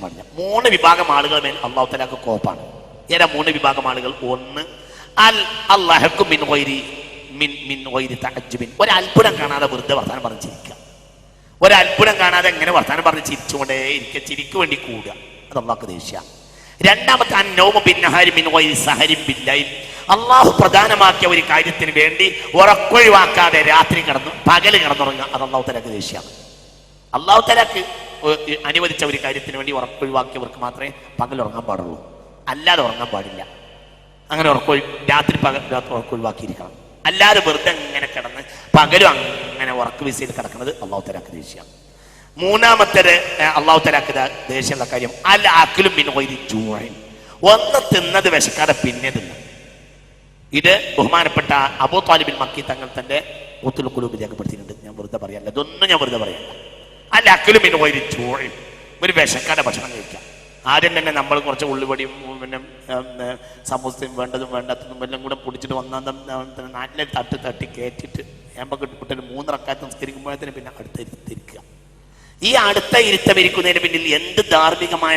പാടില്ല. 3 വിഭാഗം ആളുകൾ മേൽ അള്ളാഹു തആലക്ക് കോപ്പാണ്. ഏതാ 3 വിഭാഗം ആളുകൾ? ഒന്ന്, അൽ അല്ലാഹു മിൻ ഗൈരി തഅജ്ജുബിൻ, ഒരത്ഭുതം കാണാതെ വെറുതെ വർത്താനം പറഞ്ഞ് ചിരിക്കുക. ഒരത്ഭുതം കാണാതെ എങ്ങനെ വർത്താനം പറഞ്ഞ് ചിരിച്ചുകൊണ്ടേ ഇരിക്കുക, ചിരിക്ക് വേണ്ടി കൂടുക, അത് അള്ളാഹ്ക്ക് ദേഷ്യം. രണ്ടാമത്തെ അന്നൗമു ബിന്നഹാരി മിൻ ഗൈരി സഹരി ബില്ലൈൽ, അള്ളാഹു പ്രധാനമാക്കിയ ഒരു കാര്യത്തിന് വേണ്ടി ഉറക്കൊഴിവാക്കാതെ രാത്രി പകല് കിടന്നുറങ്ങുക, അത് അള്ളാഹു തആലക്ക് ദേഷ്യമാണ്. അള്ളാഹു തആലക്ക് അനുവദിച്ച ഒരു കാര്യത്തിന് വേണ്ടി ഉറക്കൊഴിവാക്കിയവർക്ക് മാത്രമേ പകൽ ഉറങ്ങാൻ പാടുള്ളൂ, അല്ലാതെ ഉറങ്ങാൻ പാടില്ല. അങ്ങനെ രാത്രി ഉറക്കൊഴിവാക്കിയിരിക്കണം. അല്ലാതെ വെറുതെ അങ്ങനെ കിടന്ന് പകലും അങ്ങനെ ഉറക്ക് വിസയിൽ കിടക്കുന്നത് അള്ളാഹു തആലക്ക് ദേഷ്യമാണ്. മൂന്നാമത്തേത് അള്ളാഹു തആലക്ക് ദേഷ്യമുള്ള കാര്യം അൽ അക്ലു മിൻ ഗൈരി ജൂഇൻ, ഒന്ന് തിന്നത് വിശക്കാതെ പിന്നെ തിന്നത്. ഇത് ബഹുമാനപ്പെട്ട അബൂ ത്വാലിബിൻ മക്കി തങ്ങൾ തന്റെ ഖുത്തുൽ ഖുലൂബിൽ രേഖപ്പെടുത്തിയിട്ടുണ്ട്. ഞാൻ വെറുതെ പറയല്ല, ഇതൊന്നും ഞാൻ വെറുതെ പറയല്ല. അൽ അക്ലു മിൻ ഗൈരി ജൂഇൻ, ഒരു വിശക്കാതെ ഭക്ഷണം കഴിക്കാം. ആദ്യം തന്നെ നമ്മൾ കുറച്ച് ഉള്ളിവടിയും പിന്നെ സമൂസയും വേണ്ടതും വേണ്ടാത്തതും എല്ലാം കൂടെ പൊടിച്ചിട്ട് ഒന്നാം നാട്ടിലെ തട്ടി കയറ്റിട്ട് ഏമ്പൊക്കെ ഇട്ടിട്ട് 3 റക്അത്ത് നിസ്കരിക്കുമ്പോഴത്തേന് പിന്നെ അടുത്തിരിക്കുക. ഈ അടുത്ത ഇരുത്തം ഇരിക്കുന്നതിന് പിന്നിൽ എന്ത് ധാർമ്മികമായ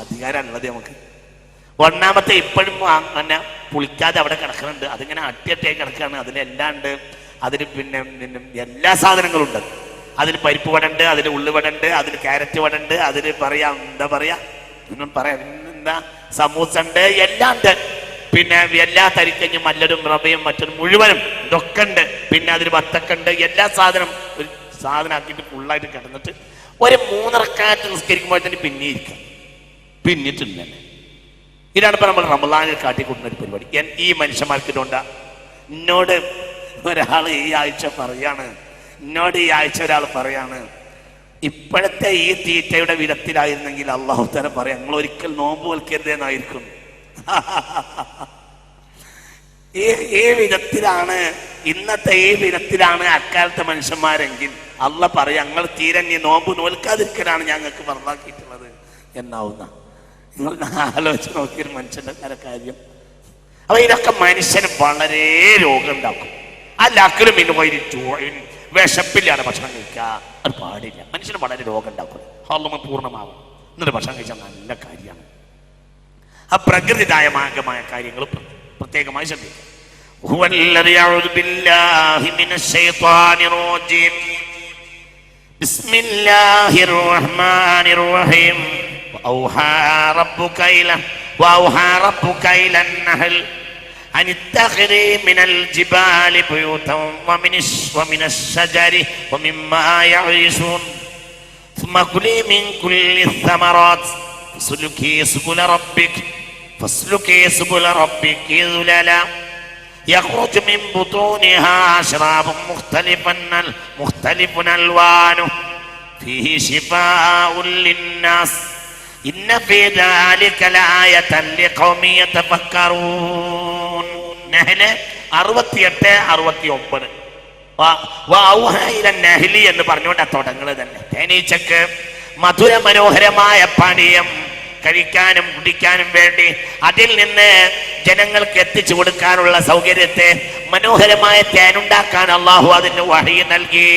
അധികാരമാണുള്ളത് നമുക്ക്? ഒന്നാമത്തെ ഇപ്പോഴും അങ്ങനെ പുളിക്കാതെ അവിടെ കിടക്കുന്നുണ്ട്, അതിങ്ങനെ അട്ടിയായി കിടക്കുകയാണ്. അതിലെല്ലാം ഉണ്ട്, അതിന് പിന്നെ എല്ലാ സാധനങ്ങളും ഉണ്ട്. അതിൽ പരിപ്പ് വട ഉണ്ട്, അതിൽ ഉള്ളിവട ഉണ്ട്, അതിൽ ക്യാരറ്റ് വട ഉണ്ട്, അതിൽ എന്താ സമൂസ ഉണ്ട്, എല്ലാം ഉണ്ട്. പിന്നെ എല്ലാ തരിക്കഞ്ഞും മല്ലരും റബയും മറ്റൊരു മുഴുവനും ഇതൊക്കെ ഉണ്ട്. പിന്നെ അതിൽ വത്തക്കുണ്ട്, എല്ലാ സാധനം ഒരു സാധനമാക്കിയിട്ട് ഫുള്ളായിട്ട് കിടന്നിട്ട് ഒരു 3 റക്അത്ത് നിസ്കരിക്കുമ്പോൾ തന്നെ പിന്നെ ഇരിക്കുക, പിന്നിട്ടില്ല. ഇതാണ് ഇപ്പൊ നമ്മൾ റമളാനിൽ കാട്ടിക്കൂട്ടുന്ന ഒരു പരിപാടി. ഈ മനുഷ്യന്മാർക്ക് ഇതുകൊണ്ടാ എന്നോട് ഒരാൾ ഈ ആഴ്ച പറയാണ്, ഇപ്പോഴത്തെ ഈ തീറ്റയുടെ വിധത്തിലായിരുന്നെങ്കിൽ അള്ളാഹു തആല പറയാം നിങ്ങൾ ഒരിക്കൽ നോമ്പ് വെൽക്കരുതെന്നായിരിക്കും. ഈ വിധത്തിലാണ് ഇന്നത്തെ ഈ വിധത്തിലാണ് അക്കാലത്തെ മനുഷ്യന്മാരെങ്കിൽ അള്ളാഹ് പറയാം ഞങ്ങൾ തീരെ നോമ്പ് നോൽക്കാതിരിക്കലാണ് ഞങ്ങൾക്ക് പറഞ്ഞാക്കിയിട്ടുള്ളത് എന്നാവുന്ന. നിങ്ങൾ ആലോചിച്ച് നോക്കിയൊരു മനുഷ്യന്റെ കാര്യം. അപ്പൊ ഇതൊക്കെ മനുഷ്യന് വളരെ രോഗം ഉണ്ടാക്കും. അല്ലാക്കലും വിശപ്പില്ലാതെ ഭക്ഷണം കഴിക്കുക അത് പാടില്ല. മനുഷ്യന് വളരെ രോഗം ഉണ്ടാക്കും. ഹോർമോൺ പൂർണ്ണമാവും. എന്നിട്ട് ഭക്ഷണം കഴിച്ചാൽ നല്ല കാര്യമാണ്. ആ പ്രകൃതിദായമായ കാര്യങ്ങൾ പ്രത്യേകമായി ശ്രദ്ധിക്കുക. ബിസ്മില്ലാഹിർ റഹ്മാനിർ റഹീം. وأوحى ربك إلى النحل أن اتخذي من الجبال بيوتا ومن الشجر ومما يعرشون ثم كلي من كل الثمرات فاسلكي سبل ربك ذللا يخرج من بطونها شراب مختلف ألوانه فيه شفاء للناس إن في ذلك لآية لقوم يتفكرون. നഹ്ൽ 68-69. നഹ്ലി എന്ന് പറഞ്ഞുകൊണ്ട് തുടങ്ങുന്നത് തന്നെ. തേനീച്ചക്ക് മധുര മനോഹരമായ പാനീയം കഴിക്കാനും കുടിക്കാനും വേണ്ടി അതിൽ നിന്ന് ജനങ്ങൾക്ക് എത്തിച്ചു കൊടുക്കാനുള്ള സൗകര്യത്തെ മനോഹരമായ തേനുണ്ടാക്കാൻ അള്ളാഹു അതിന് വഹി നൽകി.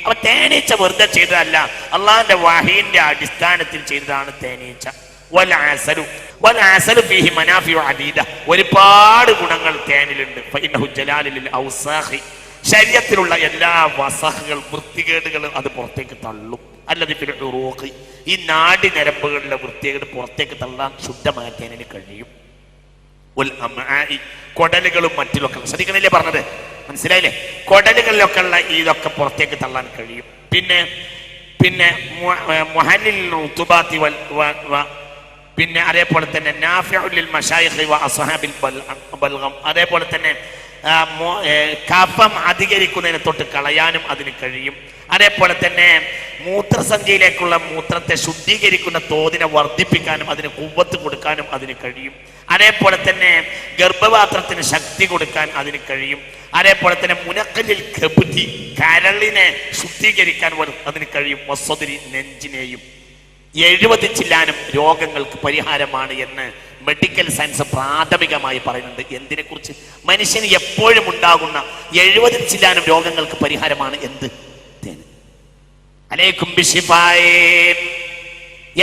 അപ്പൊ തേനീച്ച വെറുതെ ചെയ്തതല്ല, അള്ളാഹിന്റെ വഹീന്റെ അടിസ്ഥാനത്തിൽ ചെയ്തതാണ് തേനീച്ച. ഒരുപാട് ഗുണങ്ങൾ തേനിലുണ്ട്. ശരീരത്തിലുള്ള എല്ലാ വസഹകൾ വൃത്തികേടുകളും അത് പുറത്തേക്ക് തള്ളും. അല്ലാതെ ഈ നാടി ഞരമ്പുകളിലെ വൃത്തികേട് പുറത്തേക്ക് തള്ളാൻ ശുദ്ധമായ തേനിന് കഴിയും. കൊടലുകളും മറ്റിലൊക്കെ ശ്രദ്ധിക്കണില്ലേ പറഞ്ഞത്? മനസ്സിലായില്ലേ? കൊടലുകളിലൊക്കെ ഉള്ള ഇതൊക്കെ പുറത്തേക്ക് തള്ളാൻ കഴിയും. പിന്നെ പിന്നെ അതേപോലെ തന്നെ നാഫിഉൽ മശായിഖ് വ അസ്ഹാബിൽ ബൽഗം, അതേപോലെ തന്നെ കഫം അധികരിക്കുന്നതിനെ തൊട്ട് കളയാനും അതിന് കഴിയും. അതേപോലെ തന്നെ മൂത്രസഞ്ചിയിലേക്കുള്ള മൂത്രത്തെ ശുദ്ധീകരിക്കുന്ന തോതിനെ വർദ്ധിപ്പിക്കാനും അതിന് കുവ്വത്ത് കൊടുക്കാനും അതിന് കഴിയും. അതേപോലെ തന്നെ ഗർഭപാത്രത്തിന് ശക്തി കൊടുക്കാൻ അതിന് കഴിയും. അതേപോലെ തന്നെ മുനക്കലിൽ കബുദ്ധി കരളിനെ ശുദ്ധീകരിക്കാൻ അതിന് കഴിയും. വസ്വദരി നെഞ്ചിനെയും 70 ചില്ലാനും രോഗങ്ങൾക്ക് പരിഹാരമാണ് എന്ന് മെഡിക്കൽ സയൻസ് പ്രാഥമികമായി പറയുന്നുണ്ട്. എന്തിനെ കുറിച്ച്? മനുഷ്യന് എപ്പോഴും ഉണ്ടാകുന്ന 70 ചില്ലാനും രോഗങ്ങൾക്ക് പരിഹാരമാണ് എന്ത്? തേൻ. അലൈക്കും ബിശിഫായേ.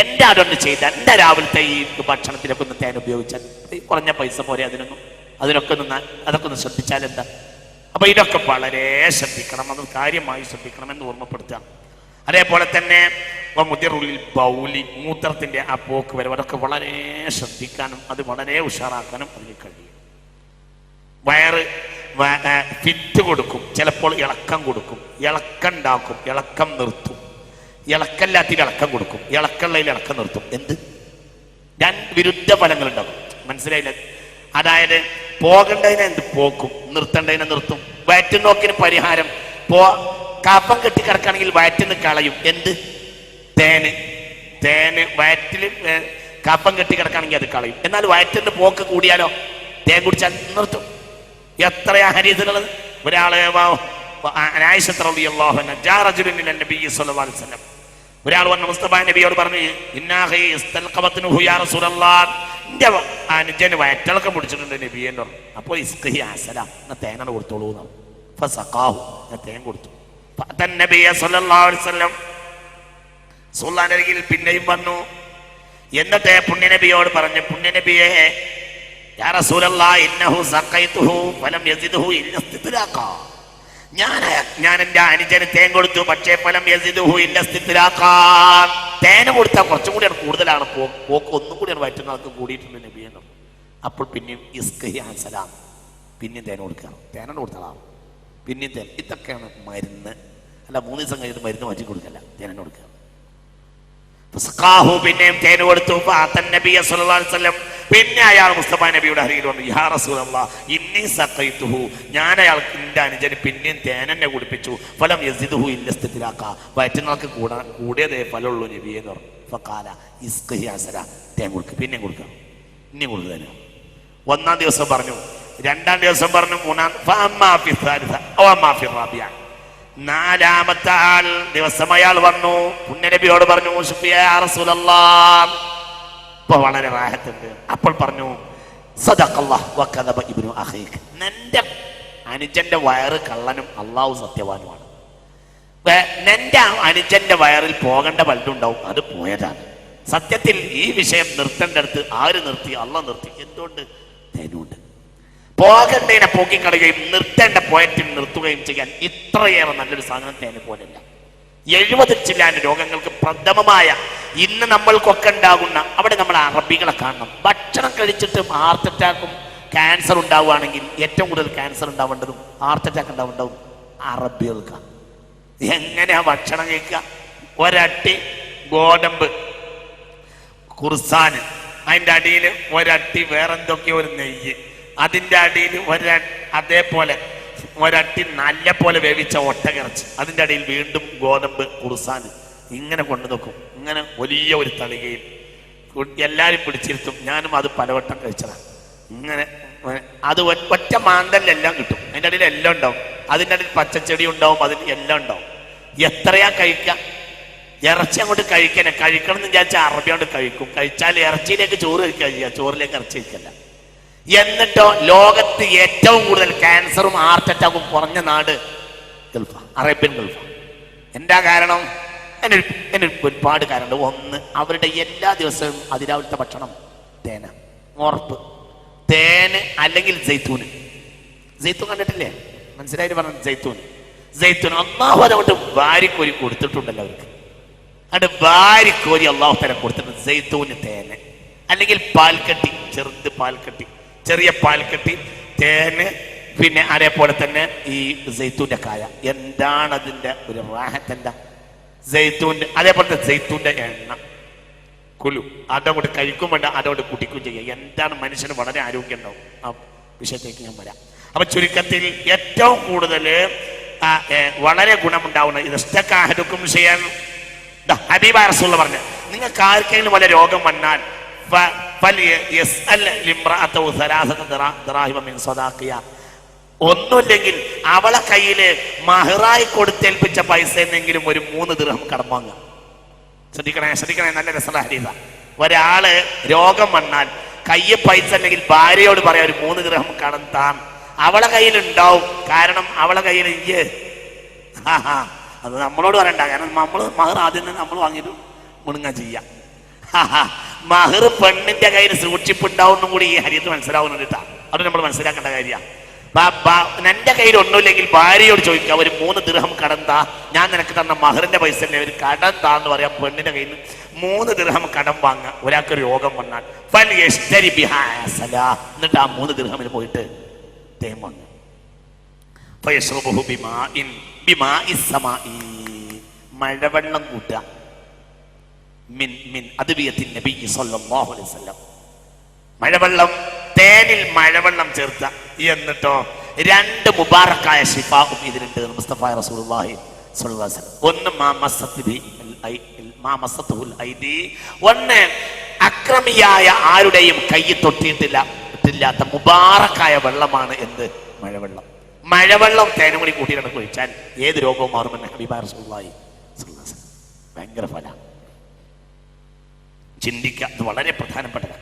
എൻ്റെ അതൊന്ന് ചെയ്താൽ എൻ്റെ രാവിലത്തെ ഈ ഭക്ഷണത്തിലൊക്കെ ഒന്ന് തേൻ ഉപയോഗിച്ചാൽ കുറഞ്ഞ പൈസ പോരെ അതൊക്കെ ഒന്ന് ശ്രദ്ധിച്ചാൽ എന്താ. അപ്പൊ ഇതൊക്കെ വളരെ ശ്രദ്ധിക്കണം, അത് കാര്യമായി ശ്രദ്ധിക്കണം എന്ന് ഓർമ്മപ്പെടുത്തുക. അതേപോലെ തന്നെ മുതിറുള്ളിൽ ബൗലി, മൂത്രത്തിന്റെ ആ പോക്ക് വരെ അതൊക്കെ വളരെ ശ്രദ്ധിക്കാനും അത് വളരെ ഉഷാറാക്കാനും അതിന് കഴിയും. വയറ് ഫിറ്റ് കൊടുക്കും, ചിലപ്പോൾ ഇളക്കം കൊടുക്കും, ഇളക്കം ഉണ്ടാക്കും, ഇളക്കം നിർത്തും, ഇളക്കല്ലാത്തതിൽ ഇളക്കം കൊടുക്കും, ഇളക്കമുള്ളതിൽ ഇളക്കം നിർത്തും. എന്ത് രണ്ട് വിരുദ്ധ ഫലങ്ങൾ ഉണ്ടാകും. മനസ്സിലായില്ല? അതായത് പോകേണ്ടതിനെ എന്ത് പോക്കും, നിർത്തേണ്ടതിനെ നിർത്തും. വയറ്റുനോക്കിന് പരിഹാരം കഫം കെട്ടിക്കിടക്കുകയാണെങ്കിൽ വയറ്റിന്ന് കളയും. എന്ത് തേന് വയറ്റിൽ കഫം കെട്ടിക്കിടക്കുകയാണെങ്കിൽ അത് കളയും. എന്നാൽ വയറ്റിന്ന് പോക്ക് കൂടിയാലോ തേൻ കുടിച്ചാൽ നിർത്തും. എത്രയാ ഹരീതിലുള്ളത്. ഒരാളെ ഒരാൾ വന്ന് മുസ്തഫ നബിയോട് പറഞ്ഞു, അനുജന് വയറ്റിളക്കം പിടിച്ചിട്ടുണ്ട് നബിയെന്ന് പറഞ്ഞു. അപ്പോൾ തേനാണ് കൊടുത്തോളൂ തേൻ കൊടുത്തു. സുൽത്താനരികിൽ പിന്നെയും വന്നു. എന്നിട്ട് പുണ്യനബിയോട് പറഞ്ഞു, പുണ്യനബിയെ യാ റസൂലല്ലാഹ് ഇന്നഹു സഖൈതുഹു ഫലം യസിദുഹു ഇല്ല ഇസ്തിദ്റാഖാ. ഞാൻ എൻ്റെ അനുജന് തേൻ കൊടുത്തു, പക്ഷേ ഫലം യസിദുഹു ഇല്ല ഇസ്തിദ്റാഖാ. തേൻ കൊടുത്താൽ കുറച്ചും കൂടിയാണ് കൂടുതലാണ് പോക്ക്, ഒന്നും കൂടിയാണ് വയറ്റുന്ന ആൾക്ക് കൂടിയിട്ടുണ്ട് നബിയെന്ന്. അപ്പോൾ പിന്നെയും ഇസ്ഖിയാസലാം, പിന്നെയും തേൻ കൊടുക്കണം. തേനാണ് കൊടുത്തതാണ്, പിന്നെയും തേൻ. ഇതൊക്കെയാണ് മരുന്ന്. അല്ല 3 ദിവസം കഴിഞ്ഞിട്ട് മരുന്ന് മാറ്റി കൊടുക്കല്ല, തേനാണ് കൊടുക്കുക. പിന്നെയും തേൻ കൊടുത്തു. പിന്നെ അയാൾ മുസ്തഫ നബിയുടെ അരികിൽ വന്നു, യാ റസൂലല്ലാഹ് ഇന്നി സഖൈതുഹു, ഞാൻ അയാൾക്ക് എൻ്റെ അനുജന് പിന്നെയും തേനെന്നെ കുടിപ്പിച്ചു. ഫലം യസിദുഹു ഇല്ല ഇസ്തിദ്റാഖാ, വയറ്റിനാൾക്ക് കൂടിയതേ ഫലമുള്ളൂ നബിയെ എന്ന് പറഞ്ഞു. ഫഖാല ഇസ്ഖിയാസല, തേൻ കൊടുക്കുക, പിന്നെയും കൊടുക്കുക, ഇനിയും കൊടുക്കുക തന്നെ. 1-ാം ദിവസം പറഞ്ഞു, 2-ാം ദിവസം പറഞ്ഞു, 4-ാമത്തെ ദിവസം അയാൾ വന്നു. പുണ്യനബിയോട് പറഞ്ഞു, യാ റസൂലല്ലാഹ് ഇപ്പൊ വളരെ റാഹത്തുണ്ട്. അപ്പോൾ പറഞ്ഞു, സദഖല്ലാഹ് വകദബ ഇബ്നു അഖീഖ്, നിന്റെ അനുജന്റെ വയറ് കള്ളനും അള്ളാഹു സത്യവാനുമാണ്. നിന്റെ അനുജന്റെ വയറിൽ പോകേണ്ട വല്ലതുണ്ടാവും, അത് പോയതാണ്. സത്യത്തിൽ ഈ വിഷയം നിർത്തേണ്ടടുത്ത് ആര് നിർത്തി? അള്ളാഹ് നിർത്തി. എന്തുകൊണ്ട്? തേനുണ്ട്. പോകേണ്ടതിനെ പോക്കിക്കളയുകയും നിർത്തേണ്ട പോയറ്റിൽ നിർത്തുകയും ചെയ്യാൻ ഇത്രയേറെ നല്ലൊരു സാധനം തേന് പോലല്ല. 70 ചില്ലാൻ രോഗങ്ങൾക്ക് പ്രഥമമായ ഇന്ന് നമ്മൾക്കൊക്കെ ഉണ്ടാകുന്ന, അവിടെ നമ്മൾ അറബികളെ കാണണം. ഭക്ഷണം കഴിച്ചിട്ട് ഹാർട്ട് അറ്റാക്കും ക്യാൻസർ ഉണ്ടാവുകയാണെങ്കിൽ ഏറ്റവും കൂടുതൽ ക്യാൻസർ ഉണ്ടാവേണ്ടതും ഹാർട്ട് അറ്റാക്ക് ഉണ്ടാവും അറബികൾക്കാണ്. എങ്ങനെയാ ഭക്ഷണം കഴിക്കുക? ഒരട്ടി ഗോതമ്പ് കുർസാന്, അതിൻ്റെ അടിയിൽ ഒരട്ടി വേറെന്തൊക്കെയോ ഒരു നെയ്യ്, അതിൻ്റെ അടിയിൽ അതേപോലെ ഒരട്ടി നല്ല പോലെ വേവിച്ച ഒട്ടകിറച്ചി, അതിൻ്റെ അടിയിൽ വീണ്ടും ഗോതമ്പ് കുർസാന്, ഇങ്ങനെ കൊണ്ടു നോക്കും. ഇങ്ങനെ വലിയ ഒരു തളികയിൽ എല്ലാവരും പിടിച്ചിരുത്തും. ഞാനും അത് പലവട്ടം കഴിച്ചതാണ്. ഇങ്ങനെ അത് ഒറ്റ മാന്തലിലെല്ലാം കിട്ടും. അതിൻ്റെ അടിയിൽ എല്ലാം ഉണ്ടാവും. അതിൻ്റെ അടിയിൽ പച്ചച്ചെടി ഉണ്ടാവും, അതിന് എല്ലാം ഉണ്ടാവും. എത്രയാ കഴിക്കുക? ഇറച്ചി അങ്ങോട്ട് കഴിക്കണം എന്ന് വിചാരിച്ചാൽ അറബി കൊണ്ട് കഴിക്കും. കഴിച്ചാൽ ഇറച്ചിയിലേക്ക് ചോറ് കഴിക്കുക ചെയ്യുക, ചോറിലേക്ക് ഇറച്ചി കഴിക്കല്ല. എന്നിട്ടോ ലോകത്ത് ഏറ്റവും കൂടുതൽ ക്യാൻസറും ഹാർട്ട് അറ്റാക്കും കുറഞ്ഞ നാട് ഗൾഫ, അറേബ്യൻ ഗൾഫ. എന്താ കാരണം? എന്നെ ഒരുപാട് കാരണമുണ്ട്. ഒന്ന്, അവരുടെ എല്ലാ ദിവസവും അതിരാവിലത്തെ ഭക്ഷണം തേന, ഉറപ്പ് തേന് അല്ലെങ്കിൽ ജെയ്ത്തൂന്. ജെയ്ത്തൂൻ കണ്ടിട്ടില്ലേ? മനസ്സിലായിട്ട് പറഞ്ഞു. ജെയ്ത്തൂൻ അള്ളാഹു അതുകൊണ്ട് വാരിക്കോരി കൊടുത്തിട്ടുണ്ടല്ലോ അവർക്ക്. അത് വാരിക്കോരി അള്ളാഹു തല കൊടുത്തിട്ടുണ്ട്. ജെയ്ത്തൂന് തേന് അല്ലെങ്കിൽ പാൽക്കട്ടി, ചെറിയ പാൽക്കട്ടി, തേന്, പിന്നെ അതേപോലെ തന്നെ ഈ ജെയ്ത്തൂന്റെ കായ. എന്താണ് അതിന്റെ ഒരു റാഹത്ത്? എന്താ ജെയ്ത്തൂന്റെ? അതേപോലത്തെ ജെയ്ത്തൂന്റെ എണ്ണ കുലു, അതോട് കഴിക്കും വേണ്ട, അതോട് കുടിക്കുകയും ചെയ്യുക. എന്താണ് മനുഷ്യന് വളരെ ആരോഗ്യം ഉണ്ടാവും. ആ വിഷയത്തേക്ക് ഞാൻ വരാം. അപ്പൊ ചുരുക്കത്തിൽ ഏറ്റവും കൂടുതൽ വളരെ ഗുണമുണ്ടാവുന്ന ഇത് ഇഷ്ടക്കാഹുക്കും ചെയ്യാൻ ഹബീബ റസൂൽ പറഞ്ഞു, നിങ്ങൾക്ക് ആർക്കെങ്കിലും വല്ല രോഗം വന്നാൽ ഒന്നുമില്ലെങ്കിൽ അവളെ കയ്യില് മഹറായി കൊടുത്തേൽപ്പിച്ച പൈസ എന്നെങ്കിലും ഒരു 3 ദിർഹം കടം വാങ്ങുക. ശ്രദ്ധിക്കണേ, നല്ല രസമുള്ള ഹദീസാ. ഒരാള് രോഗം വന്നാൽ കയ്യിൽ പൈസ അല്ലെങ്കിൽ ഭാര്യയോട് പറയാം ഒരു 3 ദിർഹം കടം താൻ. അവളെ കയ്യിൽ ഉണ്ടാവും. കാരണം അവളെ കയ്യിൽ അത് നമ്മളോട് പറയണ്ട. കാരണം നമ്മൾ മഹർ ആദ്യം തന്നെ നമ്മൾ വാങ്ങിയിട്ട് മുണുങ്ങ ചെയ്യാം. മഹർ പെണ്ണിന്റെ കയ്യിൽ സൂക്ഷിപ്പുണ്ടാവുന്നും കൂടി ഈ ഹരിയത്ത് മനസ്സിലാവുന്നുണ്ട് കേട്ടാ. അത് നമ്മൾ മനസ്സിലാക്കേണ്ട കാര്യമാണ്. എന്റെ കയ്യിൽ ഒന്നുമില്ലെങ്കിൽ ഭാര്യയോട് ചോദിക്കാം, ഒരു 3 ദിർഹം കടം താ, ഞാൻ നിനക്ക് തന്ന മഹറിന്റെ പൈസ അല്ലേ, ഒരു കടം താന്ന് പറയാം. പെണ്ണിന്റെ കയ്യിൽ നിന്ന് 3 ദിർഹം കടം വാങ്ങുക. ഒരാൾക്ക് രോഗം വന്നാൽ എന്നിട്ട് ആ 3 ദിർഹമിൽ പോയിട്ട് തേൻ വാങ്ങുക. മഴവെള്ളം കൂട്ടുക. മഴവെള്ളം, തേനിൽ മഴവെള്ളം ചേർത്ത. എന്നിട്ടോ 2 മുബാറക്കായ ശിഫാഉം ഇതിലുണ്ട് മുസ്തഫ റസൂലുള്ളാഹി സ്വല്ലല്ലാഹു അലൈഹി വസല്ലം. ഒന്ന് ഒന്ന് അക്രമിയായ ആരുടെയും കൈ തൊട്ടിട്ടില്ലാത്ത മുബാറക്കായ വെള്ളമാണ് എന്ത്? മഴവെള്ളം. മഴവെള്ളം തേനും കൂടി കൂട്ടിയിട്ടാണ് കുഴിച്ചാൽ ഏത് രോഗവും മാറുമെന്ന് ഹബീബായ റസൂലുള്ളാഹി സ്വല്ലല്ലാഹു അലൈഹി വസല്ലം. ഭയങ്കര ഫലം. ചിന്തിക്കുക, അത് വളരെ പ്രധാനപ്പെട്ടതാണ്.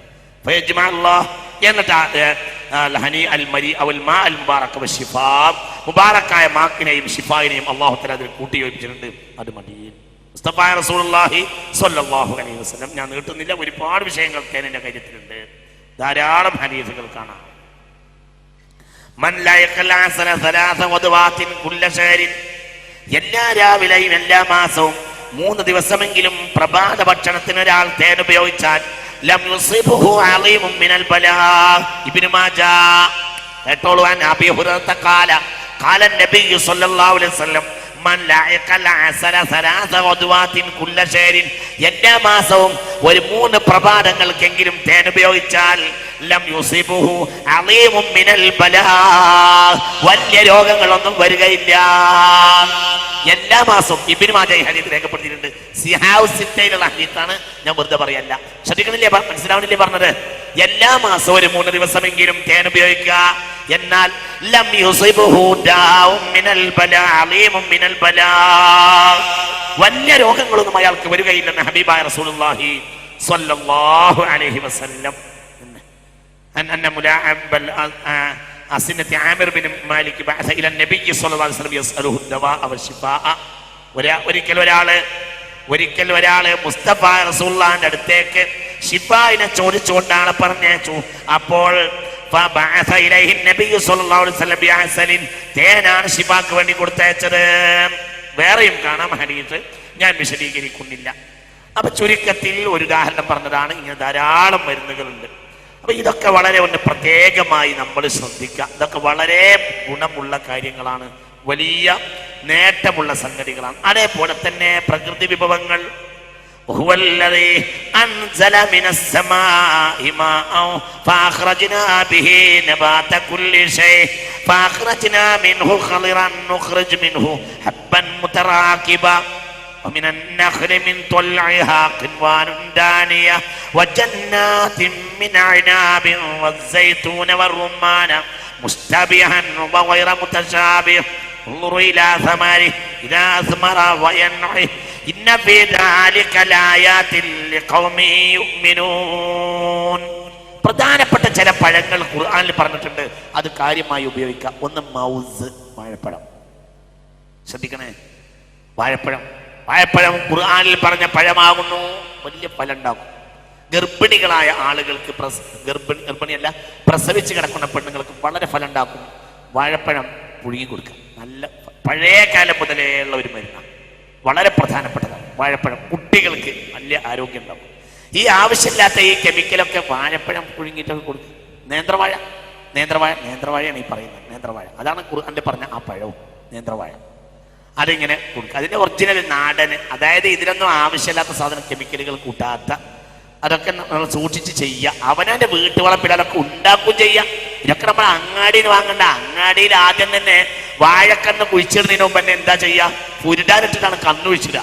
മുബാറക്കായ മാക്കിനെയും ഷിഫായിനെയും അല്ലാഹു തആല അതിൽ കൂട്ടിയോജിപ്പിച്ചിട്ടുണ്ട്. അത് മദീന മുസ്തഫ റസൂലുള്ളാഹി സ്വല്ലല്ലാഹു അലൈഹി വസല്ലം. ഞാൻ നീട്ടുന്നില്ല, ഒരുപാട് വിഷയങ്ങൾ തേനിന്റെ കാര്യത്തിലുണ്ട്, ധാരാളം ഹദീസുകൾ കാണാം. എല്ലാ രാവിലെയും എല്ലാ മാസവും 3 ദിവസമെങ്കിലും പ്രഭാത ഭക്ഷണത്തിന് ഒരാൾ തേൻ ഉപയോഗിച്ചാൽ ലം യുസിബുഹു അലീമുൻ മിനൽ ബലാ. ഇബ്നു മാജാ. കേട്ടോളൂ. അബീ ഹുറൈറ ഖാല ഖാല നബി സ്വല്ലല്ലാഹു അലൈഹി വസല്ലം മൻ ലഅഖൽ അസല സലാസ ഗദ്വാത്തിൻ കുല്ല ശഹരിൻ. എല്ലാ മാസവും ഒരു 3 പ്രഭാതങ്ങൾക്കെങ്കിലും തേൻ ഉപയോഗിച്ചാൽ ലം യുസിബുഹു അലീമുൻ മിനൽ ബലാ. വലിയ രോഗങ്ങളൊന്നും വരികയില്ല. എല്ലാ മാസവും. ഇബ്നു മാജ ഈ ഹദീസ് രേഖപ്പെടുത്തിയിട്ടുണ്ട്. സിഹാഉ സിത്തയിലുള്ള ഹദീസാണ്, ഞാൻ വെറുതെ പറയല്ല. ശ്രദ്ധിക്കണില്ലേ? മനസ്സിലാവണില്ലേ പറഞ്ഞത്? എല്ലാ മാസവും ഒരു 3 ദിവസമെങ്കിലും തേൻ ഉപയോഗിക്കുക. എന്നാൽ ലം യുസിബുഹു ദാഉം മിനൽ ബലാ അലീമുൻ മിനൽ ബലാ. വലിയ രോഗങ്ങളൊന്നും അയാൾക്ക് വരികയില്ലെന്ന് ഹബീബായ റസൂലുള്ളാഹി സ്വല്ലല്ലാഹു അലൈഹി വസല്ലം. അന്ന മുലാഅബൽ അസിനത്തി ആമിർ ബിൻ മാലിക് ബഅസ ഇല നബി സ്വല്ലല്ലാഹു അലൈഹി വസല്ലം യസ്അലുഹു ദവാഅ വശിഫാഅ. ഒരിക്കൽ ഒരാള് മുസ്തഫ റസൂലുള്ളാഹിന്റെ അടുത്തേക്ക് ഷിഫായിനെ ചോദിച്ചുകൊണ്ടാണ് പറഞ്ഞയച്ചു. അപ്പോൾ ഫബഅസ ഇലൈഹി നബി സ്വല്ലല്ലാഹു അലൈഹി വസല്ലം ബിഅസലിൻ. തേനാണ് ഷിഫാക്ക് വേണ്ടി കൊടുത്തയച്ചത്. വേറെയും കാണാം ഹദീസ്, ഞാൻ വിശദീകരിക്കുന്നില്ല. അപ്പൊ ചുരുക്കത്തിൽ ഒരു ഉദാഹരണം പറഞ്ഞതാണ്. ഇങ്ങനെ ധാരാളം മരുന്നുകളുണ്ട്. അപ്പൊ ഇതൊക്കെ വളരെ ഒന്ന് പ്രത്യേകമായി നമ്മൾ ശ്രദ്ധിക്കുക. ഇതൊക്കെ വളരെ ഗുണമുള്ള കാര്യങ്ങളാണ്, വലിയ നേട്ടമുള്ള സംഗതികളാണ്. അതേപോലെ തന്നെ പ്രകൃതി വിഭവങ്ങൾ. ഹുവല്ലദീ അൻസല മിനസ് സമാഇ മാഅൻ ഫഅഖ്റജ്നാ ബിഹി നബാത കുല്ലി ഷൈ ഫഅഖ്റജ്നാ മിൻഹു ഖളിറൻ നുഖ്രിജ് മിൻഹു ഹബ്ബൻ മുതറാകിബ ومن النخل من طلعها قنوان دانية وجنات من عناب والزيتون والرمان مشتبها وغير متشابه انظروا إلى ثمره إذا أثمر وينعه إن في ذلك لآيات لقوم يؤمنون. പ്രധാനപ്പെട്ട ചില പഴങ്ങൾ ഖുർആനിൽ പറഞ്ഞിട്ടുണ്ട്, അത് കാര്യമായി ഉപയോഗിക്കുക. ഒന്ന് മൗസ്, വാഴപ്പഴം. ശ്രദ്ധിക്കണേ, വാഴപ്പഴം ഖുർആനിൽ പറഞ്ഞ പഴമാകുന്നു. വലിയ ഫലം ഉണ്ടാകും. ഗർഭിണികളായ ആളുകൾക്ക്, ഗർഭിണിയല്ല, പ്രസവിച്ച് കിടക്കുന്ന പെണ്ണുങ്ങൾക്ക് വളരെ ഫലം ഉണ്ടാക്കും. വാഴപ്പഴം പുഴുങ്ങി കൊടുക്കുക. നല്ല പഴയ കാലം മുതലേ ഉള്ള ഒരു മരുന്നാണ്, വളരെ പ്രധാനപ്പെട്ടതാണ് വാഴപ്പഴം. കുട്ടികൾക്ക് നല്ല ആരോഗ്യം ഉണ്ടാകും. ഈ ആവശ്യമില്ലാത്ത ഈ കെമിക്കലൊക്കെ വാഴപ്പഴം പുഴുങ്ങിയിട്ടൊക്കെ കൊടുക്കുക. നേന്ത്രവാഴയാണ് ഈ പറയുന്നത്. നേന്ത്രവാഴ, അതാണ് ഖുർആനിൽ പറഞ്ഞ ആ പഴവും നേന്ത്രവാഴ. അതിങ്ങനെ കൊടുക്കുക. അതിന്റെ ഒറിജിനൽ നാടന്, അതായത് ഇതിലൊന്നും ആവശ്യമില്ലാത്ത സാധനം, കെമിക്കലുകൾ കൂട്ടാത്ത, അതൊക്കെ നമ്മൾ സൂക്ഷിച്ച് ചെയ്യുക. അവനവന്റെ വീട്ടുവളപ്പിൽ അതൊക്കെ ഉണ്ടാക്കും ചെയ്യുക. ഇതൊക്കെ നമ്മൾ അങ്ങാടിയിൽ നിന്ന് വാങ്ങണ്ട. അങ്ങാടിയിൽ ആദ്യം തന്നെ വാഴക്കന്ന് കുഴിച്ചിടുന്നതിന് മുമ്പ് തന്നെ എന്താ ചെയ്യുക? പുരുടാനിട്ടിട്ടാണ് കന്ന് കുഴിച്ചിടുക.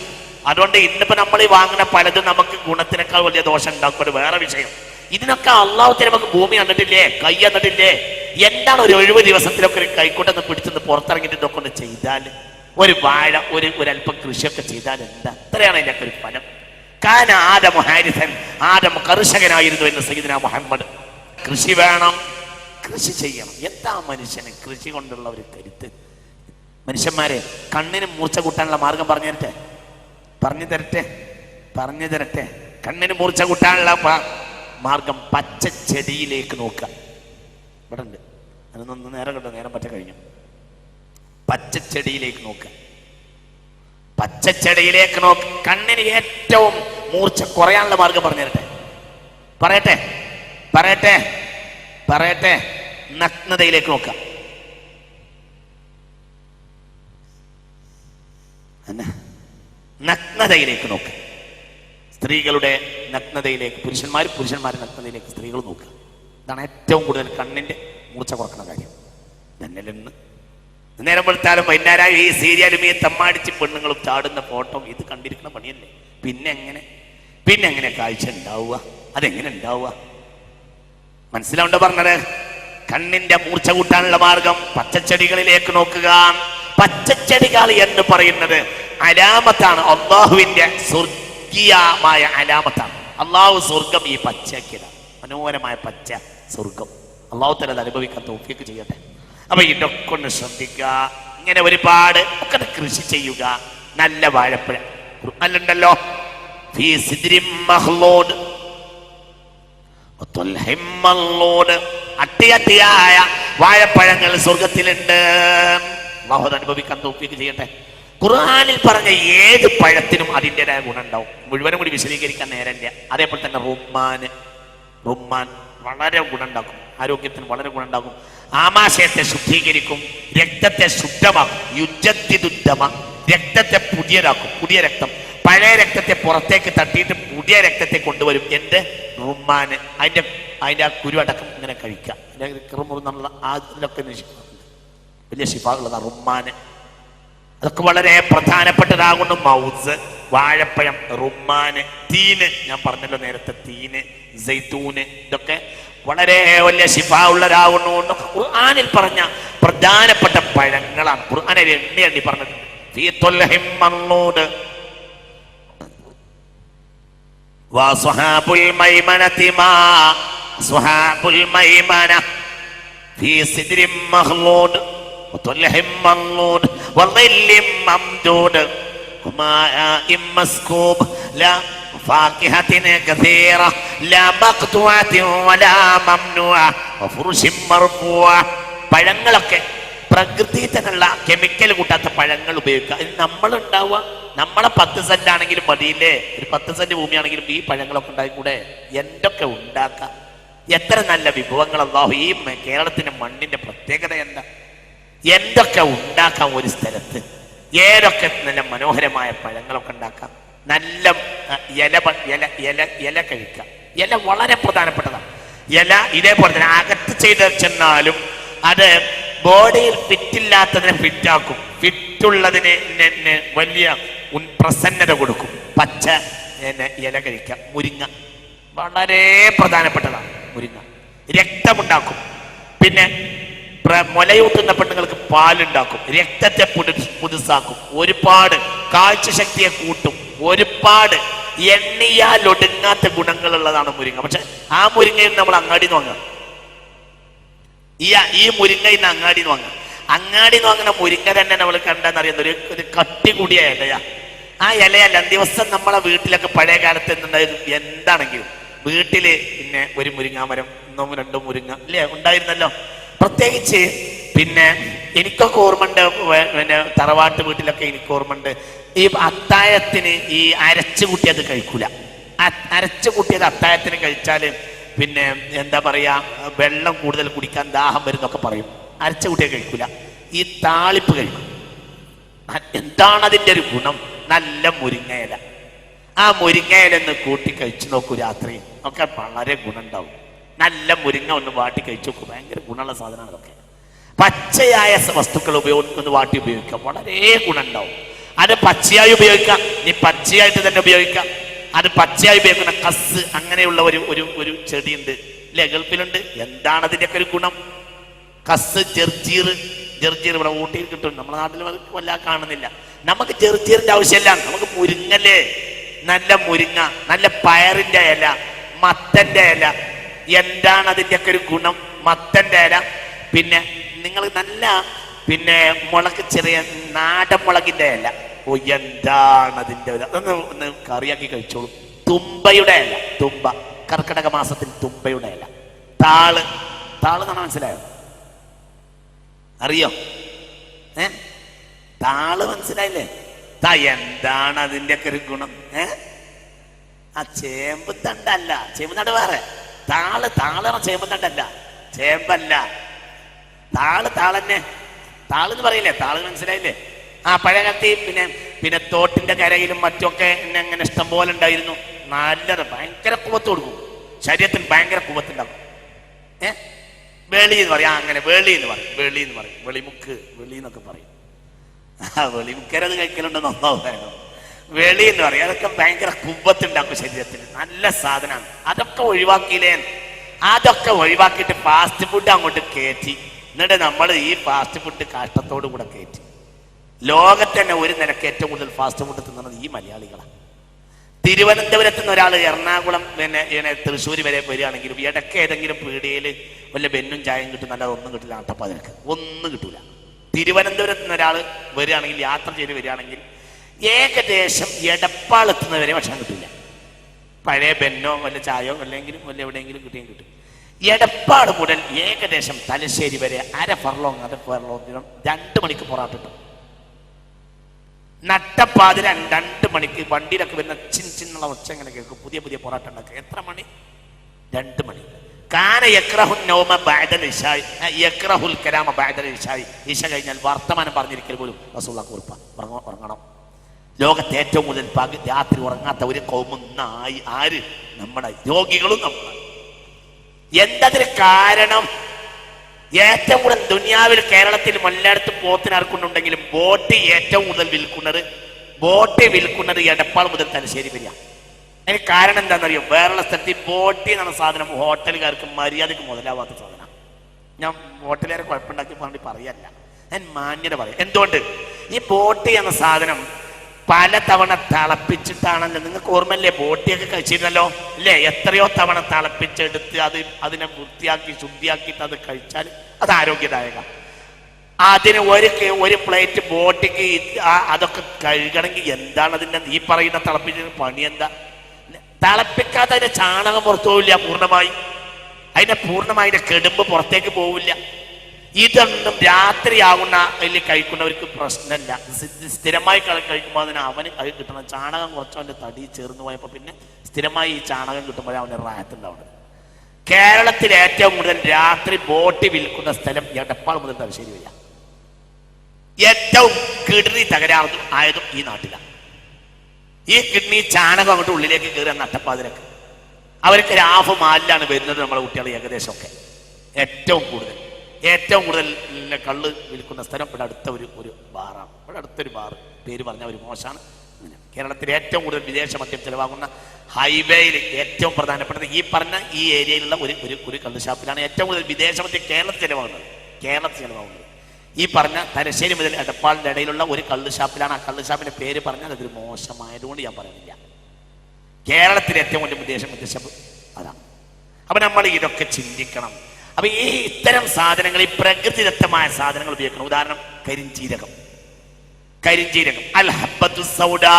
അതുകൊണ്ട് ഇന്നിപ്പോ നമ്മൾ ഈ വാങ്ങുന്ന പലതും നമുക്ക് ഗുണത്തിനേക്കാൾ വലിയ ദോഷം ഉണ്ടാക്കും. ഒരു വേറെ വിഷയം, ഇതിനൊക്കെ അള്ളാഹു തആല നമുക്ക് ഭൂമി തന്നിട്ടില്ലേ, കൈ തന്നിട്ടില്ലേ? എന്താണ് ഒരു 70 ദിവസത്തിലൊക്കെ ഒരു കൈക്കോട്ടൊന്ന് പിടിച്ചൊന്ന് പുറത്തിറങ്ങിയിട്ട് ഇതൊക്കെ ഒന്ന് ചെയ്താൽ, ഒരു വാഴ, ഒരല്പം കൃഷിയൊക്കെ ചെയ്താൽ എന്താ? അത്രയാണ് ഇതിനൊക്കെ ഒരു ഫലം. കാന ആദമു ഹാരിസൻ, ആദം കർഷകനായിരുന്നു എന്ന് സയ്യിദുനാ മുഹമ്മദ്. കൃഷി വേണം, കൃഷി ചെയ്യണം. എന്താ മനുഷ്യന് കൃഷി കൊണ്ടുള്ള ഒരു കരുത്ത്? മനുഷ്യന്മാരെ, കണ്ണിന് മൂർച്ച കൂട്ടാനുള്ള മാർഗം പറഞ്ഞു തരട്ടെ? കണ്ണിന് മൂർച്ച കൂട്ടാനുള്ള മാർഗം പച്ച ചെടിയിലേക്ക് നോക്കുക. ഇവിടെ ഉണ്ട്, അതിനൊന്ന് നേരം കിട്ടും, നേരം പറ്റ കഴിഞ്ഞു. പച്ചച്ചെടിയിലേക്ക് നോക്കുക, പച്ചച്ചെടിയിലേക്ക് നോക്ക്. കണ്ണിന് ഏറ്റവും മൂർച്ച കുറയാനുള്ള മാർഗം പറഞ്ഞു തരട്ടെ, പറയട്ടെ പറയട്ടെ പറയട്ടെ നഗ്നതയിലേക്ക് നോക്കുക. നഗ്നതയിലേക്ക് നോക്കുക. സ്ത്രീകളുടെ നഗ്നതയിലേക്ക് പുരുഷന്മാരുടെ നഗ്നതയിലേക്ക് സ്ത്രീകൾ നോക്കുക. ഇതാണ് ഏറ്റവും കൂടുതൽ കണ്ണിന്റെ മൂർച്ച കുറക്കുന്ന കാര്യം. ജനലിന്ന് നേരം വെളുത്താലും വൈകുന്നേരം ഈ സീരിയലും ഈ തമ്മാടിച്ച് പെണ്ണുങ്ങളും ചാടുന്ന ഫോട്ടോ ഇത് കണ്ടിരിക്കുന്ന പണിയല്ലേ. പിന്നെ എങ്ങനെ കാഴ്ച ഉണ്ടാവുക? അതെങ്ങനെ ഉണ്ടാവുക? മനസ്സിലാവുണ്ടോ പറഞ്ഞത്? കണ്ണിന്റെ മൂർച്ച കൂട്ടാനുള്ള മാർഗം പച്ചച്ചെടികളിലേക്ക് നോക്കുക. പച്ചച്ചെടികൾ എന്ന് പറയുന്നത് അലാമത്താണ്, അള്ളാഹുവിന്റെ സ്വർഗീയമായ അലാമത്താണ്. അള്ളാഹു സ്വർഗം ഈ പച്ചക്കിലാണ്, മനോഹരമായ പച്ച സ്വർഗം. അള്ളാഹു തആല അത് അനുഭവിക്കാൻ തൗഫീഖ് ചെയ്യട്ടെ. അപ്പൊ ഇതൊക്കെ ഒന്ന് ശ്രദ്ധിക്കുക. ഇങ്ങനെ ഒരുപാട് ഒക്കെ കൃഷി ചെയ്യുക. നല്ല വാഴപ്പഴം ഖുർആനിലുണ്ടല്ലോ, ഫീ സിദ്രിൻ മഖ്ലൂദ് വതൽഹിം മഖ്ലൂദ്, അട്ടിയായ വാഴപ്പഴങ്ങൾ സ്വർഗത്തിലുണ്ട്. അല്ലാഹു അത് അനുഭവിക്കാൻ തൗഫീഖ് ചെയ്യട്ടെ. ഖുർആനിൽ പറഞ്ഞ ഏത് പഴത്തിനും അതിൻ്റെതായ ഗുണം ഉണ്ടാവും. മുഴുവനും കൂടി വിശദീകരിക്കാൻ നേരമില്ല. അതേപോലെ തന്നെ റുമ്മാൻ വളരെ ഗുണം ഉണ്ടാക്കും, ആരോഗ്യത്തിന് വളരെ ഗുണം ഉണ്ടാക്കും. ആമാശയത്തെ ശുദ്ധീകരിക്കും, രക്തത്തെ ശുദ്ധമാക്കും. യുജ്ജദ്ദിദുദ്ദമ, രക്തത്തെ പുതിയതാക്കും. പുതിയ രക്തം, പഴയ രക്തത്തെ പുറത്തേക്ക് തട്ടിയിട്ട് പുതിയ രക്തത്തെ കൊണ്ടുവരും. എന്ത്? റുമ്മാന്. അതിന്റെ ആ കുരു അടക്കം ഇങ്ങനെ കഴിക്കാം. അതിന്റെ അതിലൊക്കെ വലിയ ശിഫാകളുള്ളതാണ് റുമ്മാന്. അതൊക്കെ വളരെ പ്രധാനപ്പെട്ടതാകുന്നു. മൗസ്, വാഴപ്പഴം, റുമ്മാന്, തീന്, ഞാൻ പറഞ്ഞല്ലോ നേരത്തെ, തീന്, സൈത്തൂന്, ഇതൊക്കെ വളരെ വലിയ ശിഫാ ഉള്ളതാകുന്നു. ഖുർആനിൽ പറഞ്ഞ പ്രധാനപ്പെട്ട പഴങ്ങളാണ്. ഖുർആനിൽ എണ്ണി പറഞ്ഞിട്ടുണ്ട്. ഫീ തുൽഹിം മഖ്ലൂദ് വസ്വഹാബുൽ മൈമനതി മാ സ്വഹാബുൽ മൈമന ഫീ സിദ്രിൻ മഖ്ലൂദ് വതുൽഹിം മഖ്ലൂദ് വളില്ലിൻ മംദൂദ് വമാഇൻ മസ്കൂബ് ലാ ഫാകിഹത്തിൻ കസീറ ലാ മഖ്തുഅത്തിൻ വലാ മംനുഅ വഫുർശിൻ മർഫൂഅ. പഴങ്ങളൊക്കെ പ്രകൃതിയിൽ തന്നെയുള്ള കെമിക്കൽ കൂട്ടാത്ത പഴങ്ങൾ ഉപയോഗിക്കുക. ഇത് നമ്മളുണ്ടാവുക. നമ്മളെ 10 സെന്റ് ആണെങ്കിലും മതിയില്ലേ? ഒരു 10 സെന്റ് ഭൂമിയാണെങ്കിലും ഈ പഴങ്ങളൊക്കെ ഉണ്ടായിക്കൂടെ? എന്തൊക്കെ ഉണ്ടാക്കാം! എത്ര നല്ല വിഭവങ്ങൾ! അല്ലാഹു ഈ കേരളത്തിന്റെ മണ്ണിന്റെ പ്രത്യേകത എന്താ? എന്തൊക്കെ ഉണ്ടാക്കാം ഒരു സ്ഥലത്ത്! ഏതൊക്കെ നല്ല മനോഹരമായ പഴങ്ങളൊക്കെ ഉണ്ടാക്കാം. നല്ല ഇല കഴിക്കാം. ഇല വളരെ പ്രധാനപ്പെട്ടതാണ്. ഇല ഇതേപോലെ തന്നെ അകത്ത് ചെയ്ത് ചെന്നാലും അത് ബോഡിയിൽ ഫിറ്റില്ലാത്തതിനെ ഫിറ്റാക്കും, ഫിറ്റുള്ളതിന് വലിയ പ്രസന്നത കൊടുക്കും. പച്ച ഇല കഴിക്കാം. മുരിങ്ങ വളരെ പ്രധാനപ്പെട്ടതാണ്. മുരിങ്ങ രക്തമുണ്ടാക്കും. പിന്നെ മുലയൂട്ടുന്ന പെണ്ണുങ്ങൾക്ക് പാലുണ്ടാക്കും, രക്തത്തെ പുതുസാക്കും, ഒരുപാട് കാഴ്ചശക്തിയെ കൂട്ടും, ഒരുപാട് എണ്ണിയാൽ ഒടുങ്ങാത്ത ഗുണങ്ങളുള്ളതാണ് മുരിങ്ങ. പക്ഷെ ആ മുരിങ്ങയിൽ നമ്മൾ അങ്ങാടി വാങ്ങാം. ഈ മുരിങ്ങ ഇന്ന് അങ്ങാടി വാങ്ങാം. അങ്ങാടി വാങ്ങുന്ന മുരിങ്ങ തന്നെ നമ്മൾ കണ്ടെന്നറിയുന്ന ഒരു കട്ടി കൂടിയ ഇലയാ. ആ ഇലയല്ല ദിവസം നമ്മളെ വീട്ടിലൊക്കെ പഴയ കാലത്ത് എന്തുണ്ടായിരുന്നു? എന്താണെങ്കിലും വീട്ടില് പിന്നെ ഒരു മുരിങ്ങാമരം, 1-2 മുരിങ്ങ അല്ലേ ഉണ്ടായിരുന്നല്ലോ. പ്രത്യേകിച്ച് പിന്നെ എനിക്കൊക്കെ ഓർമ്മയുണ്ട്, പിന്നെ തറവാട്ട് വീട്ടിലൊക്കെ എനിക്ക് ഓർമ്മയുണ്ട്, ഈ അത്താഴത്തിന് ഈ അരച്ചു കൂട്ടിയത് കഴിക്കൂല. അരച്ചു കൂട്ടിയത് അത്താഴത്തിന് കഴിച്ചാല് പിന്നെ എന്താ പറയാ, വെള്ളം കൂടുതൽ കുടിക്കാൻ ദാഹം വരുന്നൊക്കെ പറയും. അരച്ചു കൂട്ടിയത് കഴിക്കൂല, ഈ താളിപ്പ് കഴിക്കും. എന്താണ് അതിൻ്റെ ഒരു ഗുണം? നല്ല മുരിങ്ങയില. ആ മുരിങ്ങയിലെന്ന് കൂട്ടി കഴിച്ചു നോക്കൂ, രാത്രി ഒക്കെ വളരെ ഗുണം ഉണ്ടാവും. നല്ല മുരിങ്ങ ഒന്ന് വാട്ടി കഴിച്ചു നോക്കൂ, ഭയങ്കര ഗുണമുള്ള സാധനമാണ് അതൊക്കെ. പച്ചയായ വസ്തുക്കൾ ഒന്ന് വാട്ടി ഉപയോഗിക്കാം, വളരെ ഗുണം ഉണ്ടാവും. അത് പച്ചയായി ഉപയോഗിക്കാം, നീ പച്ചയായിട്ട് തന്നെ ഉപയോഗിക്കാം. അത് പച്ചയായി ഉപയോഗിക്കുന്ന കസ് അങ്ങനെയുള്ള ഒരു ചെടിയുണ്ട് അല്ലെ, ഗൾഫിലുണ്ട്. എന്താണ് അതിൻ്റെയൊക്കെ ഒരു ഗുണം? കസ്, ജർജീർ ഇവിടെ ഊട്ടിയിൽ കിട്ടും, നമ്മുടെ നാട്ടിൽ വല്ലാതെ കാണുന്നില്ല. നമുക്ക് ജർജീറിന്റെ ആവശ്യമില്ല, നമുക്ക് മുരിങ്ങല്ലേ, നല്ല മുരിങ്ങ, നല്ല പയറിന്റെ ഇല, മത്തന്റെ ഇല. എന്താണ് അതിൻ്റെയൊക്കെ ഒരു ഗുണം? മത്തന്റെ ഇല, പിന്നെ നിങ്ങൾ നല്ല പിന്നെ മുളക്, ചെറിയ നാടൻ മുളകിന്റെ ഇല. ഓ, എന്താണ് അതിൻ്റെ! അതൊന്ന് കറിയാക്കി കഴിച്ചോളൂ, തുമ്പയുടെ ഇല, തുമ്പ, കർക്കിടക മാസത്തിൽ തുമ്പയുടെ ഇല. താള്, താള് എന്നാണ് മനസ്സിലായോ? അറിയോ? താള് മനസ്സിലായില്ലേ? എന്താണ് അതിന്റെ ഒക്കെ ഒരു ഗുണം? ആ ചേമ്പ് തണ്ടല്ല, ചേമ്പ് തണ്ട് വേറെ. താള്, താള് ചേമ്പ് തണ്ടല്ല, ചേമ്പല്ല. താള് താളന്നെ, താളെന്ന് പറയില്ലേ? താള് മനസ്സിലായില്ലേ? ആ പഴയകാലത്ത് പിന്നെ തോട്ടിന്റെ കരയിലും മറ്റൊക്കെ അങ്ങനെ ഇഷ്ടം പോലെ ഉണ്ടായിരുന്നു. നല്ലത്, ഭയങ്കര കുവത്ത് കൊടുക്കും, ശരീരത്തിന് ഭയങ്കര കുവത്തുണ്ടാകും. വെളി എന്ന് പറയും, അങ്ങനെ വെളി എന്ന് പറയും, വെളി എന്ന് പറയും, വെളിമുക്ക്, വെളി എന്നൊക്കെ പറയും. വെളിമുക്കരത് കഴിക്കലുണ്ടെന്ന് ഒന്നാവും വേണം. വെളി എന്ന് പറയും, അതൊക്കെ ഭയങ്കര കുവത്തുണ്ടാക്കും ശരീരത്തിന്, നല്ല സാധനമാണ്. അതൊക്കെ ഒഴിവാക്കിയില്ലേ? അതൊക്കെ ഒഴിവാക്കിയിട്ട് ഫാസ്റ്റ് ഫുഡ് അങ്ങോട്ട് കയറ്റി. എന്നിട്ട് നമ്മൾ ഈ ഫാസ്റ്റ് ഫുഡ് കഷ്ടത്തോടു കൂടെ കയറ്റി. ലോകത്ത് തന്നെ ഒരു നിലക്ക് ഏറ്റവും കൂടുതൽ ഫാസ്റ്റ് ഫുഡ് തിന്നുന്നത് ഈ മലയാളികളാണ്. തിരുവനന്തപുരത്ത് നിന്ന് ഒരാൾ എറണാകുളം തൃശ്ശൂർ വരെ വരികയാണെങ്കിലും ഇടയ്ക്ക് ഏതെങ്കിലും പീടികയിൽ വല്ല ബെന്നും ചായയും കിട്ടും, നല്ല ഒന്നും കിട്ടില്ല. അട്ടപ്പാതിരക്ക് ഒന്നും കിട്ടൂല. തിരുവനന്തപുരത്ത് നിന്ന് ഒരാൾ വരികയാണെങ്കിൽ, യാത്ര ചെയ്ത് വരികയാണെങ്കിൽ ഏകദേശം എടപ്പാളെത്തുന്നവരെ ഭക്ഷണം കിട്ടില്ല. പഴയ ബെന്നോ വല്ല ചായയോ അല്ലെങ്കിലും വല്ല എവിടെയെങ്കിലും കിട്ടിയും കിട്ടും. എടപ്പാട് മുതൽ ഏകദേശം തലശ്ശേരി വരെ അര ഫർലോങ് 2 മണിക്ക് പൊറാട്ട കിട്ടും. നട്ടപ്പാതിര 2 മണിക്ക് വണ്ടിയിലൊക്കെ വരുന്ന ചിന്നുള്ള ഒച്ച എങ്ങനെ കേൾക്കും. പുതിയ പുതിയ പൊറാട്ട ഉണ്ടാക്കുക. എത്ര മണി? 2 മണി. ഈശ കഴിഞ്ഞാൽ വർത്തമാനം പറഞ്ഞിരിക്കൽ പോലും റസൂലുള്ളാഹിക്ക് ഉറപ്പാ. ഉറങ്ങണം. ലോകത്തെ ഏറ്റവും കൂടുതൽ രാത്രി ഉറങ്ങാത്ത ഒരു കൗമും ആര്? നമ്മുടെ രോഗികളും. നമ്മൾ എന്തതിന് കാരണം? ഏറ്റവും കൂടുതൽ ദുനിയാവിൽ കേരളത്തിൽ എല്ലായിടത്തും പോത്തിനറക്കുന്നുണ്ടെങ്കിലും ബോട്ട് ഏറ്റവും കൂടുതൽ വിൽക്കുന്നത് എടപ്പാൾ മുതൽ തലശ്ശേരി വരിക. അതിന് കാരണം എന്താണെന്നറിയോ? വേറെയുള്ള സ്ഥലത്ത് ഈ ബോട്ടി എന്ന സാധനം ഹോട്ടലുകാർക്ക് മര്യാദക്ക് മുതലാവാത്ത സാധനം. ഞാൻ ഹോട്ടലുകാരെ കുഴപ്പമുണ്ടാക്കി പറഞ്ഞിട്ട് പറയല്ല, ഞാൻ മാന്യത പറയാം. എന്തുകൊണ്ട്? ഈ ബോട്ടി എന്ന സാധനം പലതവണ തിളപ്പിച്ചിട്ടാണല്ലോ. നിങ്ങൾക്ക് ഓർമ്മയില്ലേ? ബോട്ടിയൊക്കെ കഴിച്ചിരുന്നല്ലോ അല്ലേ? എത്രയോ തവണ തിളപ്പിച്ചെടുത്ത് അതിനെ വൃത്തിയാക്കി ശുദ്ധിയാക്കിയിട്ട് അത് കഴിച്ചാൽ അത് ആരോഗ്യദായക. അതിന് ഒരു പ്ലേറ്റ് ബോട്ടിക്ക് അതൊക്കെ കഴുകണമെങ്കിൽ എന്താണ് അതിൻ്റെ ഈ പറയുന്ന തിളപ്പിച്ച പണി? എന്താ? തിളപ്പിക്കാതെ അതിന്റെ ചാണകം പുറത്തു പോവില്ല പൂർണ്ണമായി. അതിന്റെ കെടുമ്പ് പുറത്തേക്ക് പോവില്ല. ഇതൊന്നും രാത്രിയാവുന്ന അതിൽ കഴിക്കുന്നവർക്ക് പ്രശ്നമില്ല. സ്ഥിരമായി കഴിക്കുമ്പോൾ അവന് അത് കിട്ടണം. ചാണകം കുറച്ച് അവൻ്റെ തടി ചേർന്ന് പോയപ്പോൾ പിന്നെ സ്ഥിരമായി ഈ ചാണകം കിട്ടുമ്പോഴേ അവൻ്റെ റാഹത്തുണ്ടാവുന്നത്. കേരളത്തിൽ ഏറ്റവും കൂടുതൽ രാത്രി ബോട്ട് വിൽക്കുന്ന സ്ഥലം എടപ്പാൾ മുതൽ തലശ്ശേരി വരിക. ഏറ്റവും കിഡ്നി തകരാറും ആയതും ഈ നാട്ടിലാണ്. ഈ കിഡ്നി ചാണകം അങ്ങോട്ട് ഉള്ളിലേക്ക് കയറിയ നട്ടപ്പാതിരക്ക് അവർക്ക് രാഫ് മാലിലാണ് വരുന്നത്. നമ്മളെ കുട്ടികൾ ഏകദേശമൊക്കെ ഏറ്റവും കൂടുതൽ കള്ള് വിൽക്കുന്ന സ്ഥലം ഇവിടെ അടുത്ത ഒരു ബാറാണ്. ഇവിടെ അടുത്തൊരു ബാർ, പേര് പറഞ്ഞാൽ ഒരു മോശമാണ്. കേരളത്തിൽ ഏറ്റവും കൂടുതൽ വിദേശ മദ്യം ചെലവാകുന്ന ഹൈവേയിൽ ഏറ്റവും പ്രധാനപ്പെട്ടത് ഈ ഏരിയയിലുള്ള ഒരു കള്ള് ഷാപ്പിലാണ് ഏറ്റവും കൂടുതൽ വിദേശ മദ്യം കേരളത്തിൽ ചെലവാകുന്നത്. ഈ പറഞ്ഞ തലശ്ശേരി മുതൽ എടപ്പാളിൻ്റെ ഇടയിലുള്ള ഒരു കള്ള് ഷാപ്പിലാണ്. ആ കള്ള് ഷാപ്പിന്റെ പേര് പറഞ്ഞാൽ അതൊരു മോശമായതുകൊണ്ട് ഞാൻ പറയുന്നില്ല. കേരളത്തിലെ ഏറ്റവും വലിയ വിദേശ ഷാപ്പ് അതാണ്. അപ്പൊ നമ്മൾ ഇതൊക്കെ ചിന്തിക്കണം. അപ്പൊ ഈ ഇത്തരം സാധനങ്ങൾ, ഈ പ്രകൃതിദത്തമായ സാധനങ്ങൾ ഉപയോഗിക്കണം. ഉദാഹരണം കരിഞ്ജീരകം. അൽ ഹബ്ബത്തു സൗദാ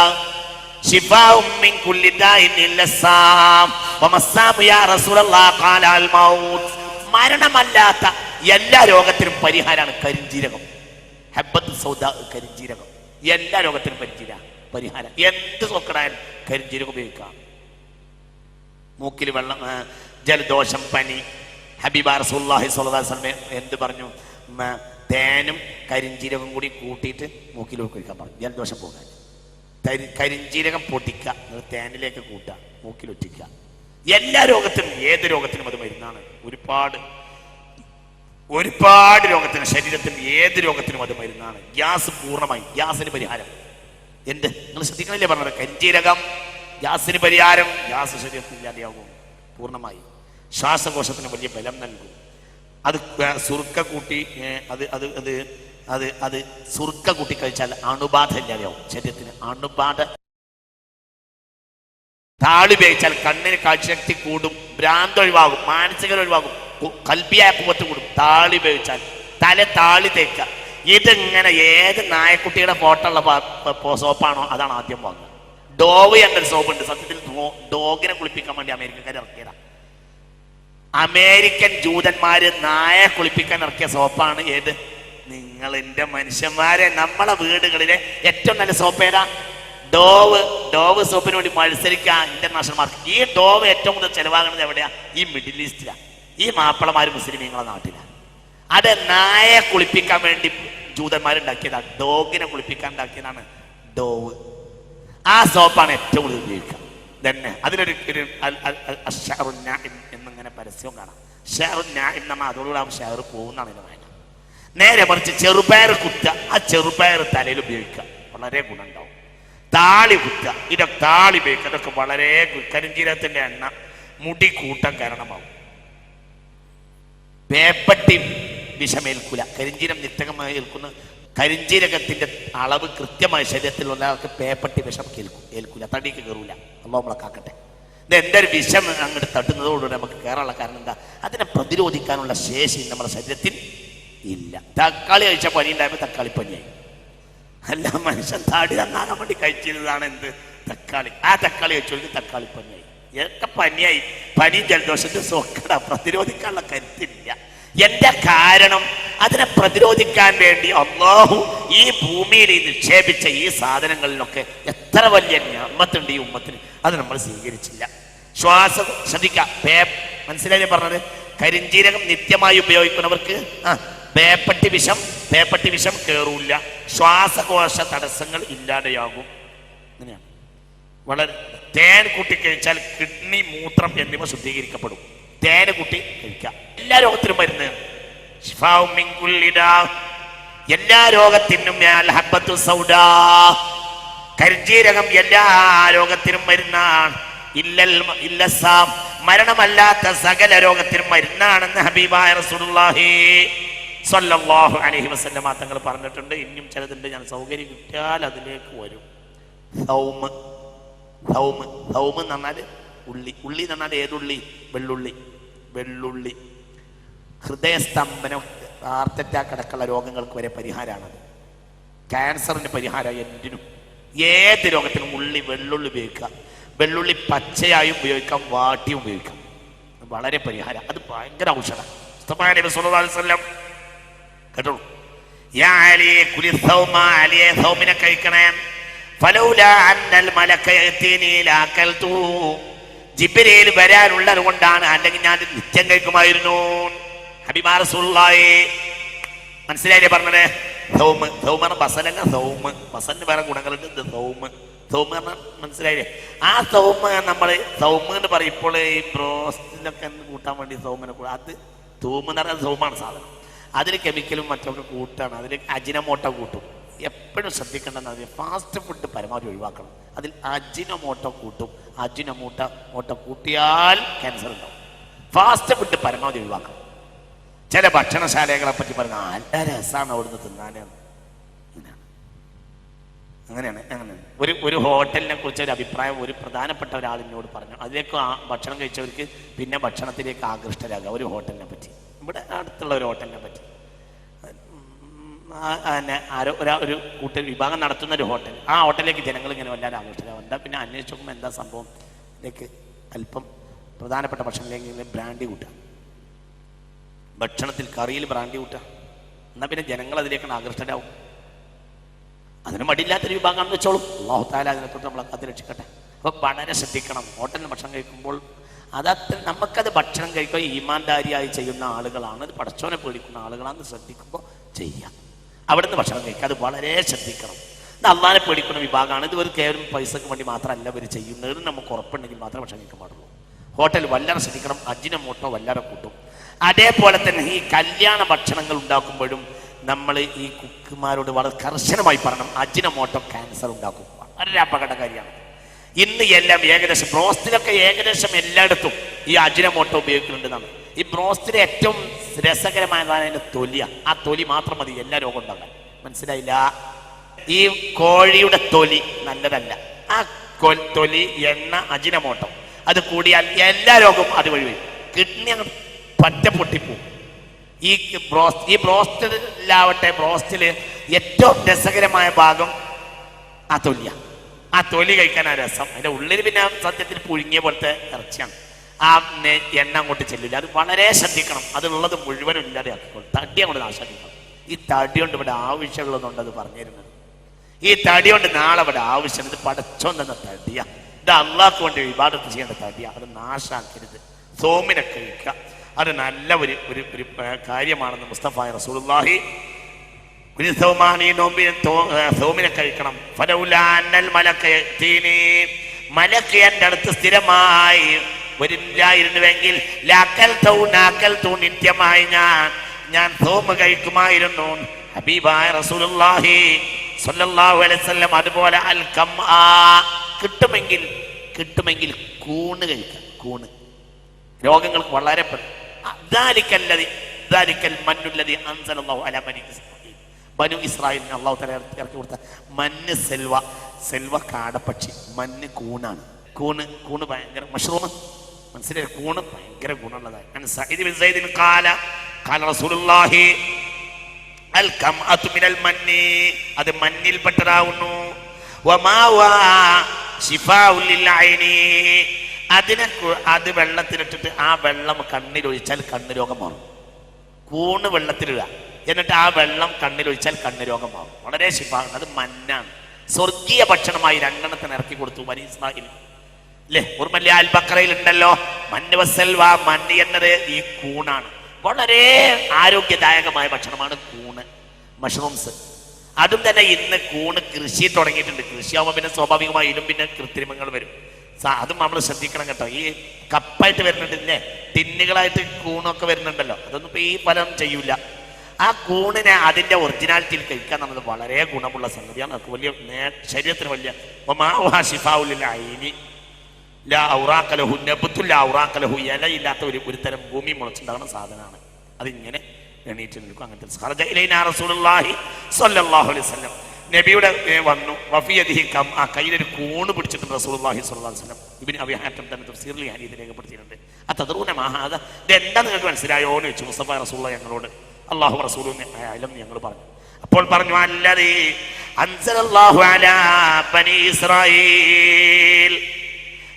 ശിഫാഉം മിൻ കുല്ലി ദാഇൻ ഇല്ലസാം വമസ്സാബു യാ റസൂലല്ലാഹ് ഖാല അൽ മൗത്ത്. മരണമല്ലാത്ത എല്ലാ രോഗത്തിനും പരിഹാരമാണ് കരിഞ്ജീരകം. ഹബ്ബത്തു സൗദാ, കരിഞ്ജീരകം എല്ലാ രോഗത്തിനും പരിഹാരം. എന്ത് സോക്കടായാലും കരിഞ്ജീരകം ഉപയോഗിക്കാം. മൂക്കിൽ വെള്ളം, ജലദോഷം, പനി. ഹബീബ റസൂലുള്ളാഹി സ്വല്ലല്ലാഹു അലൈഹി വസല്ലം എന്ത് പറഞ്ഞു? തേനും കരിഞ്ജീരകം കൂടി കൂട്ടിയിട്ട് മൂക്കിൽ ഒഴിക്കാൻ പറഞ്ഞു, ജലദോഷം പോകാൻ. കരിഞ്ജീരകം പൊട്ടിക്കുക, തേനിലേക്ക് കൂട്ടുക, മൂക്കിൽ ഒറ്റിക്കുക. എല്ലാ രോഗത്തിനും, ഏത് രോഗത്തിനും അത് മരുന്നാണ്. ഒരുപാട് രോഗത്തിന്, ശരീരത്തിന് ഏത് രോഗത്തിനും അത് മരുന്നാണ്. ഗ്യാസ് പൂർണ്ണമായി, ഗ്യാസിന് പരിഹാരം. നിങ്ങൾ ശ്രദ്ധിക്കണില്ലേ പറഞ്ഞത്? കരിഞ്ജീരകം ഗ്യാസിന് പരിഹാരം. ഗ്യാസ് ശരീരത്തിൽ ഇല്ലാതെയാകും പൂർണ്ണമായി. ശ്വാസകോശത്തിന് വലിയ ബലം നൽകും. അത് സുർക്ക കൂട്ടി സുർക്ക കൂട്ടി കഴിച്ചാൽ അണുബാധ ഇല്ലാതെയാവും ശരീരത്തിന്. അണുബാധ. താളി ഉപയോഗിച്ചാൽ കണ്ണിന് കാഴ്ചശക്തി കൂടും, ഭ്രാന്ത് ഒഴിവാകും, മാനസിക ഒഴിവാകും, കൽബിയായ കുവ്വത്ത് കൂടും. താളി ഉപയോഗിച്ചാൽ താളി തേക്കുക. ഇതിങ്ങനെ ഏത് നായക്കുട്ടിയുടെ ഫോട്ടോ ഉള്ള സോപ്പാണോ അതാണ് ആദ്യം വാങ്ങുക. ഡോവ് എന്നൊരു സോപ്പ് ഉണ്ട്. സത്യത്തിൽ ഡോഗിനെ കുളിപ്പിക്കാൻ വേണ്ടി അമേരിക്കക്കാർ ഇറക്കിയതാ. അമേരിക്കൻ ജൂതന്മാര് നായെ കുളിപ്പിക്കാൻ ഇറക്കിയ സോപ്പാണ് ഏത്? നിങ്ങൾ എന്റെ മനുഷ്യന്മാരെ, നമ്മളെ വീടുകളിലെ ഏറ്റവും നല്ല സോപ്പ് ഏതാ? ഡോവ് സോപ്പിന് വേണ്ടി മത്സരിക്കാൻ ഇന്റർനാഷണൽ മാർക്കറ്റ്. ഈ ഡോവ് ഏറ്റവും കൂടുതൽ ചെലവാകുന്നത് എവിടെയാ? ഈ മിഡിൽ ഈസ്റ്റിലാ, ഈ മാപ്പിളമാര് മുസ്ലിമീങ്ങളെ നാട്ടിലാണ്. അത് നായെ കുളിപ്പിക്കാൻ വേണ്ടി ജൂതന്മാരുണ്ടാക്കിയതാണ്. ഡോഗിനെ കുളിപ്പിക്കാൻ ഉണ്ടാക്കിയതാണ് ഡോവ്. ആ സോപ്പാണ് ഏറ്റവും കൂടുതൽ ഉപയോഗിക്കുക തന്നെ. അതിലൊരു എന്നിങ്ങനെ പരസ്യവും കാണാം. ഷെയറുന്നാഇം എന്ന് പറഞ്ഞാൽ അതോടുകൂടെ ആ ഷെയർ പോകുന്നതാണ് എൻ്റെ വായന. നേരെ മറിച്ച് ചെറുപയർ കുത്തുക, ആ ചെറുപയർ തലയിൽ ഉപയോഗിക്കുക, വളരെ ഗുണമുണ്ടാവും. താളി കുത്തുക, ഇതൊക്കെ താളി ഉപയോഗിക്കുക, അതൊക്കെ വളരെ കരിഞ്ജീരകത്തിന്റെ എണ്ണ മുടി കൂട്ടം കാരണമാവും. വേപ്പട്ടി വിഷമേൽക്കൂല. കരിഞ്ജീരം നിത്യകമായി ഏൽക്കുന്ന കരിഞ്ജീരകത്തിന്റെ അളവ് കൃത്യമായ ശരീരത്തിൽ ഒരാൾക്ക് പേപ്പട്ടി വിഷം ഏൽക്കൂല, തടിക്ക് കയറൂല. അള്ളാഹു നമ്മളെ കാക്കട്ടെ. ഇത് എൻ്റെ ഒരു വിഷം അങ്ങോട്ട് തട്ടുന്നതോടുകൂടി നമുക്ക് കയറാനുള്ള കാരണം എന്താ? അതിനെ പ്രതിരോധിക്കാനുള്ള ശേഷി നമ്മുടെ ശരീരത്തിൽ ഇല്ല. തക്കാളി കഴിച്ച പനി ഉണ്ടായപ്പോൾ തക്കാളി പനിയായി. അല്ല, മനുഷ്യൻ താടി നന്നാകാൻ വേണ്ടി കഴിച്ചിരുന്നതാണ് എന്ത്? തക്കാളി. ആ തക്കാളി കഴിച്ചവർക്ക് തക്കാളി പനിയായി. ഒക്കെ പനിയായി. പനി ജലദോഷത്തിന് സോക്കട, പ്രതിരോധിക്കാനുള്ള കരുത്തില്ല. എന്റെ കാരണം അതിനെ പ്രതിരോധിക്കാൻ വേണ്ടി അല്ലാഹു ഈ ഭൂമിയിൽ നിക്ഷേപിച്ച ഈ സാധനങ്ങളിലൊക്കെ എത്ര വലിയ നിഅമത്തുണ്ട് ഈ ഉമ്മത്തിന്. അത് നമ്മൾ സ്വീകരിച്ചില്ല. ശ്വാസം ശ്രദ്ധിക്കാം. മനസ്സിലായി പറഞ്ഞത്? കരിഞ്ജീരകം നിത്യമായി ഉപയോഗിക്കുന്നവർക്ക് പേപ്പട്ടി വിഷം കയറൂല. ശ്വാസകോശ തടസ്സങ്ങൾ ഇല്ലാതെയാകും. അങ്ങനെയാണ്. വളരെ തേൻ കൂട്ടി കഴിച്ചാൽ കിഡ്നി, മൂത്രം എന്നിവ ശുദ്ധീകരിക്കപ്പെടും. തേന് കൂട്ടി കഴിക്കാം. എല്ലാ രോഗത്തിനും മരുന്ന്. എല്ലാ രോഗത്തിനും കരിഞ്ജീരകം എല്ലാ രോഗത്തിനും മരുന്നാണ്. മരണമല്ലാത്ത സകല രോഗത്തിനും മരുന്നാണെന്ന് ഹബീബായ റസൂലുള്ളാഹി സ്വല്ലല്ലാഹു അലൈഹി വസല്ലം തങ്ങൾ പറഞ്ഞിട്ടുണ്ട്. ഇനിയും ചിലതുണ്ട്, ഞാൻ സൗകര്യം കിട്ടിയാൽ അതിലേക്ക് വരും. സൗമ് എന്ന് പറഞ്ഞാൽ ഉള്ളി എന്ന് പറഞ്ഞാൽ ഏതുള്ളി? വെള്ളുള്ളി. ഹൃദയസ്തംഭനം, ഹാർട്ട് അറ്റാക്ക് അടക്കമുള്ള രോഗങ്ങൾക്ക് വരെ പരിഹാരമാണത്. ക്യാൻസറിന് പരിഹാരം, എന്തിനും ഏത് രോഗത്തിനും വെള്ളുള്ളി ഉപയോഗിക്കുക. വെള്ളുള്ളി പച്ചയായും ഉപയോഗിക്കാം, വാട്ടിയും ഉപയോഗിക്കാം. വളരെ പരിഹാരം. അത് ഭയങ്കര ഔഷധം. കേട്ടോ, സൗമിനെ കഴിക്കണേ. ജിബ്രീൽ വരാനുള്ളത് കൊണ്ടാണ്, അല്ലെങ്കിൽ ഞാൻ നിത്യം കഴിക്കുമായിരുന്നു. ഹബീബാ റസൂലുള്ളാഹി മനസ്സിലായില്ലേ പറഞ്ഞത്? സൗമ ബസലല്ല, ബസലിന് വേറെ ഗുണങ്ങളുണ്ട്. സൗമ മനസ്സിലായില്ലേ? ആ സൗമ നമ്മൾ സൗമ എന്ന് പറയുമ്പോൾ ഈ ബ്രോസ്റ്റിലൊക്കെ കൂട്ടാൻ വേണ്ടി സൗമിനെ കൂടെ, അത് തൂമ എന്ന് പറഞ്ഞാൽ സൗമാണ് സാധനം. അതിൽ കെമിക്കലും മറ്റൊക്കെ കൂട്ടാണ്. അതിൽ അജിനമോട്ടോ കൂട്ടും. എപ്പോഴും ശ്രദ്ധിക്കേണ്ടത് ഫാസ്റ്റ് ഫുഡ് പരമാവധി ഒഴിവാക്കണം. അതിൽ അജിനമോട്ടോ കൂട്ടും. അജിനമോട്ടോ കൂട്ടിയാൽ ക്യാൻസർ ഉണ്ടാവും. ഫാസ്റ്റ് ഫുഡ് പരമാവധി ഒഴിവാക്കണം. ചില ഭക്ഷണശാലകളെ പറ്റി പറഞ്ഞാൽ നല്ല രസമാണ് അവിടുന്ന് തിന്നാനാണ്. അങ്ങനെയാണ്. ഒരു ഹോട്ടലിനെ കുറിച്ച് ഒരു അഭിപ്രായം ഒരു പ്രധാനപ്പെട്ട ഒരാളിനോട് പറഞ്ഞു. അതിലേക്ക് ഭക്ഷണം കഴിച്ചവർക്ക് പിന്നെ ഭക്ഷണത്തിലേക്ക് ആകൃഷ്ടരാകുക. ഒരു ഹോട്ടലിനെ പറ്റി, ഇവിടെ അടുത്തുള്ള ഒരു ഹോട്ടലിനെ പറ്റി ഒരു വിഭാഗം നടത്തുന്ന ഒരു ഹോട്ടൽ. ആ ഹോട്ടലിലേക്ക് ജനങ്ങൾ ഇങ്ങനെ വല്ലാതെ ആകൃഷ്ടരാകും. എന്താ പിന്നെ അന്വേഷിച്ച് നോക്കുമ്പോൾ എന്താ സംഭവം? ഇതിലേക്ക് അല്പം പ്രധാനപ്പെട്ട ഭക്ഷണത്തിലേക്ക് ബ്രാൻഡി കൂട്ടുക, ഭക്ഷണത്തിൽ കറിയിൽ ബ്രാൻഡി കൂട്ടുക. എന്നാൽ പിന്നെ ജനങ്ങൾ അതിലേക്കാണ് ആകൃഷ്ടരാകും. അതിന് മടിയില്ലാത്തൊരു വിഭാഗമാണെന്ന് വെച്ചോളും. അല്ലാഹു തആല അതിനെ തൊട്ട് നമ്മളെ കാത്ത് രക്ഷിക്കട്ടെ. അപ്പോൾ വളരെ ശ്രദ്ധിക്കണം. ഹോട്ടലിൽ ഭക്ഷണം കഴിക്കുമ്പോൾ നമുക്കത് ഭക്ഷണം കഴിക്കുക ഈമാൻദാരിയായി ചെയ്യുന്ന ആളുകളാണ്, അത് പടച്ചോനെ പേടിക്കുന്ന ആളുകളാണെന്ന് ശ്രദ്ധിക്കുമ്പോൾ ചെയ്യാം. അവിടുന്ന് ഭക്ഷണം കഴിക്കുക, അത് വളരെ ശ്രദ്ധിക്കണം. ഇത് അള്ളാനെ പേടിക്കുന്ന വിഭാഗമാണ്. ഇത് ഒരു കേവലം പൈസക്ക് വേണ്ടി മാത്രമല്ല ഇവർ ചെയ്യുന്നത്. നമുക്ക് ഉറപ്പുണ്ടെങ്കിൽ മാത്രമേ ഭക്ഷണം കഴിക്കാൻ പാടുള്ളൂ. ഹോട്ടൽ വല്ലാതെ ശ്രദ്ധിക്കണം. അജിനമോട്ടോ വല്ലാതെ കൂട്ടും. അതേപോലെ തന്നെ ഈ കല്യാണ ഭക്ഷണങ്ങൾ ഉണ്ടാക്കുമ്പോഴും നമ്മൾ ഈ കുക്കുമാരോട് വളരെ കർശനമായി പറയണം. അജിനമോട്ടോ ക്യാൻസർ ഉണ്ടാക്കും. വളരെ അപകടകാരിയാണ്. ഇന്ന് എല്ലാം ഏകദേശം ബ്രോസ്റ്റിലൊക്കെ ഏകദേശം എല്ലായിടത്തും ഈ അജിനമോട്ടോ ഉപയോഗിക്കുന്നുണ്ടെന്നാണ്. ഈ ബ്രോസ്റ്റിലെ ഏറ്റവും രസകരമായതാണ് അതിൻ്റെ തൊലിയാണ്. ആ തൊലി മാത്രം മതി എല്ലാ രോഗം ഉണ്ടാകാൻ. മനസ്സിലായില്ല? ഈ കോഴിയുടെ തൊലി നല്ലതല്ല. ആ തൊലി, എണ്ണ, അജിനമോട്ടോ അത് കൂടിയാൽ എല്ലാ രോഗവും അതുവഴി വരും. കിഡ്നി പറ്റ പൊട്ടിപ്പോവും. ഈ ബ്രോസ്റ്റിലാവട്ടെ, ബ്രോസ്റ്റില് ഏറ്റവും രസകരമായ ഭാഗം ആ തൊലിയ. ആ തൊലി കഴിക്കാൻ ആ രസം. അതിന്റെ ഉള്ളിൽ പിന്നെ സത്യത്തിൽ പുഴുങ്ങിയ പോലത്തെ ഇറച്ചിയാണ്. ആ എണ്ണ അങ്ങോട്ട് ചെല്ലില്ല. അത് വളരെ ശ്രദ്ധിക്കണം. അതുള്ളത് മുഴുവനും ഇല്ലാതെ ആക്കിക്കോളും. തടി അങ്ങോട്ട് നാശാക്കിക്കണം. ഈ തടി കൊണ്ട് ഇവിടെ ആവശ്യമുള്ളതുകൊണ്ട് അത് പറഞ്ഞു തരുന്നത്. ഈ തടി കൊണ്ട് നാളെ ഇവിടെ ആവശ്യം. ഇത് പടച്ചോൻ തന്ന തടിയാ. ഇത് അള്ളാഹ്ക്ക് വേണ്ടി വിവാദത്ത് ചെയ്യേണ്ട തടിയാ. അത് നാശാക്കരുത്. സോമിനെ കഴിക്കുക. അത് നല്ല ഒരു ഒരു കാര്യമാണെന്ന് മുസ്തഫായ റസൂലുള്ളാഹി ഒരു സോമിനെ കഴിക്കണം. മലക്ക് എൻ്റെ അടുത്ത് സ്ഥിരമായി വരില്ലായിരുന്നുവെങ്കിൽ നിത്യമായി ഞാൻ സോമ് കഴിക്കുമായിരുന്നു. ഹബീബായ റസൂലുള്ളാഹി സ്വല്ലല്ലാഹു അലൈഹി വസല്ലം അതുപോലെ അൽ കംആ കിട്ടുമെങ്കിൽ കൂണ് കഴിക്കാം. കൂണ് രോഗങ്ങൾക്ക് വളരെ ബനു ഇസ്രായേലിന് അള്ളാഹു തആല ഇറക്കി കൊടുത്ത മന്ന് സെൽവ കാടപ്പക്ഷി. മന്ന് കൂണാണ്. കൂണ് ഭയങ്കര മഷ്റൂം മനസ്സിലായി. കൂണ് ഭയങ്കര ഗുണമുള്ളതായി. അത് മണ്ണിൽപ്പെട്ടതാവുന്നു. അത് വെള്ളത്തിലിട്ടിട്ട് ആ വെള്ളം കണ്ണിലൊഴിച്ചാൽ കണ്ണ് രോഗം മാറും. കൂണ് വെള്ളത്തിലിടുക, എന്നിട്ട് ആ വെള്ളം കണ്ണിലൊഴിച്ചാൽ കണ്ണ് രോഗം മാറും. വളരെ ശിഫാണ്. അത് മന്നാണ്. സ്വർഗീയ ഭക്ഷണമായി 2 എണ്ണത്തിന് ഇറക്കി കൊടുത്തു ബനീ ഇസ്രായേൽ അല്ലേ. ഓർമ്മല്ലേ അൽ ബഖറയിൽ ഉണ്ടല്ലോ മന്ന് വസൽവ. മന്ന് എന്നത് ഈ കൂണാണ്. വളരെ ആരോഗ്യദായകമായ ഭക്ഷണമാണ് കൂണ്, മഷ്റൂംസ്. അതും തന്നെ ഇന്ന് കൂണ് കൃഷി തുടങ്ങിയിട്ടുണ്ട്. കൃഷിയാവുമ്പോൾ പിന്നെ സ്വാഭാവികമായും പിന്നെ കൃത്രിമങ്ങൾ വരും. അതും നമ്മൾ ശ്രദ്ധിക്കണം കേട്ടോ. ഈ കപ്പായിട്ട് വരുന്നുണ്ടല്ലേ, ടിന്നുകളായിട്ട് കൂണൊക്കെ വരുന്നുണ്ടല്ലോ. അതൊന്നും ഇപ്പൊ ഈ ഫലം ചെയ്യൂല. ആ കൂണിനെ അതിന്റെ ഒറിജിനാലിറ്റിയിൽ കഴിക്കാൻ നമ്മൾ വളരെ ഗുണമുള്ള സംഗതിയാണ്. നമുക്ക് വലിയ ശരീരത്തിന് വലിയ ഇലയില്ലാത്ത ഒരു തരം ഭൂമി മുളച്ചുണ്ടാകുന്ന സാധനമാണ്. അതിങ്ങനെ എണീറ്റ് നിൽക്കും. അങ്ങനത്തെ നബിയുടെ വന്നു. ആ കയ്യിലൊരു കൂണ് പിടിച്ചിട്ടുണ്ട് റസൂലുള്ളാഹി സ്വല്ലല്ലാഹു അലൈഹി വസല്ലം. ഇബ്നു അബീ ഹാത്തിം തന്നെ തഫ്സീറിൽ ഈ ഹദീസ് രേഖപ്പെടുത്തിയിട്ടുണ്ട്. അതദ്റൂന മാ ഹാദ, ഇത് എന്താ നിങ്ങൾക്ക് മനസ്സിലായോ എന്ന് ചോദിച്ചു മുസ്തഫ റസൂലുള്ളാഹി ഞങ്ങളോട്. അല്ലാഹു റസൂലുള്ളാഹി ആയാലും ഞങ്ങൾ പറഞ്ഞു. അപ്പോൾ പറഞ്ഞു അല്ലദീ അൻസലല്ലാഹു അലാ ബനീ ഇസ്രായീൽ,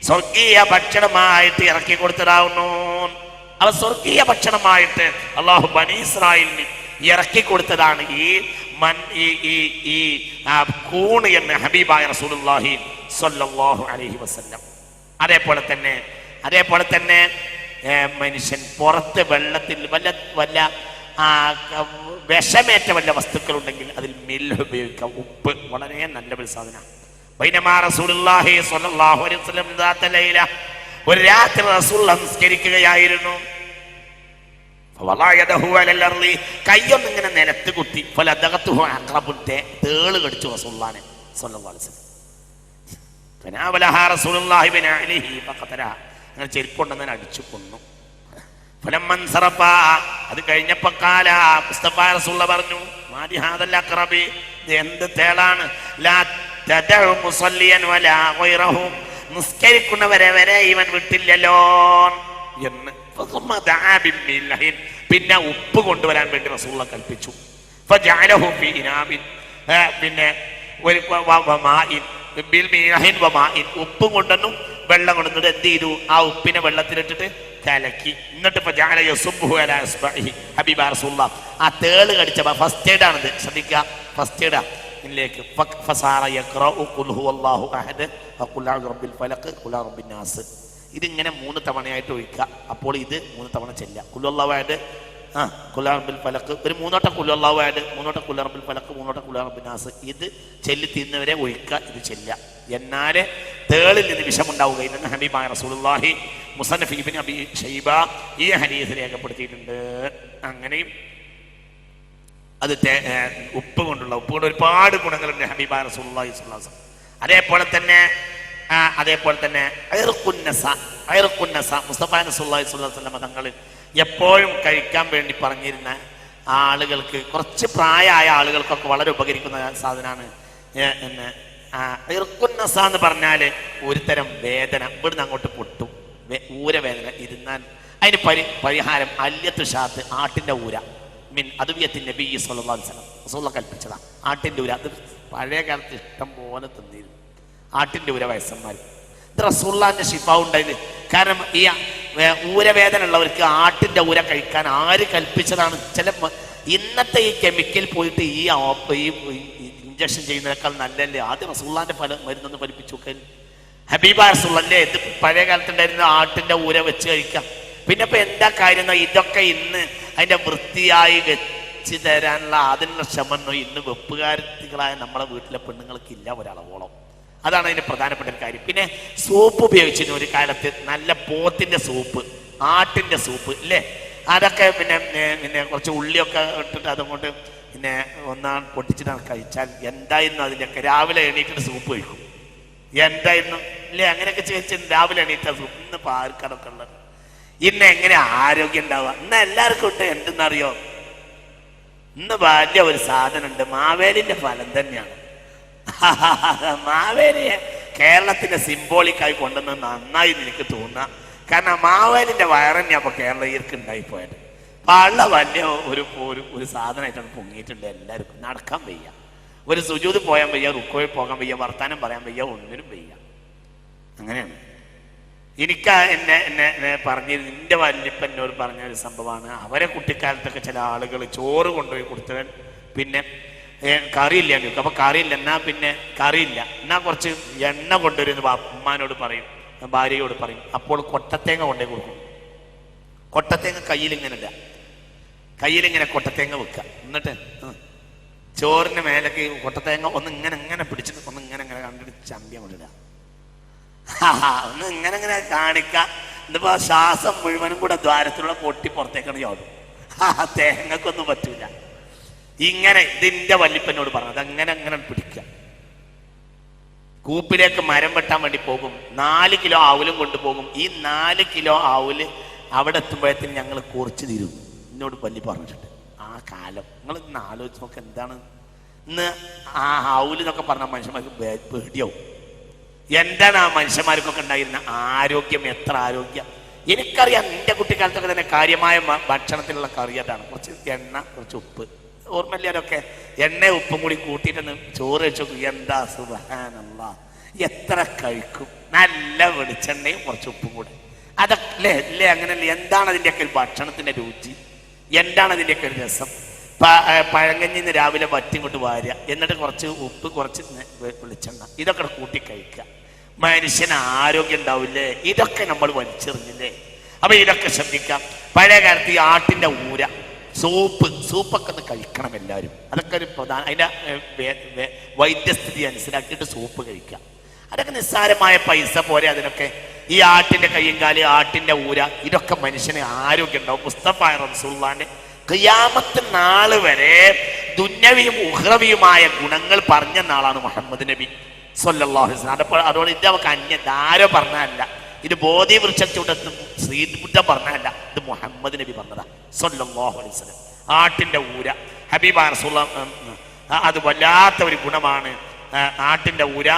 സ്വർഗീയ ഭക്ഷണമായിട്ട് ഇറക്കി കൊടുത്തതാവുന്നു. അവ സ്വർഗീയ ഭക്ഷണമായിട്ട് അല്ലാഹു ബനീ ഇസ്രായേലിന് ഇറക്കി കൊടുത്തതാണ് ഈ കൂണ് എന്ന് ഹബീബായ റസൂലുള്ളാഹി സ്വല്ലല്ലാഹു അലൈഹി വസല്ലം. അതേപോലെ തന്നെ മനുഷ്യൻ പുറത്ത് വെള്ളത്തിൽ വല്ല വിഷമേറ്റ വല്ല വസ്തുക്കളുണ്ടെങ്കിൽ അതിൽ മിൽഹ് ഉപയോഗിക്കാം. ഉപ്പ് വളരെ നല്ല ഒരു സാധനമാണ്. ബൈനമാ റസൂലുള്ളാഹി സ്വല്ലല്ലാഹു അലൈഹി വസല്ലം ദാത ലൈല, ഒരു രാത്രി റസൂൽ നമസ്കരിക്കുകയായിരുന്നു. കയ്യൊന്നിങ്ങനെ നിലത്ത് കുത്തി തേള് കടിച്ചു റസൂലുള്ളാഹിനെ സ്വല്ലല്ലാഹു അലൈഹി വസല്ലം. അങ്ങനെ ചെരുപ്പുണ്ടെന്ന് അടിച്ചു കൊന്നു. അത് കഴിഞ്ഞപ്പോ മുസ്തഫ റസൂലുള്ളാഹി പറഞ്ഞു എന്ത് തേളാണ്, നിസ്കരിക്കുന്നവരെ വരെ ഇവൻ വിട്ടില്ലല്ലോ എന്ന്. പിന്നെ ഉപ്പ് കൊണ്ടുവരാൻ വേണ്ടി റസൂലുള്ളാഹി കൽപ്പിച്ചു. പിന്നെ ഉപ്പും കൊണ്ടുവന്നു, വെള്ളം കൊണ്ടുവന്നിട്ട് എന്ത് ചെയ്തു, ആ ഉപ്പിനെ വെള്ളത്തിലിട്ടിട്ട് കലക്കി. എന്നിട്ട് ഹബീബ റസൂലുള്ളാഹി ആ തേള് കടിച്ച ഫസ്റ്റ് എയ്ഡ് ആണിത്. ശ്രദ്ധിക്കുക, ഫസ്റ്റ് എയ്ഡാ ഇതിലേക്ക്. ഇതിങ്ങനെ 3 തവണയായിട്ട് ഒഴിക്കുക. അപ്പോൾ ഇത് 3 തവണ ചെല്ലുക. ഖുൽഹുവല്ലാഹു അഹദ്, ഖുൽ റബ്ബിൽ ഫലഖ്, ഒരു 3 വട്ടം ഖുൽഹുവല്ലാഹു അഹദ്, 3 വട്ടം ഖുൽ റബ്ബിൽ ഫലഖ്, 3 വട്ടം ഖുൽ റബ്ബിൻ നാസ്. ഇത് ചെല്ലി തീരുന്നവരെ ഒഴിക്കുക. ഇത് ചെല്ലുക. എന്നാലേ തേളിൽ നിന്ന് വിഷമുണ്ടാവുക. ഇന്ന് ഹബീബായ റസൂലുള്ളാഹി മുസന്നഫ് ഇബ്നു അബീ ശൈബ ഈ ഹദീസ് രേഖപ്പെടുത്തിയിട്ടുണ്ട്. അങ്ങനെയും അത് ഉപ്പ് കൊണ്ട് ഒരുപാട് ഗുണങ്ങളുണ്ട് ഹബീബായ റസൂലുള്ളാഹി സ്വല്ലല്ലാഹു അലൈഹി വസല്ലം. അതേപോലെ തന്നെ മുസ്തഫ റസൂലുള്ളാഹി സ്വല്ലല്ലാഹു അലൈഹി വസല്ലം തങ്ങൾ എപ്പോഴും കഴിക്കാൻ വേണ്ടി പറഞ്ഞിരുന്ന ആളുകൾക്ക്, കുറച്ച് പ്രായമായ ആളുകൾക്കൊക്കെ വളരെ ഉപകരിക്കുന്ന സാധനമാണ് എന്ന് പറഞ്ഞാൽ ഒരു തരം വേദന, ഇവിടുന്ന് അങ്ങോട്ട് പൊട്ടും, ഊരവേദന ഇരുന്നാൽ അതിന് പരിഹാരം അല്യത്ത് ഷാത്ത്, ആട്ടിന്റെ ഊര. അതുവിയത്തിൻ നബി സ്വല്ലല്ലാഹു അലൈഹി വസല്ലം റസൂലുള്ളാഹി കൽപ്പിച്ചതാണ്. ആട്ടിന്റെ ഊര അത് പഴയ കാലത്ത് ഇഷ്ടം പോലെ തിന്നിരുന്നു. ആട്ടിന്റെ ഊര വയസ്സന്മാർ. ഇത് റസൂലുള്ളാഹിന്റെ ശിഫാ ഉണ്ടായത്. കാരണം ഈ ഊരവേദന ഉള്ളവർക്ക് ആട്ടിന്റെ ഊര കഴിക്കാൻ ആര് കൽപ്പിച്ചതാണ്? ചില ഇന്നത്തെ ഈ കെമിക്കൽ പോയിട്ട് ഈ ഇഞ്ചക്ഷൻ ചെയ്യുന്നതിനേക്കാൾ നല്ലല്ലേ ആദ്യം റസൂലുള്ളാഹിന്റെ മരുന്നൊന്ന് പഠിപ്പിച്ചു നോക്കാൻ. ഹബീബായ റസൂലല്ലേ ഇത് പഴയ കാലത്തുണ്ടായിരുന്ന ആട്ടിന്റെ ഊര വെച്ച് കഴിക്കാം. പിന്നെ ഇപ്പൊ എന്താ കാര്യം? ഇതൊക്കെ ഇന്ന് അതിന്റെ വൃത്തിയായി വെച്ച് തരാനുള്ള അതിനുള്ള ശ്രമം ഇന്ന് വെപ്പുകാരികളായ നമ്മളെ വീട്ടിലെ പെണ്ണുങ്ങൾക്കില്ല ഒരളവോളം. അതാണ് അതിന്റെ പ്രധാനപ്പെട്ട ഒരു കാര്യം. പിന്നെ സൂപ്പ് ഉപയോഗിച്ചിരുന്നു ഒരു കാലത്ത്, നല്ല പോത്തിന്റെ സൂപ്പ്, ആട്ടിന്റെ സൂപ്പ് ഇല്ലേ, അതൊക്കെ പിന്നെ കുറച്ച് ഉള്ളിയൊക്കെ ഇട്ടിട്ട് അതുകൊണ്ട് പിന്നെ ഒന്നാണ് പൊട്ടിച്ചിട്ടാണ് കഴിച്ചാൽ എന്തായിരുന്നു അതിൻ്റെയൊക്കെ. രാവിലെ എണീറ്റിട്ട് സൂപ്പ് കഴിക്കും. എന്തായിരുന്നു ഇല്ലേ, അങ്ങനെയൊക്കെ ചോദിച്ചാൽ രാവിലെ എണീറ്റ സൂപ്പ്. ഇന്ന് ആർക്കാരൊക്കെ ഉള്ളത്? ഇന്ന് എങ്ങനെ ആരോഗ്യം ഉണ്ടാവുക? ഇന്ന് എല്ലാവർക്കും ഉണ്ട്. എന്തെന്നറിയോ, ഇന്ന് വലിയ ഒരു സാധനം ഉണ്ട്, മാവേലിന്റെ ഫലം തന്നെയാണ്. മാവേലിയെ കേരളത്തിന്റെ സിംബോളിക്കായി കൊണ്ടുവന്ന് നന്നായി എനിക്ക് തോന്നുക. കാരണം മാവേലിന്റെ വയറന്നെ അപ്പൊ കേരളീയർക്ക് ഉണ്ടായിപ്പോയത്. പള്ള വലിയ ഒരു സാധനമായിട്ടാണ് പൊങ്ങിയിട്ടുണ്ട്. എല്ലാവർക്കും നടക്കാൻ വയ്യ, ഒരു സുജൂദ് പോയാൻ വയ്യ, റുക്കോയിൽ പോകാൻ വയ്യ, വർത്താനം പറയാൻ വയ്യ, ഒന്നിനും വയ്യ. അങ്ങനെയാണ്. എനിക്ക് എന്നെ പറഞ്ഞിരുന്നു, എൻ്റെ വല്യപ്പൻ എന്നോട് പറഞ്ഞ ഒരു സംഭവമാണ്. അവരെ കുട്ടിക്കാലത്തൊക്കെ ചില ആളുകൾ ചോറ് കൊണ്ടുപോയി കൊടുത്തവൻ പിന്നെ കറിയില്ല ചോദിക്കും. അപ്പൊ കറിയില്ല, എന്നാ പിന്നെ കറിയില്ല, എന്നാ കുറച്ച് എണ്ണ കൊണ്ടുവരുന്നു ഉമ്മാനോട് പറയും, ഭാര്യയോട് പറയും. അപ്പോൾ കൊട്ടത്തേങ്ങ കൊണ്ടുപോയി കൊടുക്കും. കൊട്ടത്തേങ്ങ കയ്യിലിങ്ങനെ ഇല്ല, കയ്യിലിങ്ങനെ കൊട്ടത്തേങ്ങ വെക്കുക. എന്നിട്ട് ചോറിന്റെ മേലേക്ക് കൊട്ടത്തേങ്ങ ഒന്ന് ഇങ്ങനെ പിടിച്ചിട്ട് ഒന്ന് ഇങ്ങനെ കണ്ടിട്ട് ചമ്പ്യം കൊണ്ടിടുക. ഒന്ന് ഇങ്ങനെ കാണിക്ക. എന്നിപ്പോ ശ്വാസം മുഴുവനും കൂടെ ദ്വാരത്തിലുള്ള പൊട്ടി പുറത്തേക്കാണ് ചാടും. തേങ്ങക്കൊന്നും പറ്റൂല. ഇങ്ങനെ ഇതിന്റെ വല്യപ്പനോട് പറഞ്ഞത് അങ്ങനെ പിടിക്കുക. കൂപ്പിലേക്ക് മരം വെട്ടാൻ വേണ്ടി പോകും, 4 കിലോ ആവുലും കൊണ്ടുപോകും. ഈ 4 കിലോ ആവുല് അവിടെ എത്തുമ്പോഴത്തേന് ഞങ്ങൾ കുറച്ച് തരും എന്നോട് വല്യ പറഞ്ഞിട്ടുണ്ട്. ആ കാലം നിങ്ങൾ ഇന്ന് ആലോചിച്ച് നോക്ക്. എന്താണ് ഇന്ന് ആ ആവുല് എന്നൊക്കെ പറഞ്ഞ മനുഷ്യന്മാർക്ക് പേടിയാവും. എന്താണ് ആ മനുഷ്യന്മാർക്കൊക്കെ ഉണ്ടായിരുന്ന ആരോഗ്യം, എത്ര ആരോഗ്യം. എനിക്കറിയാം, എൻ്റെ കുട്ടിക്കാലത്തൊക്കെ തന്നെ കാര്യമായ ഭക്ഷണത്തിലുള്ള കറി അതാണ്. കുറച്ച് എണ്ണ, കുറച്ച് ഉപ്പ്. ഓർമ്മയില്ലാതൊക്കെ എണ്ണ ഉപ്പും കൂടി കൂട്ടിയിട്ടൊന്ന് ചോറ് വെച്ച് നോക്കും. എന്താ സുബ്ഹാനല്ലാഹ്, എത്ര കഴിക്കും. നല്ല വെളിച്ചെണ്ണയും കുറച്ച് ഉപ്പും കൂടെ. അതൊക്കെ അല്ലേ അങ്ങനല്ലേ? എന്താണ് അതിൻ്റെയൊക്കെ ഒരു ഭക്ഷണത്തിന്റെ രുചി, എന്താണ് അതിൻ്റെയൊക്കെ ഒരു രസം. പഴങ്കഞ്ഞിന്ന് രാവിലെ വറ്റിങ്ങോട്ട് വാരുക, എന്നിട്ട് കുറച്ച് ഉപ്പ്, കുറച്ച് വെളിച്ചെണ്ണ, ഇതൊക്കെ കൂട്ടി കഴിക്കുക. മനുഷ്യന് ആരോഗ്യം ഉണ്ടാവില്ലേ? ഇതൊക്കെ നമ്മൾ വലിച്ചെറിഞ്ഞില്ലേ? അപ്പൊ ഇതൊക്കെ ശ്രദ്ധിക്കാം. പഴയ കാലത്ത് ഈ ആട്ടിന്റെ ഊര, സൂപ്പൊക്കെ ഒന്ന് കഴിക്കണം എല്ലാവരും. അതൊക്കെ ഒരു പ്രധാന, അതിന്റെ വൈദ്യസ്ഥിതി മനസ്സിലാക്കിയിട്ട് സൂപ്പ് കഴിക്കാം. അതൊക്കെ നിസ്സാരമായ പൈസ പോരെ അതിനൊക്കെ. ഈ ആട്ടിന്റെ കയ്യും കാല്, ആട്ടിന്റെ ഊര, ഇതൊക്കെ മനുഷ്യന് ആരോഗ്യം ഉണ്ടാവും. മുസ്തഫ റസൂലുള്ളാഹിന്റെ ഖിയാമത്ത് നാള് വരെ ദുന്യവിയും ഉഖ്റവിയുമായ ഗുണങ്ങൾ പറഞ്ഞ നാളാണ് മുഹമ്മദ് നബി സ്വല്ലല്ലാഹു അലൈഹി വസല്ലം. അപ്പോൾ അതുകൊണ്ട് ഇത് നമുക്ക് ആരോ പറഞ്ഞതല്ല, ഇത് ബോധി വൃക്ഷച്ചുടത്തും ശ്രീബുദ്ധ പറഞ്ഞതല്ല, ഇത് മുഹമ്മദ് നബി പറഞ്ഞതാ സ്വല്ലല്ലാഹു അലൈഹി വസല്ലം. ആട്ടിന്റെ ഊര ഹബീബായ റസൂലുള്ളാഹി, അത് വല്ലാത്ത ഒരു ഗുണമാണ് ആട്ടിന്റെ ഊര.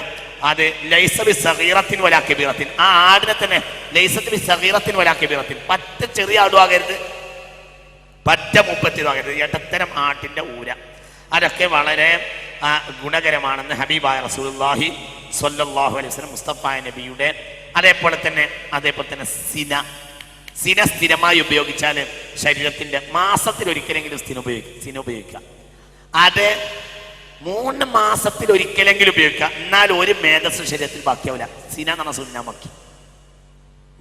അത് ലൈസ ബി സഗീറത്തിൻ വലാ കബീറത്തിൻ. ആ ആടിനെ തന്നെ ലൈസ ബി സഗീറത്തിൻ വലാ കബീറത്തിൻ, പറ്റ ചെറിയ ആടുവാകരുത്, പറ്റ മുപ്പത്തിതാകരുത്, ഇടത്തരം ആട്ടിന്റെ ഊര. അതൊക്കെ വളരെ ഗുണകരമാണെന്ന് ഹബീബായ റസൂലുള്ളാഹി സ്വല്ലല്ലാഹു അലൈഹി വസല്ലം മുസ്തഫ നബിയുടെ. അതേപോലെ തന്നെ സിന സ്ഥിരമായി ഉപയോഗിച്ചാൽ ശരീരത്തിന്റെ മാസത്തിൽ ഒരിക്കലെങ്കിലും സിന ഉപയോഗിക്കാം. അത് 3 മാസത്തിൽ ഒരിക്കലെങ്കിലും ഉപയോഗിക്കാം. എന്നാൽ ഒരു മേധസ് ശരീരത്തിൽ ബാക്കിയാവില്ല. സിന എന്ന് പറഞ്ഞ സുന്നമക്കി,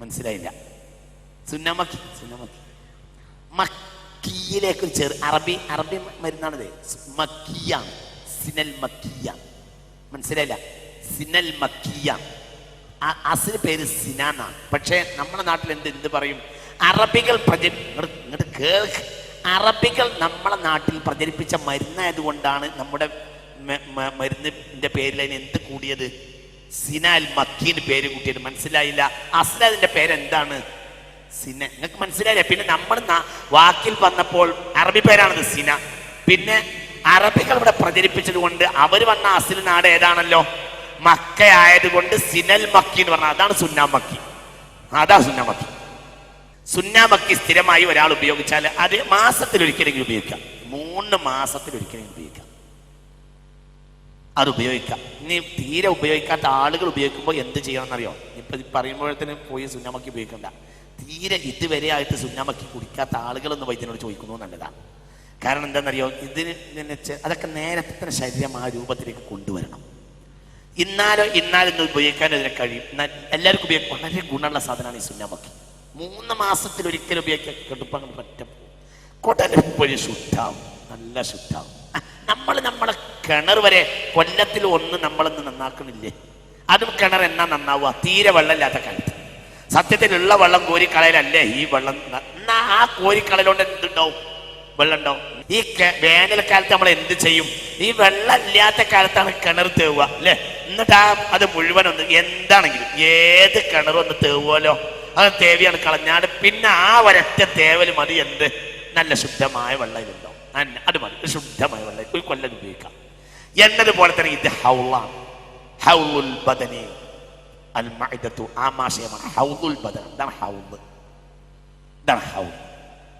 മനസ്സിലായില്ല? സുന്നമക്കി മക്കിയിലേക്ക് ഒരു അറബി മരുന്നാണിത്. മക്കിയാണ്, സിനൽ മക്കിയ. മനസ്സിലായില്ല? സിനൽ മക്കിയ അസിന് പേര് സിന എന്നാണ്. പക്ഷെ നമ്മുടെ നാട്ടിൽ എന്ത് പറയും? അറബികൾ ഇങ്ങോട്ട് കേൾക്ക്. അറബികൾ നമ്മളെ നാട്ടിൽ പ്രചരിപ്പിച്ച മരുന്നായതുകൊണ്ടാണ് നമ്മുടെ മരുന്നിന്റെ പേരിൽ അതിന് എന്ത് കൂടിയത്? സിന അൽ മക്കീന് പേര് കൂട്ടിയത്. മനസ്സിലായില്ല? അസ്ല അതിന്റെ പേരെന്താണ്? സിന. നിങ്ങൾക്ക് മനസ്സിലായില്ല? പിന്നെ നമ്മൾ വാക്കിൽ വന്നപ്പോൾ അറബി പേരാണത് സിന. പിന്നെ അറബികൾ ഇവിടെ പ്രചരിപ്പിച്ചത് കൊണ്ട് അവർ വന്ന അസിൽ നാട് ഏതാണല്ലോ, മക്ക ആയതുകൊണ്ട് സിനൽ മക്കി എന്ന് പറഞ്ഞാൽ അതാണ് സുന്നാമക്കി. അതാ സുന്നാമക്കി. സുന്നാമക്കി സ്ഥിരമായി ഒരാൾ ഉപയോഗിച്ചാൽ അത് മാസത്തിൽ ഒരിക്കലെങ്കിലും ഉപയോഗിക്കാം. 3 മാസത്തിൽ ഒരിക്കലെങ്കിലും ഉപയോഗിക്കാം. അത് ഉപയോഗിക്കാം. ഇനി തീരെ ഉപയോഗിക്കാത്ത ആളുകൾ ഉപയോഗിക്കുമ്പോൾ എന്ത് ചെയ്യണമെന്നറിയോ? ഇപ്പം പറയുമ്പോഴത്തേന് പോയി സുന്നാമക്കി ഉപയോഗിക്കണ്ട. തീരെ ഇതുവരെ ആയിട്ട് സുന്നാമക്കി കുടിക്കാത്ത ആളുകളൊന്ന് വൈദ്യനോട് ചോദിക്കുന്നത് നല്ലതാണ്. കാരണം എന്താണെന്നറിയോ? ഇതിന് അതൊക്കെ നേരത്തെ തന്നെ ശരീരം ആ രൂപത്തിലേക്ക് കൊണ്ടുവരണം. ഇന്നാലൊന്ന് ഉപയോഗിക്കാൻ അതിനെ കഴിയും. എല്ലാവർക്കും ഉപയോഗിക്കും. വളരെ ഗുണമുള്ള സാധനമാണ് ഈ സുന്നാമക്കി. 3 മാസത്തിലൊരിക്കലും ഉപയോഗിക്കാൻ കെട്ടുപ്പം പറ്റും. കുടലെപ്പോഴും ശുദ്ധാവും, നല്ല ശുദ്ധാവും. നമ്മളെ കിണർ വരെ കൊല്ലത്തിൽ ഒന്ന് നമ്മളൊന്ന് നന്നാക്കണില്ലേ? അതും കിണർ എന്നാ നന്നാവുക? തീരെ വെള്ളമില്ലാത്ത കാലത്ത്. സത്യത്തിലുള്ള വെള്ളം കോരിക്കളയിലല്ലേ ഈ വെള്ളം? എന്നാ ആ കോരിക്കളയിലോണ്ട് എന്തുണ്ടാവും? വെള്ളം ഉണ്ടാവും. ഈ വേനൽക്കാലത്ത് നമ്മൾ എന്ത് ചെയ്യും? ഈ വെള്ളമില്ലാത്ത കാലത്താണ് കിണർ തേവുക അല്ലേ? എന്നിട്ട് അത് മുഴുവനൊന്ന് എന്താണെങ്കിലും ഏത് കിണറൊന്ന് തേവുമല്ലോ, അത് തേവിയാണ് കളഞ്ഞാട് പിന്നെ ആ ഒരൊറ്റ തേവല് മതി. എന്ത് നല്ല ശുദ്ധമായ വെള്ളം ഇതിലുണ്ടാവും. അത് മതി, ശുദ്ധമായ വെള്ളം ഒരു കൊല്ലം ഉപയോഗിക്കാം. എന്നതുപോലെ തന്നെ ഇത് ഹൗളാണ്. ഹൗളുൽ ബദനി അൽ മഅദതു ആമാശയമാണ് ഹൗളുൽ ബദൻ. ഇതാണ് ഹൗള്. ഇതാണ് ഹൗള്.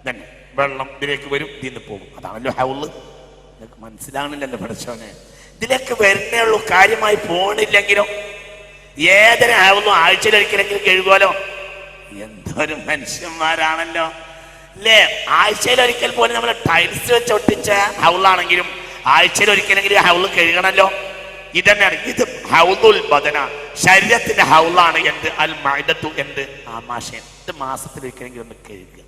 തന്നെ വെള്ളം ഇതിലേക്ക് വരും, ഇതിന്ന് പോകും. അതാണല്ലോ ഹൗള്. നിങ്ങൾക്ക് മനസ്സിലാവണില്ലല്ലോ പഠിച്ചോനെ? ഇതിലേക്ക് വരുന്നേ ഉള്ളൂ, കാര്യമായി പോണില്ലെങ്കിലോ. ഏതൊരു ഹൗളും ആഴ്ചയിലൊരിക്കലെങ്കിലും കഴുകുമല്ലോ. എന്തൊരു മനുഷ്യന്മാരാണല്ലോ അല്ലേ? ആഴ്ചയിലൊരിക്കൽ പോലും നമ്മൾ ടൈൽസ് വെച്ച് ഒട്ടിച്ച ഹൗളാണെങ്കിലും ആഴ്ചയിലൊരിക്കലെങ്കിലും ഹൗള് കഴുകണല്ലോ. ഇതന്നെയാണ് ഇത് ഹൗളുൽ ബദന, ശരീരത്തിന്റെ ഹൗളാണ്. എന്ത് അൽ മഅദതു, എന്ത് ആമാശയം. ഇത് മാസത്തിലൊരിക്കലെങ്കിലും ഒന്ന് കഴുകുക.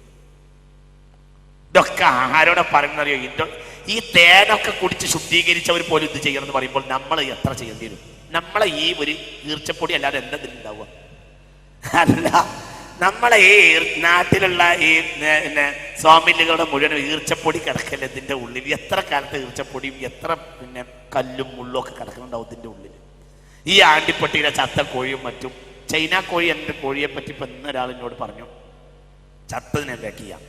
ഇതൊക്കെ ആരോടെ പറയുന്നറിയോ? ഈ തേനൊക്കെ കുടിച്ച് ശുദ്ധീകരിച്ചവർ പോലും ഇത് ചെയ്യണം എന്ന് പറയുമ്പോൾ നമ്മൾ എത്ര ചെയ്യേണ്ടി വരും? നമ്മളെ ഈ ഒരു ഈർച്ചപ്പൊടി അല്ലാതെ എന്തെങ്കിലും അല്ല. നമ്മളെ ഈ നാട്ടിലുള്ള ഈ സ്വാമില്ലുകളുടെ മുഴുവൻ ഈർച്ചപ്പൊടി കിടക്കല്ലേ ഇതിൻ്റെ ഉള്ളിൽ? എത്ര കാലത്ത് ഈർച്ചപ്പൊടിയും എത്ര കല്ലും മുള്ളും ഒക്കെ കിടക്കുന്നുണ്ടാവും ഇതിൻ്റെ ഉള്ളിൽ. ഈ ആണ്ടിപ്പട്ടിയിലെ ചത്ത കോഴിയും മറ്റും. ചൈന കോഴി എൻ്റെ കോഴിയെ പറ്റി ഇപ്പം ഇന്നൊരാൾ എന്നോട് പറഞ്ഞു, ചത്തതിനെ പാക്ക് ചെയ്യാം,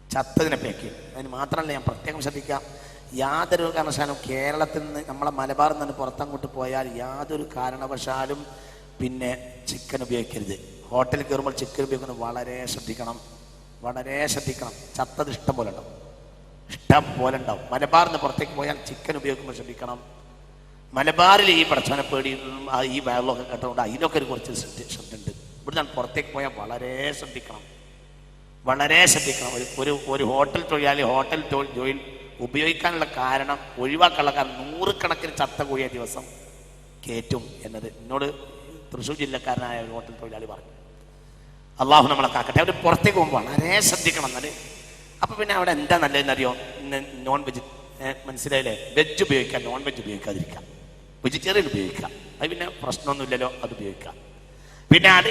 ചത്തതിനെ പാക്ക് ചെയ്യും. അതിന് മാത്രമല്ല, ഞാൻ പ്രത്യേകം ശ്രദ്ധിക്കാം, യാതൊരു കാരണവശാലും കേരളത്തിൽ നിന്ന് നമ്മളെ മലബാറിൽ നിന്ന് പുറത്തങ്ങോട്ട് പോയാൽ യാതൊരു കാരണവശാലും ചിക്കൻ ഉപയോഗിക്കരുത്. ഹോട്ടലിൽ കയറുമ്പോൾ ചിക്കൻ ഉപയോഗിക്കുന്നത് വളരെ ശ്രദ്ധിക്കണം, വളരെ ശ്രദ്ധിക്കണം. ചത്തത് ഇഷ്ടം പോലെ ഉണ്ടാവും, ഇഷ്ടം പോലെ ഉണ്ടാവും. മലബാറിൽ നിന്ന് പുറത്തേക്ക് പോയാൽ ചിക്കൻ ഉപയോഗിക്കുമ്പോൾ ശ്രദ്ധിക്കണം. മലബാറിൽ ഈ പടച്ചോനെ പേടിയും ഈ വെള്ളമൊക്കെ കേട്ടതുകൊണ്ട് അതിനൊക്കെ ഒരു കുറച്ച് ശ്രദ്ധയുണ്ട്. ഇവിടുന്ന് പുറത്തേക്ക് പോയാൽ വളരെ ശ്രദ്ധിക്കണം, വളരെ ശ്രദ്ധിക്കണം. ഒരു ഹോട്ടൽ തൊഴിലാളി ഹോട്ടൽ ജോലി ഉപയോഗിക്കാനുള്ള കാരണം, ഒഴിവാക്കാനുള്ള കാരണം, 100 കണക്കിന് ചത്ത കോഴിയ ദിവസം കയറ്റും എന്നത് എന്നോട് തൃശ്ശൂർ ജില്ലക്കാരനായ ഒരു ഹോട്ടൽ തൊഴിലാളി പറഞ്ഞു. അള്ളാഹു നമ്മളെ കാക്കട്ടെ. അവർ പുറത്തേക്ക് പോകുമ്പോൾ വളരെ ശ്രദ്ധിക്കണം എന്നത്. അപ്പം അവിടെ എന്താ നല്ലതെന്നറിയോ? നോൺ വെജ്, മനസ്സിലായില്ലേ? വെജ് ഉപയോഗിക്കാം, നോൺ വെജ് ഉപയോഗിക്കാതിരിക്കാം, വെജിറ്റേറിയൻ ഉപയോഗിക്കാം. അത് പ്രശ്നമൊന്നുമില്ലല്ലോ, അത് ഉപയോഗിക്കാം.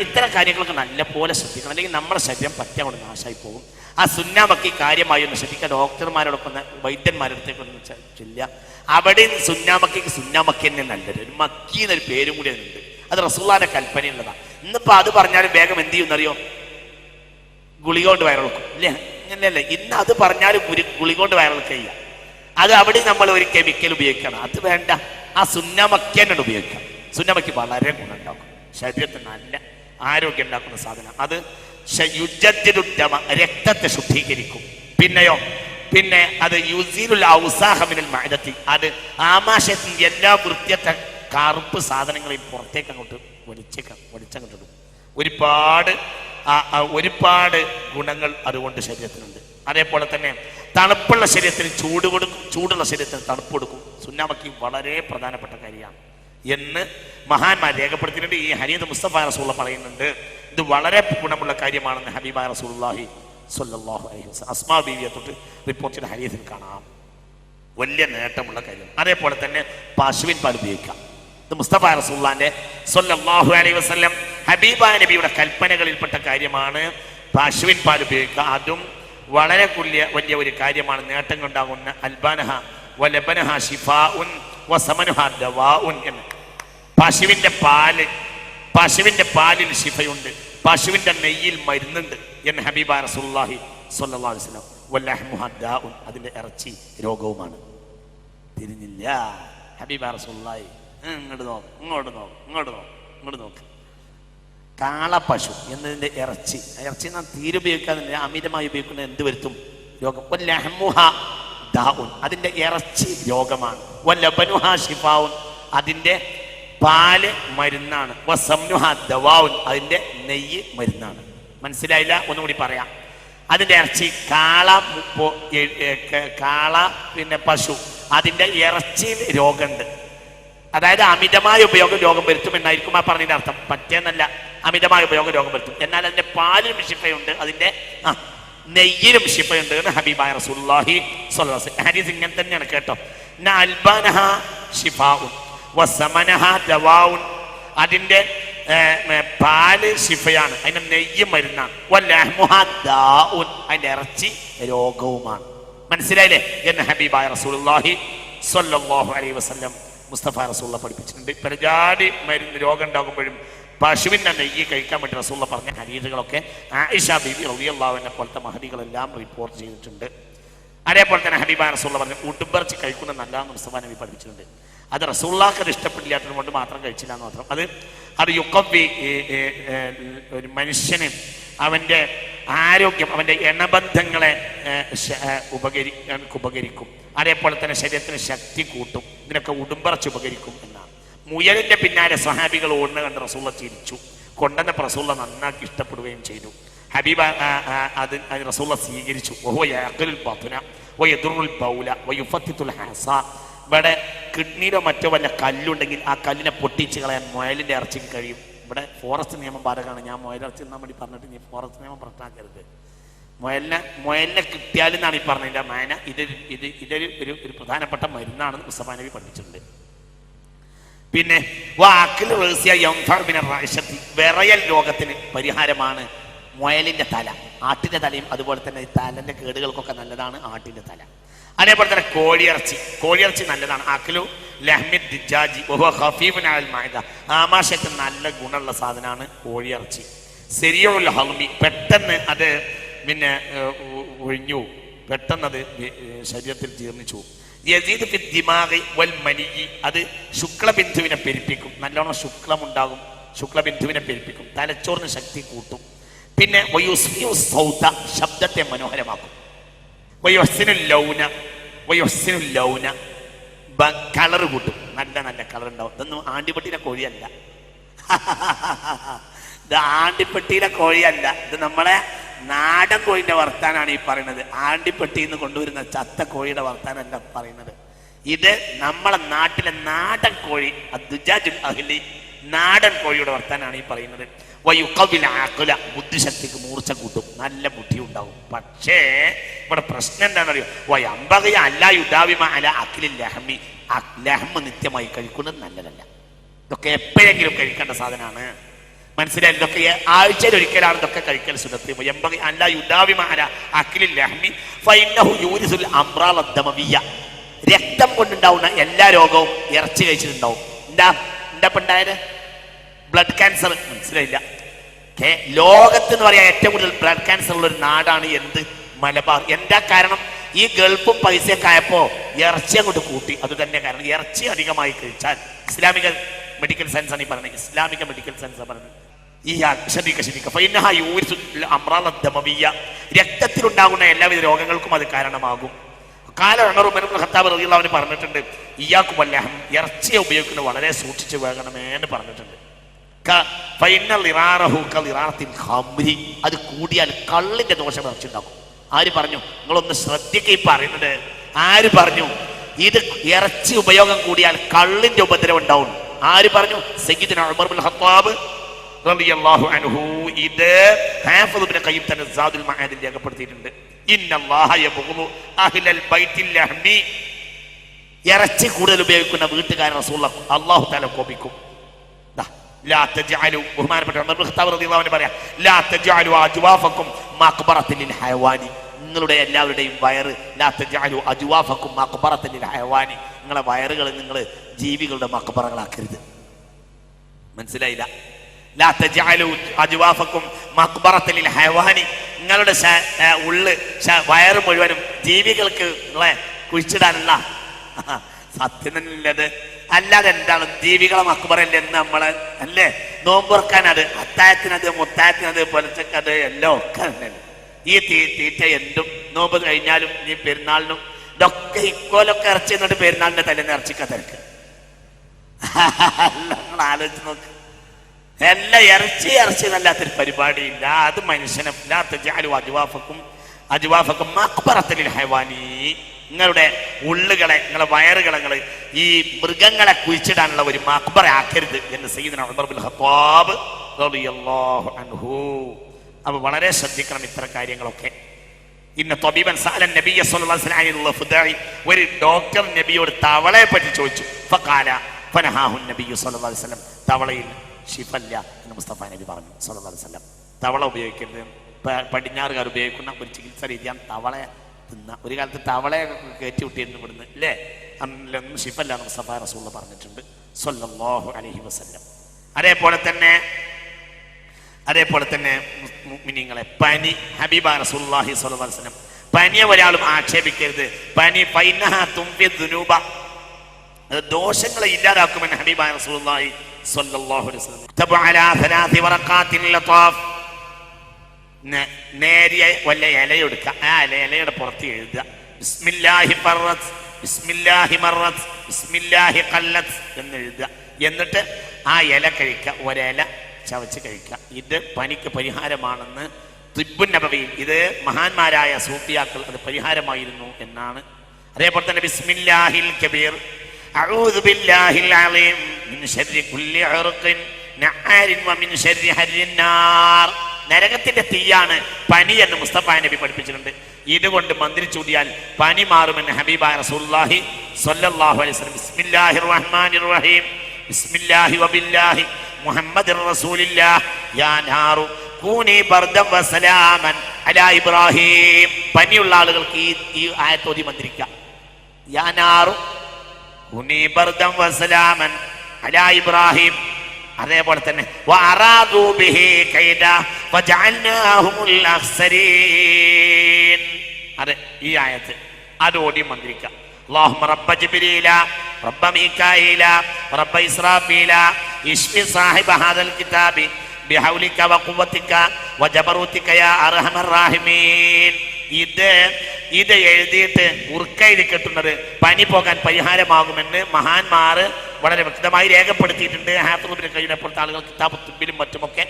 ഇത്തരം കാര്യങ്ങളൊക്കെ നല്ല പോലെ ശ്രദ്ധിക്കണം, അല്ലെങ്കിൽ നമ്മുടെ ശരീരം പറ്റാൻ കൊണ്ട് നാശമായി പോകും. ആ സുന്നാമക്കി കാര്യമായി ഒന്ന് ശ്രദ്ധിക്കുക. ഡോക്ടർമാരോടൊപ്പം വൈദ്യന്മാരടുത്തേക്ക് ഒന്ന് ചെല്ലുക. അവിടെ സുന്നാമക്കിക്ക് സുന്നാമക്കി തന്നെ നല്ലത്. ഒരു മക്കി എന്നൊരു പേരും കൂടി അതിനുണ്ട്. അത് റസൂലുള്ളാഹിന്റെ കൽപ്പനയുള്ളതാണ്. ഇന്നിപ്പോൾ അത് പറഞ്ഞാലും വേഗം എന്ത് ചെയ്യുമെന്നറിയോ? ഗുളിക കൊണ്ട് വയറിളക്കും ഇല്ലേ? അങ്ങനെയല്ലേ? ഇന്ന് അത് പറഞ്ഞാലും ഗുളിക കൊണ്ട് വയറിളക്കുക ചെയ്യുക. അത് അവിടെ നമ്മൾ ഒരു കെമിക്കൽ ഉപയോഗിക്കണം. അത് വേണ്ട, ആ സുന്നാമക്കി തന്നെ ഉപയോഗിക്കാം. സുന്നാമക്കി വളരെ ഗുണമുണ്ടാക്കും, ശരീരത്തിന് നല്ല ആരോഗ്യം ഉണ്ടാക്കുന്ന സാധനം. അത് രക്തത്തെ ശുദ്ധീകരിക്കും. പിന്നെ അത് യുസീലുൽ ഔസാഖ മിനൽ മഅദത്തി, അത് ആമാശയത്തിന്റെ എല്ലാ വൃത്തിയത്തെ കറുപ്പ് സാധനങ്ങളെയും പുറത്തേക്ക് അങ്ങോട്ട് വലിച്ചങ്ങോട്ടിടും. ഒരുപാട് ഗുണങ്ങൾ അതുകൊണ്ട് ശരീരത്തിനുണ്ട്. അതേപോലെ തന്നെ തണുപ്പുള്ള ശരീരത്തിന് ചൂട് കൊടുക്കും, ചൂടുള്ള ശരീരത്തിന് തണുപ്പ് കൊടുക്കും. സുന്നാമക്കി വളരെ പ്രധാനപ്പെട്ട കാര്യമാണ് എന്ന് മഹാന്മാർ രേഖപ്പെടുത്തിയിട്ടുണ്ട്. ഈ ഹനീദ് മുസ്തഫ റസൂലുള്ള പറയുന്നുണ്ട്, ഇത് വളരെ ഗുണമുള്ള കാര്യമാണെന്ന് ഹബീബായ റസൂലുള്ളാഹി സ്വല്ലല്ലാഹു അലൈഹി വസല്ലം അസ്മാ ബീവിയെ തൊട്ട് റിപ്പോർട്ട് ചെയ്ത ഹദീസിൽ കാണാം. വലിയ നേട്ടമുള്ള കാര്യം. അതേപോലെ തന്നെ പശുവിൻ പാൽ ഉപയോഗിക്കാം. ഇത് മുസ്തഫ റസൂലുള്ളാഹിന്റെ സ്വല്ലല്ലാഹു അലൈഹി വസല്ലം ഹബീബായ നബിയുടെ കൽപ്പനകളിൽപ്പെട്ട കാര്യമാണ് പശുവിൻ പാൽ ഉപയോഗിക്കുക. അതും വളരെ വലിയ ഒരു കാര്യമാണ്. നേട്ടങ്ങൾ ഉണ്ടാകുന്ന അൽബാനഹ വലബനഹ ശിഫാഉൻ വസമനുഹ ദവാഉൻ എന്ന്. പശുവിന്റെ പാലിൽ ശിഫയുണ്ട്, പശുവിന്റെ നെയ്യിൽ മരുന്നുണ്ട് എന്ന് ഹബീബായ റസൂലുള്ളാഹി സ്വല്ലല്ലാഹു അലൈഹി വസല്ലം. വലഹ്മുഹ ദാഉൻ, അതിന്റെ ഇറച്ചി രോഗവുമാണ്. തിരിഞ്ഞില്ല ഹബീബായ റസൂലുള്ളാഹി. ഇങ്ങോട്ട് നോക്ക്. കാളപ്പശു എന്നതിന്റെ ഇറച്ചി നാം തീരെ ഉപയോഗിക്കാതില്ല, അമിതമായി ഉപയോഗിക്കുന്നത് എന്ത് വരുത്തും? രോഗം. വലഹ്മുഹ ദാഉൻ അതിന്റെ ഇറച്ചി രോഗമാണ്. വലബനുഹാ ശിഫാഉൻ അതിന്റെ പാല് മരുന്നാണ്. വസംനുഹാ ദവാഉൻ അതിന്റെ നെയ്യ് മരുന്നാണ്. മനസ്സിലായില്ല? ഒന്നുകൂടി പറയാം. അതിന്റെ ഇറച്ചി കാള പിന്നെ പശു അതിന്റെ ഇറച്ചി രോഗമുണ്ട്. അതായത് അമിതമായ ഉപയോഗം രോഗം വരുത്തും എന്നായിരിക്കും ആ പറഞ്ഞതിന്റെ അർത്ഥം. പറ്റേന്നല്ല, അമിതമായ ഉപയോഗം രോഗം വരുത്തും. എന്നാൽ അതിന്റെ പാലിലും ശിഫയുണ്ട്, അതിന്റെ നെയ്യിലും ശിഫയുണ്ട് എന്ന് ഹബീബായ റസൂലുള്ളാഹി സ്വല്ലല്ലാഹു അലൈഹി വസല്ലം. ഹദീസ് ഇങ്ങനെ തന്നെയാണ് കേട്ടോ. അൽബാനഹ ശിഫാഉൻ വസമനഹ ദവാഉൻ അതിന്റെ പാല് ശിഫയാണ്, അതിന്റെ നെയ്യ് മരുന്നാണ്. വലഹ്മുഹാ ദാഉൻ അതിന്റെ ഇറച്ചി രോഗവുമാണ്. മനസ്സിലായില്ലേ എന്ന് ഹബീബായ റസൂലുള്ളാഹി സ്വല്ലല്ലാഹു അലൈഹി വസല്ലം മുസ്തഫ റസൂലുള്ളാഹി പഠിപ്പിച്ചിട്ടുണ്ട്. പലജാതി മരുന്ന് രോഗം ഉണ്ടാകുമ്പോഴും പശുവിന്റെ നെയ്യ് കഴിക്കാൻ വേണ്ടി റസൂലുള്ളാഹി പറഞ്ഞ ഹദീസുകളൊക്കെ ആയിഷ ബീബി റളിയല്ലാഹു അൻഹ പോലത്തെ മഹദികളെല്ലാം റിപ്പോർട്ട് ചെയ്തിട്ടുണ്ട്. അതേപോലെ തന്നെ ഹബീബായ റസൂലുള്ളാഹി പറഞ്ഞു ഉടുമ്പർച്ചി കഴിക്കുന്ന നല്ലതാണെന്ന് മുസ്തഫ നബി പഠിപ്പിച്ചിട്ടുണ്ട്. അത് റസൂലുള്ളാഹിക്ക് അത് ഇഷ്ടപ്പെട്ടില്ലാത്തത് കൊണ്ട് മാത്രം കഴിച്ചില്ല എന്ന് മാത്രം. അത് യുക്കവ്വി ഒരു മനുഷ്യന് അവന്റെ ആരോഗ്യം അവന്റെ എണബന്ധങ്ങളെ ഉപകരിക്കും. അതേപോലെ തന്നെ ശരീരത്തിന് ശക്തി കൂട്ടും. ഇതിനൊക്കെ ഉടുമ്പറച്ച് ഉപകരിക്കും എന്നാണ്. മുയലിന്റെ പിന്നാലെ സ്വഹാബികൾ ഓടുന്ന കണ്ട് റസൂലുള്ളാഹി ചിരിച്ചു. കൊണ്ടുവന്ന റസൂലുള്ളാഹി നന്നാക്കി ഇഷ്ടപ്പെടുകയും ചെയ്തു. ഹബീബ അത് റസൂലുള്ളാഹി സ്വീകരിച്ചു. വഹുവ യഅഖലുൽ ബത്ന വയദുറുൽ ബൗല വയുഫത്തിത്തുൽ ഹസ ഇവിടെ കിഡ്നിയിലോ മറ്റോ വല്ല കല്ലുണ്ടെങ്കിൽ ആ കല്ലിനെ പൊട്ടിച്ച് കളയാൻ മുയലിന്റെ ഇറച്ചിക്ക് കഴിയും. ഇവിടെ ഫോറസ്റ്റ് നിയമം ബാധകമാണ്. ഞാൻ മുയലിറച്ചി തിന്നാൻ വേണ്ടി പറഞ്ഞിട്ട് നീ ഫോറസ്റ്റ് നിയമം പ്രശ്നമാക്കരുത്. മുയലിനെ കിട്ടിയാലെന്നാണ് ഈ പറഞ്ഞതിൻ്റെ മാന. ഇതൊരു ഒരു പ്രധാനപ്പെട്ട മരുന്നാണെന്ന് മുസ്തഫ നബി പഠിപ്പിച്ചിട്ടുണ്ട്. പിന്നെ വിറയൽ രോഗത്തിന് പരിഹാരമാണ് മുയലിന്റെ തല. ആട്ടിന്റെ തലയും അതുപോലെ തന്നെ തലന്റെ കേടുകൾക്കൊക്കെ നല്ലതാണ് ആട്ടിന്റെ തല. അതേപോലെ തന്നെ കോഴിയിറച്ചി നല്ലതാണ്. അക്ലു ലഹ്മി ദിജാജി വഹുവ ഖഫീഫുൻ അലൽ മഅദ ആമാശയത്തിന് നല്ല ഗുണമുള്ള സാധനമാണ് കോഴിയിറച്ചി. സരിയുൽ ഹൽമി പെട്ടെന്ന് അത് പിന്നെ ഒഴിഞ്ഞു, പെട്ടെന്ന് അത് ശരീരത്തിൽ ജീർണിച്ചു. യസീദ് ഫി ദിമാഗി വൽ മനിയി അത് ശുക്ലബിന്ദുവിനെ പെരുപ്പിക്കും. നല്ലോണം ശുക്ലമുണ്ടാകും, ശുക്ലബിന്ദുവിനെ പെരുപ്പിക്കും. തലച്ചോറിന് ശക്തി കൂട്ടും. പിന്നെ വയുസ്മിഉ സൗത ശബ്ദത്തെ മനോഹരമാക്കും. വയുഹ്സിനുൽ ലൗന കളർ കൂട്ടും. നല്ല നല്ല കളർ ഉണ്ടാവും. ഇതൊന്നും ആണ്ടിപ്പട്ടിയിലെ കോഴിയല്ല, ഇത് ആണ്ടിപ്പട്ടിയിലെ കോഴിയല്ല. ഇത് നമ്മളെ നാടൻ കോഴിന്റെ വർത്താനാണ് ഈ പറയുന്നത്. ആണ്ടിപ്പട്ടിയിൽ നിന്ന് കൊണ്ടുവരുന്ന ചത്ത കോഴിയുടെ വർത്താനല്ല പറയുന്നത്. ഇത് നമ്മളെ നാട്ടിലെ നാടൻ കോഴി അദ്ദുജാജുൽ അഹ്ലി നാടൻ കോഴിയുടെ വർത്താനാണ് ഈ പറയുന്നത്. വയുഖവിൽ അഖല ബുദ്ധിശക്തിക്ക് മൂർച്ച കൂട്ടും, നല്ല ബുദ്ധി ഉണ്ടാവും. പക്ഷേ ഇവിടെ പ്രശ്നം എന്താണെന്നറിയോ? വയംബഗി അല്ലാ യുദാവിമ അല അഖ്ലിൽ ലഹ്മി ലഹ്മ് നിത്യമായി കഴിക്കുന്നത് നല്ലതല്ല. ഇതൊക്കെ എപ്പോഴെങ്കിലും കഴിക്കേണ്ട സാധനമാണ്. മനസ്സിലായി? ഇതൊക്കെ ആഴ്ചയിൽ ഒരിക്കലാണ് ഇതൊക്കെ കഴിക്കൽ സുന്നത്ത്. വയംബഗി അല്ലാ യുദാവിമ അല അഖ്ലിൽ ലഹ്മി ഫഇന്നഹു യൂരിസുൽ അംറാൽ അദ്ദമവിയ്യ രക്തം കൊണ്ടുണ്ടാവുന്ന എല്ലാ രോഗവും ഇറച്ചി കഴിച്ചിട്ടുണ്ടാവും. എന്താ ഉണ്ടായത്? Blood cancer. മനസ്സിലായില്ല? ലോകത്ത് എന്ന് പറയാൻ ഏറ്റവും കൂടുതൽ ബ്ലഡ് ക്യാൻസർ ഉള്ള ഒരു നാടാണ് എന്ത്? മലബാർ. എന്താ കാരണം? ഈ ഗൾഫും പൈസയൊക്കെ ആയപ്പോ ഇറച്ചി അങ്ങോട്ട് കൂട്ടി. അത് തന്നെ കാരണം. ഇറച്ചി അധികമായി കഴിച്ചാൽ ഇസ്ലാമിക മെഡിക്കൽ സയൻസ് ആണ് ഈ പറയുന്നത്. ഇസ്ലാമിക മെഡിക്കൽ സയൻസ് പറയുന്നത് ഈ രക്തത്തിലുണ്ടാകുന്ന എല്ലാവിധ രോഗങ്ങൾക്കും അത് കാരണമാകും. കാല ഉമർ ഇബ്നുൽ ഖത്താബ് റളിയല്ലാഹു അൻഹു പറഞ്ഞിട്ടുണ്ട്, ഇയ്യാക്കും വല്ലഹം ഇറച്ചിയെ ഉപയോഗിക്കുന്നത് വളരെ സൂക്ഷിച്ച് വേഗണമേ എന്ന് പറഞ്ഞിട്ടുണ്ട്. അത് കൂടിയാൽ കള്ളിന്റെ ദോഷം ഇറച്ചിണ്ടാക്കും. ആര് പറഞ്ഞു? നിങ്ങളൊന്ന് ശ്രദ്ധിക്കുക ഈ പറയുന്നത്. ആര് പറഞ്ഞു ഇത് ഇറച്ചി ഉപയോഗം കൂടിയാൽ കള്ളിന്റെ ഉപദ്രവം ഉണ്ടാവും? ആര് പറഞ്ഞു? സയ്യിദുനാ ഉമർ ഇബ്നുൽ ഖത്താബ് റളിയല്ലാഹു അൻഹു. ഇത് ഹാഫിദ് ഇബ്നു ഖയ്യിം തന്നെ സാദുൽ മആദിൽ രേഖപ്പെടുത്തിയിട്ടുണ്ട്. ഇന്നല്ലാഹ യബ്ഗുദു അഹ്ലൽ ബൈത്തിൽ ലഹ്മി ഇറച്ചി കൂടുതൽ ഉപയോഗിക്കുന്ന വീട്ടുകാരൻ റസൂലുള്ളാഹി അല്ലാഹു തആല കോപിക്കും. ലാ തജഅലു ബഹുമാനപ്പെട്ട ഉമർ ഇബ്നുൽ ഖത്താബ് റളിയല്ലാഹു അൻഹു പറയാ, ലാ തജഅലു അജ്വാഫക്കും മഖ്ബറത്തൻ ലിൽ ഹയവാനി നിങ്ങളുടെ എല്ലാവരുടെയും വയറ് ലാ തജഅലു അജ്വാഫക്കും മഖ്ബറത്തൻ ലിൽ ഹയവാനി നിങ്ങളുടെ വയറുകൾ നിങ്ങൾ ജീവികളുടെ മഖ്ബറകളാക്കരുത്. മനസ്സിലായില്ല? ലാ തജഅലു അജ്വാഫക്കും മഖ്ബറത്തൻ ലിൽ ഹയവാനി നിങ്ങളുടെ ഉള്ള് വയറ് മുഴുവനും ജീവികൾക്ക് നിങ്ങളെ കുഴിച്ചിടാനുള്ള സത്യം തന്നെയല്ലത്. അല്ലാതെ എന്താണ് ജീവികളെ മക്ബറല്ലേ എന്ന് നമ്മള് അല്ലേ നോമ്പുറക്കാൻ അത് അത്തായത്തിനത് മുത്തായത്തിനത് പുലച്ചക്കത് എല്ലാം ഒക്കെ ഉണ്ടല്ലോ. ഈ തീറ്റ എന്തും നോമ്പ് കഴിഞ്ഞാലും നീ പെരുന്നാളിനും ഇതൊക്കെ ഇക്കോലൊക്കെ ഇറച്ചി എന്നിട്ട് പെരുന്നാളിന്റെ തലേന്ന് ഇറച്ചിക്ക തിരക്ക്. നിങ്ങൾ ആലോചിച്ച് നോക്ക്. എല്ലാം ഇറച്ചി എന്നല്ലാത്തൊരു പരിപാടിയില്ല. അത് മനുഷ്യനെ അജുവാഫക്കും മഖ്ബറത്തുൽ ഹൈവാനി. നിങ്ങളുടെ ഉള്ളുകളെ, നിങ്ങളുടെ വയറുകളെ ഈ മൃഗങ്ങളെ കുഴിച്ചിടാനുള്ള ഒരു മഖ്ബറ ആക്കരുത് എന്ന് സയ്യിദുനാ ഉമർ ബിൻ ഖത്താബ് റളിയല്ലാഹു അൻഹു. അപ്പൊ വളരെ ശ്രദ്ധിക്കണം ഇത്തരം കാര്യങ്ങളൊക്കെ. ഇന്ന ത്വബീബൻ സഅലൻ നബിയ സ്വല്ലല്ലാഹു അലൈഹി വസല്ലം, ഒരു ഡോക്ടർ നബിയോട് തവളയെ പറ്റി ചോദിച്ചു. ഫഖാല ഫനഹാഹു നബിയ്യു സ്വല്ലല്ലാഹു അലൈഹി വസല്ലം, തവളയിൽ ശിഫല്ല എന്ന് മുസ്തഫ നബി പറഞ്ഞു സ്വല്ലല്ലാഹു അലൈഹി വസല്ലം. തവള ഉപയോഗിക്കരുത്. പടിഞ്ഞാറുകാർ ഉപയോഗിക്കുന്ന ഒരു ചികിത്സാ രീതിയാണ് തവളയെ തിന്ന. ഒരു കാലത്ത് തവളയെ കയറ്റി വിട്ടിരുന്നു ഇവിടുന്ന് അല്ലേ, അന്നൊന്നും ശിഫല്ല എന്ന് മുസ്തഫ റസൂലുള്ളാഹി പറഞ്ഞിട്ടുണ്ട് സ്വല്ലല്ലാഹു അലൈഹി വസല്ലം. അതേപോലെ തന്നെ മുഅ്മിനീങ്ങളെ, പനി ഹബീബ റസൂലുള്ളാഹി സ്വല്ലല്ലാഹു അലൈഹി വസല്ലം, പനിയെ ഒരാളും ആക്ഷേപിക്കരുത്. പനി ഫൈനഹാ തുംഫി ദുനൂബ, ദോഷങ്ങളെ ഇല്ലാതാക്കുമെന്ന് ഹബീബ റസൂലുള്ളാഹി സ്വല്ലല്ലാഹു അലൈഹി വസല്ലം. തബ അലാ സലാസി വറഖാത്തിൻ ലതാഫ്, നേരിയ വല്ല ഇലയെടുക്കുക, ആ ഇലയുടെ പുറത്ത് എഴുതുക ബിസ്മില്ലാഹി ഫറത് ബിസ്മില്ലാഹി മറത് ബിസ്മില്ലാഹി ഖല്ലത് എന്ന് എഴുതുക. എന്നിട്ട് ആ ഇല കഴിക്കുക, ഒരില ചവച്ച് കഴിക്കുക. ഇത് പനിക്ക് പരിഹാരമാണെന്ന് തിബ്ബുൻ നബവിയിൽ, ഇത് മഹാന്മാരായ സൂഫിയാക്കൾ അത് പരിഹാരമായിരുന്നു എന്നാണ്. അതേപോലെ തന്നെ ബിസ്മില്ലാഹിൽ കബീർ അഊദു ബില്ലാഹിൽ അലീം മിൻ ശർരി കുല്ലി ഉർഖിൻ നആരിൻ വമിൻ ശർരി ഹർരിൻ നാർ, നരകത്തിന്റെ തീയാണ് പനി എന്ന് മുസ്തഫ നബി പഠിപ്പിച്ചിട്ടുണ്ട്. ഇതുകൊണ്ട് മന്ത്രിച്ചൂടിയാൽ പനി മാറുമെന്ന് ഹബീബായ റസൂലുള്ളാഹി സ്വല്ലല്ലാഹു അലൈഹി വസല്ലം. ബിസ്മില്ലാഹിർ റഹ്മാനിർ റഹീം ബിസ്മില്ലാഹി വബില്ലാഹി മുഹമ്മദിർ റസൂലില്ലാഹ് യാ നാറു കൂനി ബർദൻ വസലാമൻ അലാ ഇബ്രാഹിം. പനിയുള്ള ആളുകൾക്ക് ഈ ആയത്തോതി മന്ത്രിക്കാം. യാ നാറു കൂനി ബർദൻ വസലാമൻ അലാ ഇബ്രാഹിം. അതേപോലെ തന്നെ വഅറാദു ബിഹി കൈദ ഫജഅൽനാഹുൽ അഖ്സരീൻ. അതെ, ഈ ആയത്ത് അതോടി മന്ത്രിക്കാം. اللهم رب جبريل رب ميكائيل رب إسرافيل اشف صاحب هذا الكتاب بحولك وقوتك وجبروتك يا أرحم الراحمين. ഇത് എഴുതിയിട്ട് ഉറുക്കയിൽ കെട്ടുന്നത് പനി പോകാൻ പരിഹാരമാകുമെന്ന് മഹാന്മാർ വളരെ വ്യക്തമായി രേഖപ്പെടുത്തിയിട്ടുണ്ട്. ഹാഫിദ് കഴിഞ്ഞപ്പോഴത്തെ ആളുകൾ കിതാബ് തുബ്ബിലും മറ്റുമൊക്കെ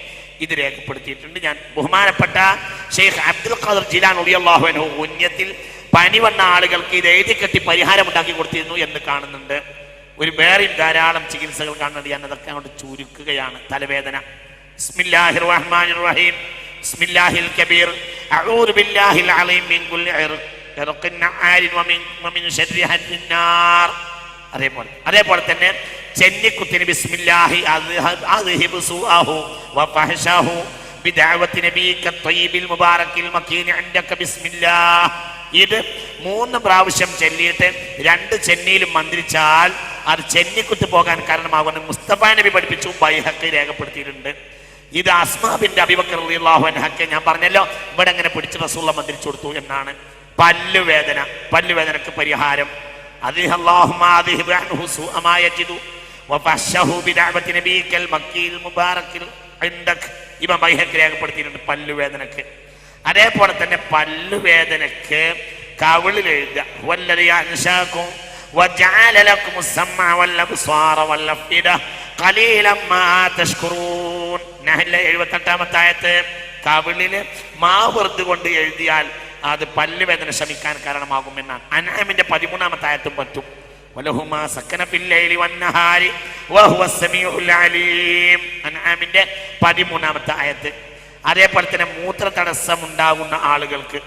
ഇത് രേഖപ്പെടുത്തിയിട്ടുണ്ട്. ഞാൻ ബഹുമാനപ്പെട്ട ഷെയ്ഖ് അബ്ദുൽ ഖാദിർ ജിലാനി റളിയല്ലാഹു അൻഹു ഉന്നത്തിൽ പനി വന്ന ആളുകൾക്ക് ഇത് എഴുതി കെട്ടി പരിഹാരം ഉണ്ടാക്കി കൊടുത്തിരുന്നു എന്ന് കാണുന്നുണ്ട്. ഒരു വേറെയും ധാരാളം ചികിത്സകൾ കാണുന്നുണ്ട്. ഞാൻ അതൊക്കെ അങ്ങോട്ട് ചുരുക്കുകയാണ്. തലവേദന ബിസ്മില്ലാഹിർ റഹ്മാനിർ റഹീം ബിസ്മില്ലാഹിൽ കബീർ അഊദു ബില്ലാഹിൽ അലീം മിൻ കുല്ലി ഇർഖിൻ നആരിൻ വമിൻ ശർരി ഹർരിൻ നാർ. അതേപോലെ തന്നെ ചെന്നിക്കുത്തിന് ബിസ്മില്ലാഹി അദ്ഹിബ് സൂഅഹു വഫഹ്ശഹു ബിദഅവത്തി നബിക ത്വയ്യിബിൽ മുബാറകിൽ മക്കീൻ ഇൻദക ബിസ്മില്ലാഹ്. ഇത് 3 പ്രാവശ്യം ചൊല്ലിയിട്ട് 2 ചെന്നിയിലും മന്ത്രിച്ചാൽ അത് ചെന്നിക്കുത്ത് പോകാൻ കാരണമാകുമെന്ന് മുസ്തഫ നബി പഠിപ്പിച്ചു, ബൈഹഖി രേഖപ്പെടുത്തിയിട്ടുണ്ട്. ഇത് അസ്മാ ബിൻത് അബീ ബക്കർ റളിയല്ലാഹു അൻഹയ്ക്ക് ഞാൻ പറഞ്ഞല്ലോ ഇവിടെ അങ്ങനെ പിടിച്ച് റസൂലുള്ളാഹി മന്ത്രിച്ചു കൊടുത്തു എന്നാണ്. പല്ലുവേദനക്ക് പരിഹാരം അല്ലാഹുമ്മ അദ്ഹിബ് അൻഹു സൂഅ മാ യജിദു വഫഹ്ശഹു ബിദഅവത്തി നബിക്കൽ മക്കീൽ മുബാറകിൽ ഇൻദക. ഇമാം ബൈഹഖി രേഖപ്പെടുത്തിയിട്ടുണ്ട് പല്ലുവേദനക്ക്. അതേപോലെ തന്നെ പല്ലുവേദനക്ക് കവിളിൽ എഴുതുക വല്ലദീ അൻശാകും വജഅല ലക്കുമുസ് സമഅ വൽ അബ്സാറ വൽ അഫ്ഇദ ഖലീലൻ മാ തഷ്കുറൂൻ. നഹ്ല 78-ാമത്തെ ആയത്ത്. കവിളിൽ മാവൃത് കൊണ്ട് എഴുതിയാൽ അത് പല്ലുവേദന ശമിക്കാൻ കാരണമാകുമെന്നാണ്. അൻആമിന്റെ 13-ാമത്തെ ആയത്തും പറ്റും. വലഹുമാ സക്കന ഫിൽ ലൈലി വന്നഹാരി വഹുവസ് സമീഉൽ അലീം. അൻആമിന്റെ 13-ാമത്തെ ആയത്ത്. അതേപോലെ തന്നെ മൂത്ര തടസ്സം ഉണ്ടാകുന്ന ആളുകൾക്ക്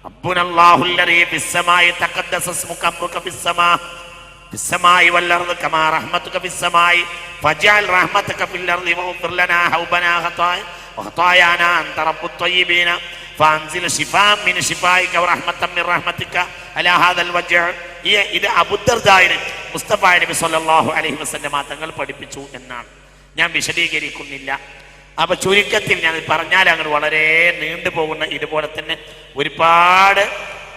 റബ്ബുനല്ലാഹുല്ലദീ ഫിസ്സമായി തഖദ്ദസ ഇസ്മുക അംറുക ഫിസ്സമായി വൽ അർദി കമാ റഹ്മതുക ഫിസ്സമായി ഫജഅൽ റഹ്മതക ഫിൽ അർദി വഗ്ഫിർ ലനാ ഹൗബനാ ഖതായാനാ അൻത റബ്ബുത് ത്വയ്യിബീന ഫഅൻസിൽ ശിഫാഅൻ മിൻ ശിഫായിക വറഹ്മതൻ മിൻ റഹ്മതിക അലാ ഹാദൽ വജ്അ. ഇത് അബൂദർദായിന് മുസ്തഫ നബി സല്ലല്ലാഹു അലൈഹി വസല്ലം തങ്ങൾ പഠിപ്പിച്ചു എന്നാണ്. ഞാൻ വിശദീകരിക്കുന്നില്ല. അപ്പൊ ചുരുക്കത്തിൽ ഞാൻ പറഞ്ഞാൽ അങ്ങനെ വളരെ നീണ്ടുപോകുന്ന ഇതുപോലെ തന്നെ ഒരുപാട്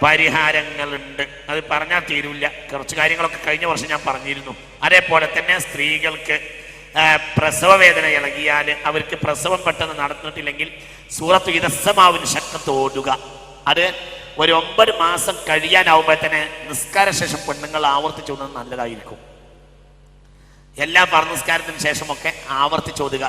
പരിഹാരങ്ങളുണ്ട്. അത് പറഞ്ഞാൽ തീരില്ല. കുറച്ച് കാര്യങ്ങളൊക്കെ കഴിഞ്ഞ വർഷം ഞാൻ പറഞ്ഞിരുന്നു. അതേപോലെ തന്നെ സ്ത്രീകൾക്ക് പ്രസവ വേദന ഇളകിയാൽ അവർക്ക് പ്രസവം പെട്ടെന്ന് നടന്നിട്ടില്ലെങ്കിൽ സൂറത്ത് ഇദസ്സമാവിന് ശക്തത്ത് ഓടുക. അത് ഒരു 9 മാസം കഴിയാനാവുമ്പോൾ തന്നെ നിസ്കാര ശേഷം പെണ്ണുങ്ങൾ ആവർത്തിച്ചോതുന്നത് നല്ലതായിരിക്കും. എല്ലാ നിസ്കാരത്തിന് ശേഷമൊക്കെ ആവർത്തിച്ചോതുക.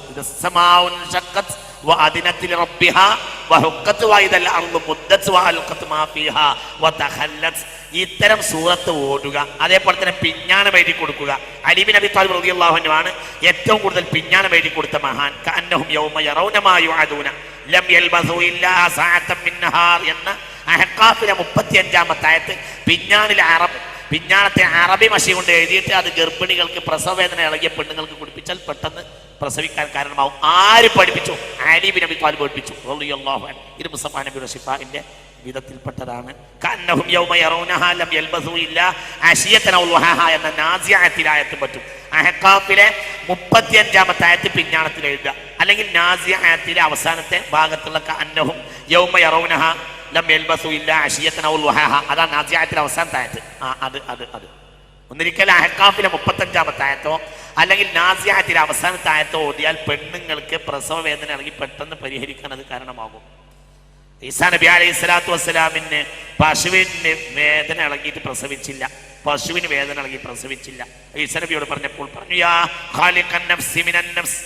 ഇത്തരം സൂറത്ത് ഓടുക. അതേപോലെ തന്നെ പിഞ്ഞാണം എഴുതി കൊടുക്കുക. അലി ബിൻ അബി ത്വാലിബ് റളിയല്ലാഹു അൻഹു ആണ് ഏറ്റവും കൂടുതൽ പിഞ്ഞാണം എഴുതി കൊടുത്ത മഹാൻ. കഅന്നഹും യൗമ യറൗന മാ യുഅദൂന ലം യൽബസു ഇല്ലാ സഅതൻ മിൻ നഹാർ എന്ന അഹ്ഖാഫിലെ 35-ാമത്തെ ആയത്ത് പിഞ്ഞാണത്തെ അറബി മഷി കൊണ്ട് എഴുതിയിട്ട് അത് ഗർഭിണികൾക്ക് പ്രസവവേദന ഇളകിയ പെണ്ണുങ്ങൾക്ക് കുടിപ്പിച്ചാൽ പെട്ടെന്ന് പ്രസവിക്കാൻ കാരണമാവും. ആര് പഠിപ്പിച്ചു? അലി ബിൻ അബി ത്വാലിബ് പഠിപ്പിച്ചു റളിയല്ലാഹു അൻഹു. ഇത് മുസഫ നബിയുടെ ശിഫാഇന്റെ വിധത്തിൽപ്പെട്ടതാണ്. കഅന്നഹും യൗമ യറൗനഹാ ലം യൽബസു ഇല്ലാ അശിയതൻ ഔ ളുഹാഹാ എന്ന നാസിഅത്തിലെ ആയത്ത് പറ്റും. അഹ്ഖാഫിലെ 35-ാമത്തെ ആയത്ത് പിഞ്ഞാണത്തിൽ എഴുതുക. അല്ലെങ്കിൽ നാസിഅത്തിലെ അവസാനത്തെ ഭാഗത്തുള്ള കഅന്നഹും യൗമ യറൗനഹാ ലം യൽബസു ഇല്ലാ അശിയതൻ ഔ ളുഹാഹാ അതാണ് നാസിഅത്തിലെ അവസാനത്തെ ആയത്ത്. അത് ഒന്നിരിക്കൽ അഹ്ഖാഫിലെ 35-ാമത്തെ ആയത്തോ അല്ലെങ്കിൽ നാസിഅത്തിലെ അവസാനത്തെ ആയത്തോ ഓതിയാൽ പെണ്ണുങ്ങൾക്ക് പ്രസവ വേദന ഇറങ്ങി പെട്ടെന്ന് പരിഹരിക്കാൻ അത് കാരണമാകും. ഈസാ നബി അലൈഹി സ്വലാത്തു വസ്സലാമിന് പശുവിന് വേദന ഇളകിയിട്ട് പ്രസവിച്ചില്ല. പശുവിന് വേദന ഇളകി പ്രസവിച്ചില്ല. ഈസാ നബിയോട് പറഞ്ഞപ്പോൾ പറഞ്ഞു, യാ ഖാലിഖൻ നഫ്സി മിനൻ നഫ്സ്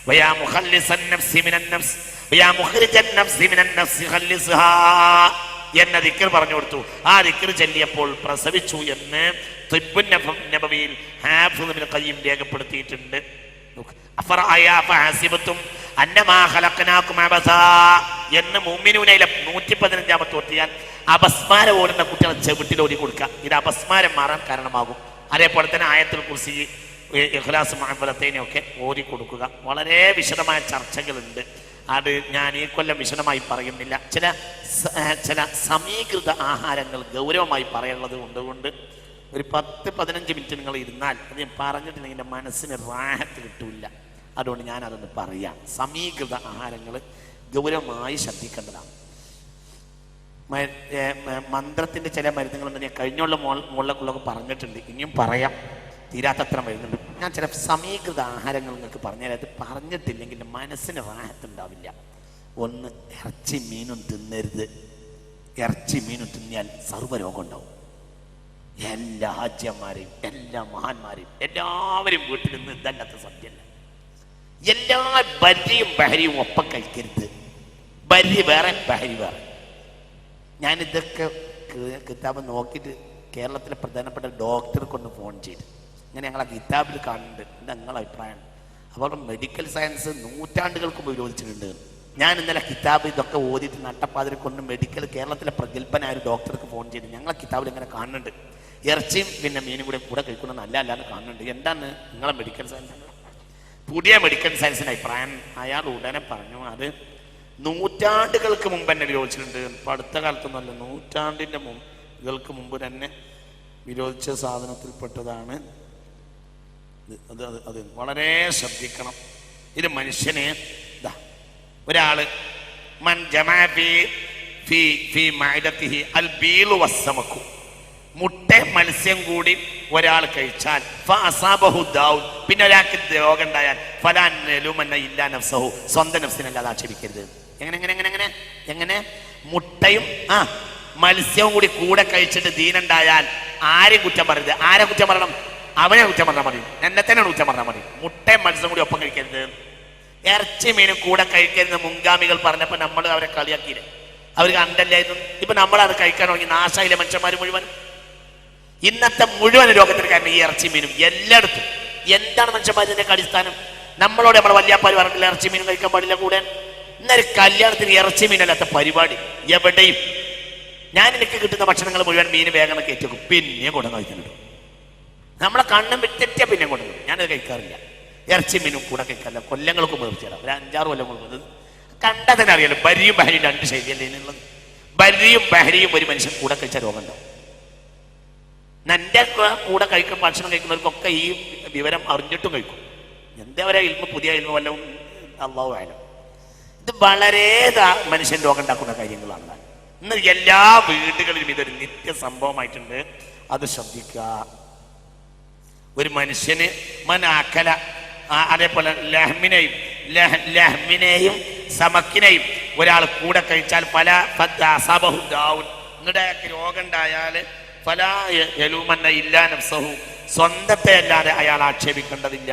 വയാ മുഖല്ലിസൻ നഫ്സി മിനൻ നഫ്സ് വയാ മുഖ്രിജൻ നഫ്സി മിനൻ നഫ്സി ഖല്ലിസ്ഹാ എന്ന ദിക്ർ പറഞ്ഞു കൊടുത്തു. ആ ദിക്ർ ചൊല്ലിയപ്പോൾ പ്രസവിച്ചു എന്ന് തിബ്ബുൻ നബവിയിൽ ഹാഫിദ് ഇബ്നു ഖയ്യിം രേഖപ്പെടുത്തിയിട്ടുണ്ട്. എന്ന് മുഅ്മിനൂനയിലെ 115-ാമത്തെ ഓർത്തിയാൽ അപസ്മാരം ഓടുന്ന കുട്ടികളെ ചെവിട്ടിൽ ഓടി കൊടുക്കുക. ഇത് അപസ്മാരം മാറാൻ കാരണമാകും. അതേപോലെ തന്നെ ആയത്തുൽ കുർസി, ഇഖ്ലാസ്, മുഅവ്വദത്തൈനൊക്കെ ഓടി കൊടുക്കുക. വളരെ വിശദമായ ചർച്ചകളുണ്ട്. അത് ഞാൻ ഈ കൊല്ലം വിശദമായി പറയുന്നില്ല. ചില സമീകൃത ആഹാരങ്ങൾ ഗൗരവമായി പറയുന്നത് കൊണ്ടുകൊണ്ട് ഒരു 10-15 മിനിറ്റ് നിങ്ങൾ ഇരുന്നാൽ അത് ഞാൻ പറഞ്ഞിട്ടുണ്ടെങ്കിൽ എൻ്റെ മനസ്സിന് റാഹത്ത് കിട്ടില്ല. അതുകൊണ്ട് ഞാൻ അതൊന്ന് പറയാം. സമീകൃത ആഹാരങ്ങൾ ഗൗരവമായി ശ്രദ്ധിക്കേണ്ടതാണ്. മന്ത്രത്തിൻ്റെ ചില മരുന്നുകളുണ്ട്. ഞാൻ കഴിഞ്ഞുള്ള മുകളിലൊക്കെ പറഞ്ഞിട്ടുണ്ട്. ഇനിയും പറയാം, തീരാത്തത്ര മരുന്നുണ്ട്. ഞാൻ ചില സമീകൃത ആഹാരങ്ങൾ നിങ്ങൾക്ക് പറഞ്ഞുതരാം. അത് പറഞ്ഞിട്ടില്ലെങ്കിൽ മനസ്സിന് റാഹത്തുണ്ടാവില്ല. ഒന്ന്, ഇറച്ചി മീനും തിന്നരുത്. ഇറച്ചി മീനും തിന്നിയാൽ സർവ്വരോഗം ഉണ്ടാവും. എല്ലാ ഹാജ്യന്മാരെയും എല്ലാ മഹാന്മാരെയും എല്ലാവരും വീട്ടിൽ നിന്ന് ഇതല്ലാത്ത സത്യമല്ല. എല്ലാ ബരിയും ബഹരിയും ഒപ്പം കഴിക്കരുത്. ബരി വേറെ ബഹരി വേറെ. ഞാനിതൊക്കെ കിതാബ് നോക്കിയിട്ട് കേരളത്തിലെ പ്രധാനപ്പെട്ട ഡോക്ടർക്ക് ഒന്ന് ഫോൺ ചെയ്തു. ഇങ്ങനെ ഞങ്ങളെ കിതാബിൽ കാണുന്നുണ്ട്, എന്താ നിങ്ങളുടെ അഭിപ്രായം? അപ്പോൾ മെഡിക്കൽ സയൻസ് നൂറ്റാണ്ടുകൾക്ക് മുമ്പ് വിരോധിച്ചിട്ടുണ്ട്. ഞാൻ ഇന്നലെ കിതാബ് ഇതൊക്കെ ഓതിയിട്ട് നട്ടപ്പാതിരെ കൊണ്ട് മെഡിക്കൽ കേരളത്തിലെ പ്രഗത്ഭനായ ഒരു ഡോക്ടർക്ക് ഫോൺ ചെയ്തു. ഞങ്ങളെ കിതാബിൽ ഇങ്ങനെ കാണുന്നുണ്ട്, ഇറച്ചിയും പിന്നെ മീനും കൂടെ കഴിക്കുന്നത് നല്ല അല്ലാന്ന് കാണുന്നുണ്ട്. എന്താണ് നിങ്ങളെ മെഡിക്കൽ സയൻസ്, പുതിയ മെഡിക്കൽ സയൻസിൻ്റെ അഭിപ്രായം? അയാൾ ഉടനെ പറഞ്ഞു, അത് നൂറ്റാണ്ടുകൾക്ക് മുമ്പ് തന്നെ വിരോധിച്ചിട്ടുണ്ട്. ഇപ്പം അടുത്ത കാലത്തൊന്നുമല്ല, നൂറ്റാണ്ടിൻ്റെ മുമ്പുകൾക്ക് മുമ്പ് തന്നെ വിരോധിച്ച സാധനത്തിൽപ്പെട്ടതാണ് അത്. വളരെ ശ്രദ്ധിക്കണം. ഇത് മനുഷ്യനെ ഒരാള് മൻ ജമാ ഫീ മഅദതിഹി അൽ ബീലു വസ്സമകു, മുട്ട മത്സ്യം കൂടി ഒരാൾ കഴിച്ചാൽ ഫഅസാബഹു ദാഉൻ, പിന്നെ ഒരാൾക്ക് രോഗം ഉണ്ടായാൽ ഫലാ നലുമന്ന ഇല്ലാ നഫ്സഹു, സ്വന്തം നഫ്സിനല്ലാതെ ആക്ഷേപിക്കരുത്. എങ്ങനെ മുട്ടയും മത്സ്യവും കൂടെ കഴിച്ചിട്ട് ദീനുണ്ടായാൽ ആരെയും കുറ്റം പറയരുത്. ആരെ കുറ്റം പറയണം? അവനെ കുറ്റം പറഞ്ഞാൽ മതി, എന്നെ തന്നെയാണ് കുറ്റം പറഞ്ഞാൽ മതി. മുട്ടയും മത്സ്യം കൂടി ഒപ്പം കഴിക്കരുത്. ഇറച്ചി മീനും കൂടെ കഴിക്കരുത് മുൻഗാമികൾ പറഞ്ഞപ്പോൾ നമ്മൾ അവരെ കളിയാക്കിയില്ലേ? അവർ കണ്ടല്ലായിരുന്നു. ഇപ്പൊ നമ്മളത് കഴിക്കാൻ തുടങ്ങി, നാശായില്ലേ മനുഷ്യന്മാർ മുഴുവൻ. ഇന്നത്തെ മുഴുവൻ രോഗത്തിന് കാരണം ഈ ഇറച്ചി മീനും എല്ലായിടത്തും. എന്താണ് മനുഷ്യന്മാരിന്റെ അടിസ്ഥാനം? നമ്മളോട് നമ്മുടെ വല്യാപ്പാര് പറഞ്ഞില്ല ഇറച്ചി മീനും കഴിക്കാൻ പാടില്ല കൂടെ. ഇന്നൊരു കല്യാണത്തിന് ഇറച്ചി മീനല്ലാത്ത പരിപാടി എവിടെയും. ഞാൻ എനിക്ക് കിട്ടുന്ന ഭക്ഷണങ്ങൾ മുഴുവൻ മീൻ വേഗം കയറ്റി വെക്കും, പിന്നെ കൊണ്ടു കഴിക്കുന്നുണ്ട്. നമ്മളെ കണ്ണും തെറ്റിയ പിന്നെ കൊണ്ടുവരും. ഞാനത് കഴിക്കാറില്ല. ഇറച്ചി മീനും കൂടെ കഴിക്കാറില്ല. കൊല്ലങ്ങൾക്ക് മുമ്പ് തീർച്ചയായിട്ടും ഒരു 5-6 കൊല്ലം മുമ്പ് കണ്ടാൽ തന്നെ അറിയാലോ. ബരിയും ബഹരിയും 2 ശൈലിയല്ലേ ഇതിനുള്ളത്. ബരിയും ബഹരിയും ഒരു മനുഷ്യൻ കൂടെ കഴിച്ച രോഗം ഉണ്ടാവും. എൻ്റെ കൂടെ കഴിക്കുന്ന ഭക്ഷണം കഴിക്കുന്നവർക്കൊക്കെ ഈ വിവരം അറിഞ്ഞിട്ടും കഴിക്കും. എന്താ പറയുക, ഇൽമ പുതിയ ഇൽമ വല്ലതും അല്ലാഹു അഅലം. ഇത് വളരെ മനുഷ്യൻ രോഗം ഉണ്ടാക്കുന്ന കാര്യങ്ങളാണ്. ഇന്ന് എല്ലാ വീടുകളിലും ഇതൊരു നിത്യ സംഭവമായിട്ടുണ്ട്. അത് ശ്രദ്ധിക്കുക. ഒരു മനുഷ്യന് മനാക്കല, അതേപോലെ ലഹ്മിനെയും സമക്കിനെയും ഒരാൾ കൂടെ കഴിച്ചാൽ പല അസാബഹു ദാഉൻ, എന്നിട്ട് രോഗം ഉണ്ടായാൽ ഫലാ യലൂമന്ന ഇല്ലാ നഫ്സഹു, സ്വന്തത്തെ അല്ലാതെ അയാൾ ആക്ഷേപിക്കേണ്ടതില്ല.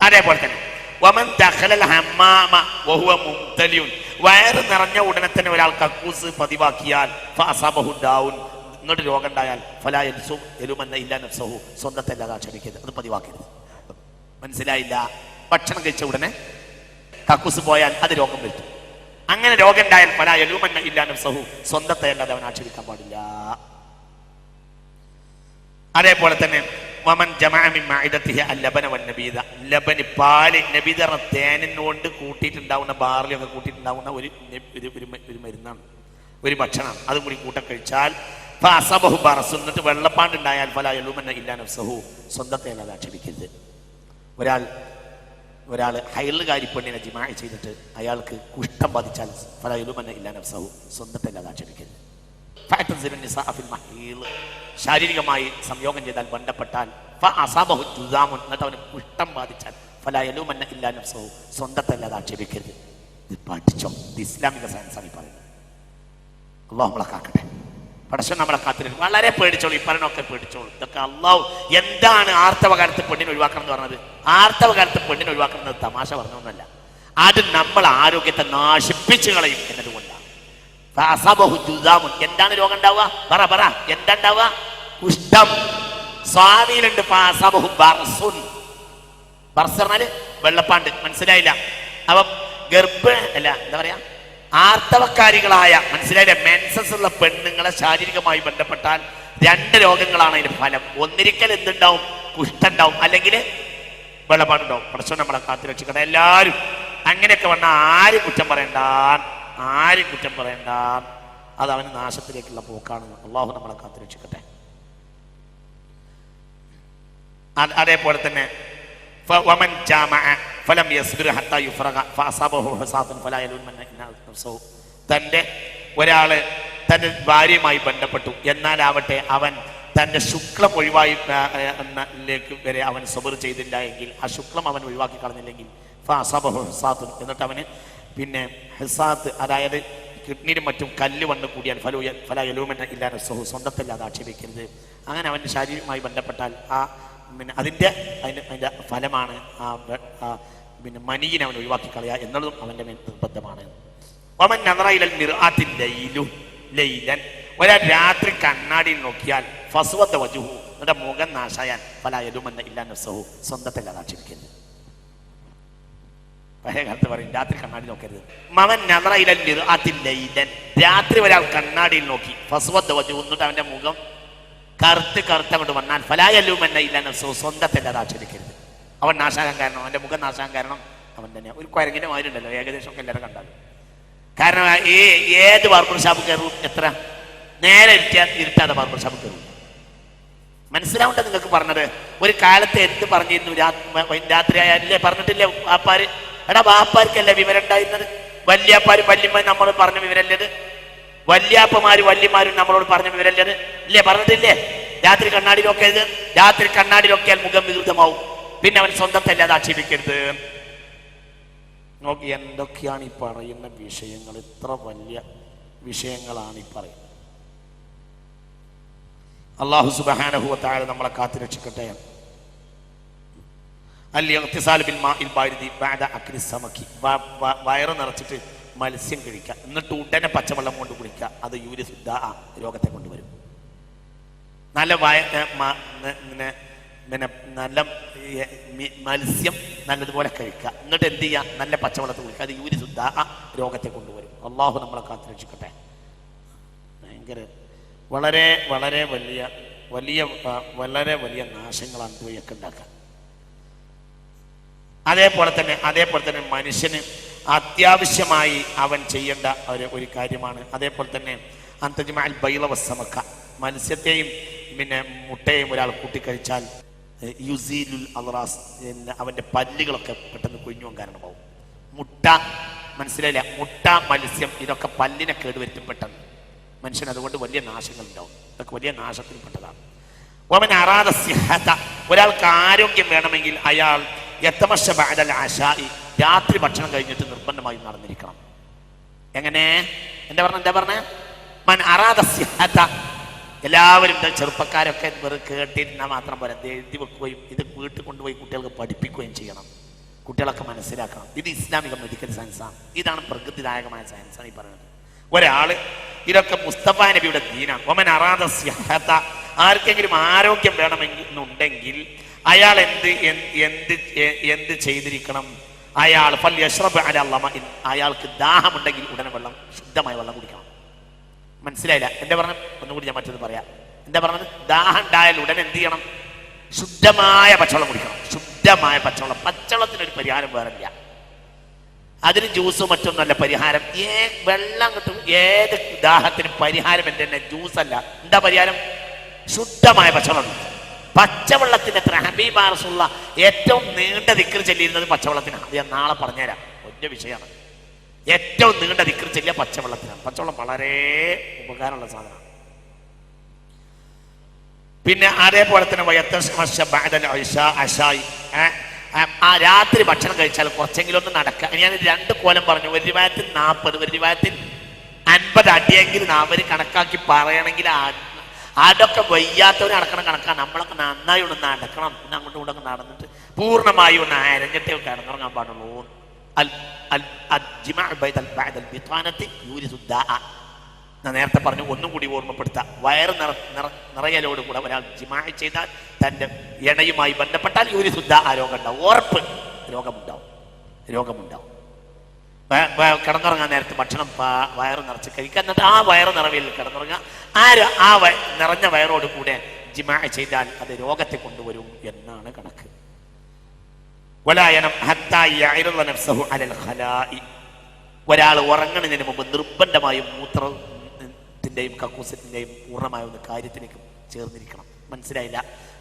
അതേപോലെ തന്നെ വമൻ ദഖലൽ ഹമ്മാമ വഹുവ മുംതലിയുൻ, വയറ് നിറഞ്ഞ ഉടനെ തന്നെ ഒരാൾ കക്കൂസ് പതിവാക്കിയാൽ ഫഅസബഹു ദാഉൻ, എന്നിട്ട് രോഗം ഉണ്ടായാൽ ഫലാ യലൂമന്ന ഇല്ലാ നഫ്സഹു, സ്വന്തത്തെ അല്ലാതെ ആക്ഷേപിക്കരുത്, അത് പതിവാക്കരുത്. മനസ്സിലായില്ല? ഭക്ഷണം കഴിച്ച ഉടനെ കക്കൂസ് പോയാൽ അത് രോഗം വരുത്തും. അങ്ങനെ രോഗം ഉണ്ടായാൽ ഫലാ യലൂമന്ന ഇല്ലാ നഫ്സഹു, സ്വന്തത്തെ അല്ലാതെ അവൻ ആക്ഷേപിക്കാൻ പാടില്ല. അതേപോലെ തന്നെ വമൻ ജമഅ മിൻ മഅഇദതിഹി അല്ലബന വന്നബീദ, ലബന് പാല്, നബീദ തേനിനോണ്ട് കൂട്ടിയിട്ടുണ്ടാവുന്ന ബാർലിയൊക്കെ കൂട്ടിയിട്ടുണ്ടാവുന്ന ഒരു മരുന്നാണ്, ഒരു ഭക്ഷണം, അതും കൂടി കൂട്ടം കഴിച്ചാൽ ഫഅസബഹു ബറസ്, എന്നിട്ട് വെള്ളപ്പാണ്ട് ഉണ്ടായാൽ ഫലാ യലൂമന്ന ഇല്ലാ നഫ്സഹു, സ്വന്തത്തെ അല്ലാതെ ആക്ഷേപിക്കരുത്. ഒരാൾ ഹൈലുകാരി പെണ്ണിനെ ജിമാ ചെയ്തിട്ട് അയാൾക്ക് കുഷ്ഠം ബാധിച്ചാൽ ഫലാ യലൂമന്ന ഇല്ലാ നഫ്സഹു, സ്വന്തത്തെ അല്ലാതെ ആക്ഷേപിക്കരുത്. ശാരീരികമായി സംയോഗം ചെയ്താൽ ബന്ധപ്പെട്ടാൽ എന്നിട്ട് അവന് കുഷ്ഠം ബാധിച്ചാൽ ഫലാ യലൂമന്ന ഇല്ലാ നഫ്സഹു, സ്വന്തത്തെ അല്ലാതെ ആക്ഷേപിക്കരുത്. ഇത് പഠിച്ചോ, ഇത് ഇസ്ലാമിക സയൻസാണ് ഈ പറയുന്നത്. അല്ലാഹു നമ്മളെ കാക്കട്ടെ, പടച്ചോൻ നമ്മളെ കാത്തിരിക്കും. വളരെ പേടിച്ചോളൂ, ഈ പറഞ്ഞൊക്കെ പേടിച്ചോളൂ. ഇതൊക്കെ അല്ലാഹു എന്താണ് ആർത്തവ കാലത്ത് പെണ്ണിനെ ഒഴിവാക്കണം എന്ന് പറഞ്ഞത്? ആർത്തവ കാലത്ത് പെണ്ണിനെ ഒഴിവാക്കുന്നത് തമാശ പറഞ്ഞൊന്നല്ല, അത് നമ്മൾ ആരോഗ്യത്തെ നാശിപ്പിച്ചു കളയും എന്നതുകൊണ്ടാണ്. എന്താണ് രോഗം ഉണ്ടാവുക? പറ എന്താ ഉണ്ടാവുക? കുഷ്ഠം. സ്വാമിയിലുണ്ട് പറഞ്ഞാല് വെള്ളപ്പാണ്ട്. മനസ്സിലായില്ല? അപ്പൊ അല്ല എന്താ പറയാ, ആർത്തവക്കാരികളായ, മനസ്സിലായില്ല, മെൻസസ് ഉള്ള പെണ്ണുങ്ങളെ ശാരീരികമായി ബന്ധപ്പെട്ടാൽ 2 രോഗങ്ങളാണ് അതിന് ഫലം. ഒന്നിരിക്കൽ എന്തുണ്ടാവും? കുഷ്ഠം ഉണ്ടാവും, അല്ലെങ്കിൽ വെള്ളപ്പാടുണ്ടാവും. പടച്ചോൻ നമ്മളെ കാത്തുരക്ഷിക്കട്ടെ. എല്ലാവരും അങ്ങനെയൊക്കെ വന്നാൽ ആരും കുറ്റം പറയണ്ട, അത് അവന് നാശത്തിലേക്കുള്ള പോക്കാണ്. അള്ളാഹു നമ്മളെ കാത്തുരക്ഷിക്കട്ടെ. അതേപോലെ തന്നെ ഒരാള് തന്റെ ഭാര്യയുമായി ബന്ധപ്പെട്ടു, എന്നാലാവട്ടെ അവൻ തന്റെ ശുക്ലം ഒഴിവായി വരെ അവൻ സബർ ചെയ്തില്ല എങ്കിൽ, ആ ശുക്ലം അവൻ ഒഴിവാക്കി കളഞ്ഞില്ലെങ്കിൽ എന്നിട്ട് അവന് പിന്നെ ഹിസാത്ത്, അതായത് കിഡ്നിയിലും മറ്റും കല്ല് വന്ന് കൂടിയാൽ ഫലാ യലൂമന്ന ഇല്ലാ നഫ്സഹു, സ്വന്തത്തല്ലാതെ ആക്ഷേപിക്കരുത്. അങ്ങനെ അവൻ്റെ ശാരീരികമായി ബന്ധപ്പെട്ടാൽ പിന്നെ അതിൻ്റെ ഫലമാണ് പിന്നെ മനീനെ അവൻ ഒഴിവാക്കി കളയുക എന്നുള്ളതും അവൻ്റെ മേൽ നിർബന്ധമാണ്. ഒമൻ നദറ ഇലൽ മിർആത്തി ലൈലൻ, ഒരാൾ രാത്രി കണ്ണാടിയിൽ നോക്കിയാൽ ഫസ്വത വജുഹു, എന്നിട്ട് മുഖം നാശായാൽ ഫലാ യലൂമന്ന ഇല്ലാ നഫ്സഹു, സ്വന്തത്തല്ലാതെ ആക്ഷേപിക്കരുത്. പഴയ കാലത്ത് പറയും രാത്രി കണ്ണാടി നോക്കരുത്. മവൻ നദറ ഇലൽ മിർആത്തി ലൈലൻ, രാത്രി ഒരാൾ കണ്ണാടിയിൽ നോക്കി ഫസ്വത വജുഹു, എന്നിട്ട് അവൻ്റെ മുഖം കറുത്ത് കൊണ്ട് വന്നാൽ ഫലാ യലൂമന്ന ഇല്ലാ നഫ്സഹു, സ്വന്തത്തല്ലാതെ ആക്ഷേപിക്കരുത്. അവൻ നാശാകാൻ കാരണം, അവൻ്റെ മുഖം നാശാകാൻ കാരണം അവൻ തന്നെയാണ്. ഒരു കുരങ്ങിൻ്റെ മാതിരിയുണ്ടല്ലോ ഏകദേശം ഒക്കെ എല്ലാവരും കണ്ടാലും. കാരണം ഏത് ബാർബർ ഷാപ്പ് കയറും, എത്ര നേരെ ഇരുട്ടാതെ ബാർബർ ഷാപ്പ് കയറും. മനസ്സിലാവണ്ട നിങ്ങൾക്ക് പറഞ്ഞത്? ഒരു കാലത്ത് എന്ത് പറഞ്ഞിരുന്നു? രാത്രി ആയാലേ പറഞ്ഞിട്ടില്ലേ വാപ്പാര്? എടാ വാപ്പാർക്കല്ലേ വിവരം ഉണ്ടായിരുന്നത്? വല്യാപ്പാരും വല്യമ്മയും നമ്മളോട് പറഞ്ഞ വിവരല്ലത്? വല്യാപ്പമാരും വല്യമാരും നമ്മളോട് പറഞ്ഞ വിവരല്ലത്? ഇല്ലേ, പറഞ്ഞിട്ടില്ലേ? രാത്രി കണ്ണാടി നോക്കരുത്, രാത്രി കണ്ണാടി നോക്കിയാൽ മുഖം വികൃതമാവും, പിന്നെ അവൻ സ്വന്തത്തല്ലാതെ ആക്ഷേപിക്കരുത്. നോക്കി എന്തൊക്കെയാണ് ഈ പറയുന്ന വിഷയങ്ങൾ, ഇത്ര വലിയ വിഷയങ്ങളാണ് ഈ പറയുന്നത്. അല്ലാഹു സുബ്ഹാനഹു വ തആല നമ്മളെ കാത്തുരക്ഷിക്കട്ടെ. വയറ് നിറച്ചിട്ട് മത്സ്യം കഴിക്കുക, എന്നിട്ട് ഉടനെ പച്ചവെള്ളം കൊണ്ട് കുടിക്കുക, അത് യൂരിസുദ്ധ രോഗത്തെ കൊണ്ടുവരും. നല്ല നല്ല മത്സ്യം നല്ലതുപോലെ കഴിക്കുക, എന്നിട്ട് എന്ത് ചെയ്യുക? നല്ല പച്ചവെള്ളത്തിൽ കുടിക്കുക, അത് യൂരിസുദ്ധ രോഗത്തെ കൊണ്ടുവരും. അള്ളാഹു നമ്മളെ കാത്തുരക്ഷിക്കട്ടെ. ഭയങ്കര വളരെ വളരെ വലിയ വലിയ വളരെ വലിയ നാശങ്ങളാണ് ഇവയൊക്കെ ഉണ്ടാക്കുക. അതേപോലെ തന്നെ മനുഷ്യന് അത്യാവശ്യമായി അവൻ ചെയ്യേണ്ട ഒരു കാര്യമാണ്. അതേപോലെ തന്നെ അന്തജ്മഅൽ ബൈള വസ്സമക, മത്സ്യത്തെയും പിന്നെ മുട്ടയും ഒരാൾ കൂട്ടിക്കഴിച്ചാൽ യുസീലുൽ അദ്റാസ്, അവൻ്റെ പല്ലുകളൊക്കെ പെട്ടെന്ന് കൊഴിഞ്ഞുപോകാൻ കാരണമാവും. മുട്ട, മനസ്സിലായില്ല? മുട്ട, മത്സ്യം, ഇതൊക്കെ പല്ലിനെ കേടുവരുത്തും പെട്ടെന്ന് മനുഷ്യൻ. അതുകൊണ്ട് വലിയ നാശങ്ങൾ ഉണ്ടാവും. ഇതൊക്കെ വലിയ നാശത്തിൽപ്പെട്ടതാണ്. വമൻ അറാദ സിഹത, ഒരാൾക്ക് ആരോഗ്യം വേണമെങ്കിൽ അയാൾ യതമശ ബഅദൽ അശാഇ, രാത്രി ഭക്ഷണം കഴിഞ്ഞിട്ട് നിർബന്ധമായി നടന്നിരിക്കണം. എങ്ങനെ? എന്താ പറഞ്ഞ മൻ അറാദ സിഹത, എല്ലാവരും ചെറുപ്പക്കാരൊക്കെ വെറുതെ കേട്ടിരുന്നാൽ മാത്രം പോരാ, എഴുതി വെക്കുകയും ഇത് വീട്ടിൽ കൊണ്ടുപോയി കുട്ടികൾക്ക് പഠിപ്പിക്കുകയും ചെയ്യണം. കുട്ടികളൊക്കെ മനസ്സിലാക്കണം. ഇത് ഇസ്ലാമിക മെഡിക്കൽ സയൻസാണ്. ഇതാണ് പ്രകൃതിദായകമായ സയൻസാണ് ഈ പറയുന്നത്. ഒരാള് ഇതൊക്കെ മുസ്തഫ നബിയുടെ ദീനാണ്. ഒമൻ അറാദ സിഹത, ആർക്കെങ്കിലും ആരോഗ്യം വേണമെന്നുണ്ടെങ്കിൽ അയാൾ എന്ത് ചെയ്തിരിക്കണം? അയാൾ അയാൾക്ക് ദാഹമുണ്ടെങ്കിൽ ഉടനെ വെള്ളം, ശുദ്ധമായ വെള്ളം കുടിക്കണം. മനസ്സിലായില്ല എന്റെ പറഞ്ഞ? ഒന്നുകൂടി ഞാൻ മറ്റൊന്ന് പറയാം. എന്താ പറഞ്ഞത്? ദാഹം ഉണ്ടായാൽ ഉടനെ എന്ത് ചെയ്യണം? ശുദ്ധമായ പച്ചവെള്ളം കുടിക്കണം. ശുദ്ധമായ പച്ചവെള്ളം. പച്ചവെള്ളത്തിനൊരു പരിഹാരം വേറില്ല. അതിന് ജ്യൂസും മറ്റൊന്നുമല്ല പരിഹാരം. വെള്ളം കിട്ടും. ഏത് ദാഹത്തിനും പരിഹാരം എൻ്റെ തന്നെ ജ്യൂസല്ല. എന്താ പരിഹാരം? ശുദ്ധമായ പച്ചവെള്ളം. പച്ചവെള്ളത്തിന്റെ അത്ര ഹബീബ റസൂലുള്ളാഹി ഏറ്റവും നീണ്ട ദിക്ർ ചൊല്ലിയിരുന്നത് പച്ചവെള്ളത്തിനാണ്. അത് ഞാൻ നാളെ പറഞ്ഞുതരാം. ഒറ്റ വിഷയമാണ്. ഏറ്റവും നീണ്ട ദിക്ർ ചൊല്ലിയ പച്ചവെള്ളത്തിനാണ്. പച്ചവെള്ളം വളരെ ഉപകാരമുള്ള സാധനമാണ്. പിന്നെ അതേപോലെ തന്നെ ആ രാത്രി ഭക്ഷണം കഴിച്ചാൽ കുറച്ചെങ്കിലും ഒന്ന് നടക്കുക. ഞാൻ 2 കോലം പറഞ്ഞു. ഒരു രൂപത്തിൽ 40, ഒരു രൂപത്തിൽ 50 അടിയെങ്കിലും അവര് കണക്കാക്കി പറയണമെങ്കിൽ അതൊക്കെ വയ്യാത്തവർ നടക്കണം കണക്കാണ്. നമ്മളൊക്കെ നന്നായി ഒന്ന് നടക്കണം. പിന്നെ അങ്ങോട്ടും ഇങ്ങോട്ടൊക്കെ നടന്നിട്ട് പൂർണ്ണമായി ഒന്ന് അരഞ്ഞിട്ടേ കിടന്നുറങ്ങാൻ പാടുള്ളൂ. ഞാൻ നേരത്തെ പറഞ്ഞു, ഒന്നും കൂടി ഓർമ്മപ്പെടുത്താം. വയറ് നിറയലോട് കൂടെ ഒരാൾ ജിമാ ചെയ്താൽ തൻ്റെ ഇണയുമായി ബന്ധപ്പെട്ടാൽ യൂരിസുദ്ധ ആ രോഗം ഉണ്ടാവും. ഉറപ്പ് രോഗമുണ്ടാവും. കിടന്നുറങ്ങാൻ നേരത്തെ ഭക്ഷണം വയറ് നിറച്ച് കഴിക്കുക. എന്നിട്ട് ആ വയറ് നിറവിൽ കിടന്നുറങ്ങുക. ആ നിറഞ്ഞ വയറോട് കൂടെ ജിമാ ചെയ്താൽ അത് രോഗത്തെ കൊണ്ടുവരും എന്നാണ് കണക്ക്. ഒരാൾ ഉറങ്ങുന്നതിന് മുമ്പ് നിർബന്ധമായും മൂത്രത്തിൻ്റെയും കക്കൂസത്തിൻ്റെയും പൂർണ്ണമായ ഒന്ന് കാര്യത്തിലേക്ക് ചേർന്നിരിക്കണം. മനസ്സിലായില്ല?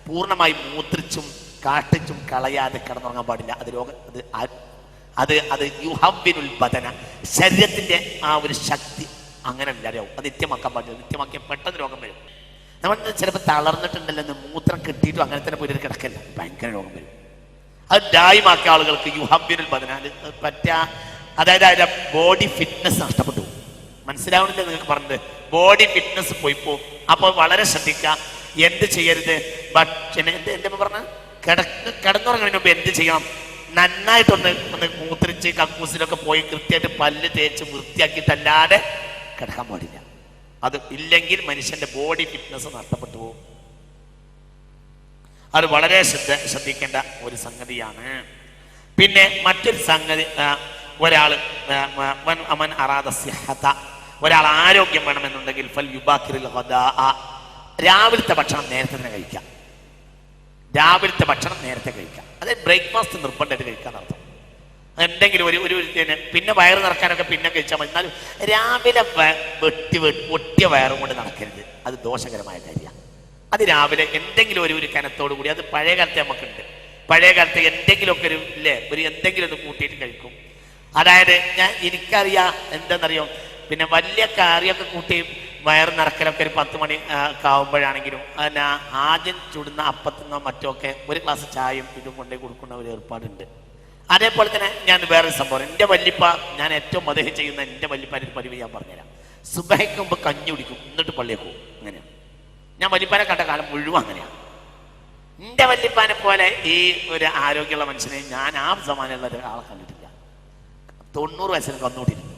പൂർണ്ണമായും മൂത്രിച്ചും കാട്ടിച്ചും കളയാതെ കിടന്നുറങ്ങാൻ പാടില്ല. അത് യുഹബ്ബിനുൽ ബദന, ശരീരത്തിന്റെ ആ ഒരു ശക്തി അങ്ങനെ ഇല്ലാതെയാവും. അത് നിത്യമാക്കാൻ പാടില്ല. നിത്യമാക്കിയാൽ പെട്ടെന്ന് രോഗം വരും. നമ്മൾ ചിലപ്പോൾ തളർന്നിട്ടുണ്ടല്ലോ, മൂത്രം കെട്ടിയിട്ടും അങ്ങനെ തന്നെ പോയി കിടക്കല്ല, ഭയങ്കര രോഗം വരും. അത് ഡായിമാക്കിയ ആളുകൾക്ക് യുഹബ്ബിനുൽ ബദന അതായത് അതിന്റെ ബോഡി ഫിറ്റ്നസ് നഷ്ടപ്പെട്ടു. മനസ്സിലാവണില്ല നിങ്ങൾക്ക് പറഞ്ഞത്? ബോഡി ഫിറ്റ്നസ് പോയിപ്പോ. അപ്പോൾ വളരെ ശ്രദ്ധിക്കുക. എന്ത് ചെയ്യരുത്? എന്താ പറഞ്ഞ കിടന്നുറങ്ങുന്നതിന് മുമ്പ് എന്ത് ചെയ്യണം? നന്നായിട്ടൊന്ന് മൂത്രിച്ച് കക്കൂസിലൊക്കെ പോയി കൃത്യമായിട്ട് പല്ല് തേച്ച് വൃത്തിയാക്കിയിട്ടല്ലാതെ കിടക്കാൻ പാടില്ല. അത് ഇല്ലെങ്കിൽ മനുഷ്യന്റെ ബോഡി ഫിറ്റ്നസ് നഷ്ടപ്പെട്ടു പോകും. അത് വളരെ ശ്രദ്ധിക്കേണ്ട ഒരു സംഗതിയാണ്. പിന്നെ മറ്റൊരു സംഗതി, ഒരാൾ ആരോഗ്യം വേണമെന്നുണ്ടെങ്കിൽ രാവിലത്തെ ഭക്ഷണം നേരത്തെ തന്നെ കഴിക്കാം. രാവിലത്തെ ഭക്ഷണം നേരത്തെ കഴിക്കാം. അതായത് ബ്രേക്ക്ഫാസ്റ്റ് നിർബന്ധമായിട്ട് കഴിക്കാൻ അർത്ഥം. എന്തെങ്കിലും ഒരു പിന്നെ വയറ് നിറക്കാനൊക്കെ പിന്നെ കഴിച്ചാൽ മതി. എന്നാലും രാവിലെ ഒട്ടിയ വയറും കൊണ്ട് നടക്കരുത്. അത് ദോഷകരമായ കാര്യമാണ്. അത് രാവിലെ എന്തെങ്കിലും ഒരു കനത്തോടു കൂടി, അത് പഴയ കാലത്തെ നമുക്കുണ്ട്. പഴയ കാലത്തെ എന്തെങ്കിലുമൊക്കെ എന്തെങ്കിലും ഒന്ന് കൂട്ടിയിട്ട് കഴിക്കും. അതായത് എനിക്കറിയാം എന്താണെന്നറിയോ, പിന്നെ വലിയ കറിയൊക്കെ കൂട്ടി വയറ് നിറക്കലൊക്കെ ഒരു 10 മണി ഒക്കെ ആവുമ്പോഴാണെങ്കിലും അതിന് ആദ്യം ചുടുന്ന അപ്പത്തിനോ മറ്റോ ഒക്കെ ഒരു ഗ്ലാസ് ചായയും ഇതും കൊണ്ടേ കൊടുക്കുന്ന ഒരു ഏർപ്പാടുണ്ട്. അതേപോലെ തന്നെ ഞാൻ വേറൊരു സംഭവം, എൻ്റെ വല്യപ്പ, ഞാൻ ഏറ്റവും മദഹ് ചെയ്യുന്ന എൻ്റെ വല്യപ്പാൻ്റെ ഒരു പതിവ് ഞാൻ പറഞ്ഞുതരാം. സുബഹിക്ക് മുമ്പ് കഞ്ഞി കുടിക്കും, എന്നിട്ട് പള്ളിയിൽ പോകും. അങ്ങനെയാണ് ഞാൻ വല്യപ്പാനെ കണ്ട കാലം മുഴുവൻ അങ്ങനെയാണ്. എൻ്റെ വല്യപ്പാനെ പോലെ ഈ ഒരു ആരോഗ്യമുള്ള മനുഷ്യനെ ഞാൻ ആ സമാനമുള്ള ഒരാളെ കണ്ടിട്ടില്ല. 90 വയസ്സിന് കന്നുകൂട്ടിയിരുന്നു,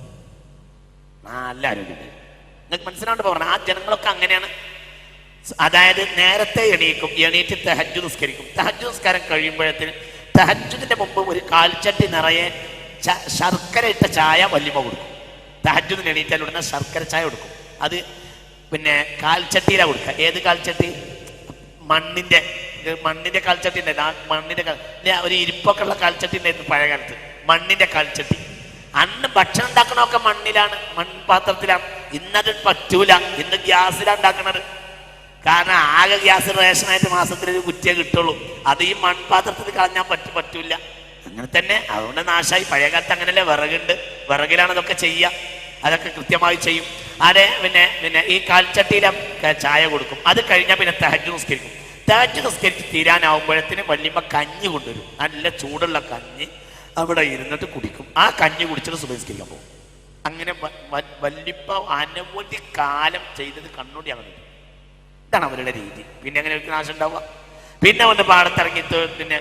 നല്ല ആരോഗ്യമുണ്ട്. നിങ്ങൾക്ക് മനസ്സിലാണ്ട് പറഞ്ഞത് ആ ജനങ്ങളൊക്കെ അങ്ങനെയാണ്. അതായത് നേരത്തെ എണീറ്റ് തഹജ്ജുദ് നിസ്കരിക്കും. തഹജ്ജുദ് നിസ്കാരം കഴിയുമ്പോഴത്തേന് തഹജ്ജുദിന്റെ മുമ്പ് ഒരു കാൽച്ചട്ടി നിറയെ ശർക്കര ഇട്ട ചായ വല്യമ്മ കൊടുക്കും. തഹജ്ജുദിന് എണീറ്റാൽ ഉടനെ ശർക്കര ചായ കൊടുക്കും. അത് പിന്നെ കാൽച്ചട്ടിയിലാണ് കൊടുക്കുക. ഏത് കാൽച്ചട്ടി? മണ്ണിന്റെ കാൽച്ചട്ടി ഉണ്ടായിരുന്നു. ആ മണ്ണിന്റെ ഒരു ഇരിപ്പൊക്കെ ഉള്ള കാൽച്ചട്ടി ഉണ്ടായിരുന്നു പഴയ കാലത്ത്, മണ്ണിന്റെ കാൽച്ചട്ടി. അന്ന് ഭക്ഷണം ഉണ്ടാക്കണമൊക്കെ മണ്ണിലാണ്, മൺപാത്രത്തിലാണ്. ഇന്നത് പറ്റൂല, ഇന്ന് ഗ്യാസിലാണ് ഉണ്ടാക്കണത്. കാരണം ആകെ ഗ്യാസ് റേഷനായിട്ട് മാസത്തിലൊരു കുറ്റിയെ കിട്ടുള്ളൂ. അത് ഈ മൺപാത്രത്തിൽ കളഞ്ഞാൽ പറ്റൂല. അങ്ങനെ തന്നെ അതുകൊണ്ട് നാശമായി. പഴയ കാലത്ത് അങ്ങനെയല്ലേ, വിറകുണ്ട്, വിറകിലാണ് അതൊക്കെ ചെയ്യുക. അതൊക്കെ കൃത്യമായി ചെയ്യും. പിന്നെ ഈ കാൽച്ചട്ടിയിലെ ചായ കൊടുക്കും. അത് കഴിഞ്ഞാൽ പിന്നെ തഹജ്ജുദ് നിസ്കരിക്കും. തഹജ്ജുദ് നിസ്കരിച്ച് തീരാനാവുമ്പോഴത്തേന് വല്യമ്മ കഞ്ഞി കൊണ്ടുവരും. നല്ല ചൂടുള്ള കഞ്ഞി അവിടെ ഇരുന്നിട്ട് കുടിക്കും. ആ കഞ്ഞി കുടിച്ചിട്ട് സുബഹി നിസ്കരിക്കാൻ പോകും. അങ്ങനെ വല്ലിപ്പ അനവധി കാലം ചെയ്തത് കണ്ണൂടി അങ്ങനെ. ഇതാണ് അവരുടെ രീതി. പിന്നെ എങ്ങനെ ഒരു നാശം ഉണ്ടാവുക? പിന്നെ ഒന്ന് പാടത്തിറങ്ങി പിന്നെ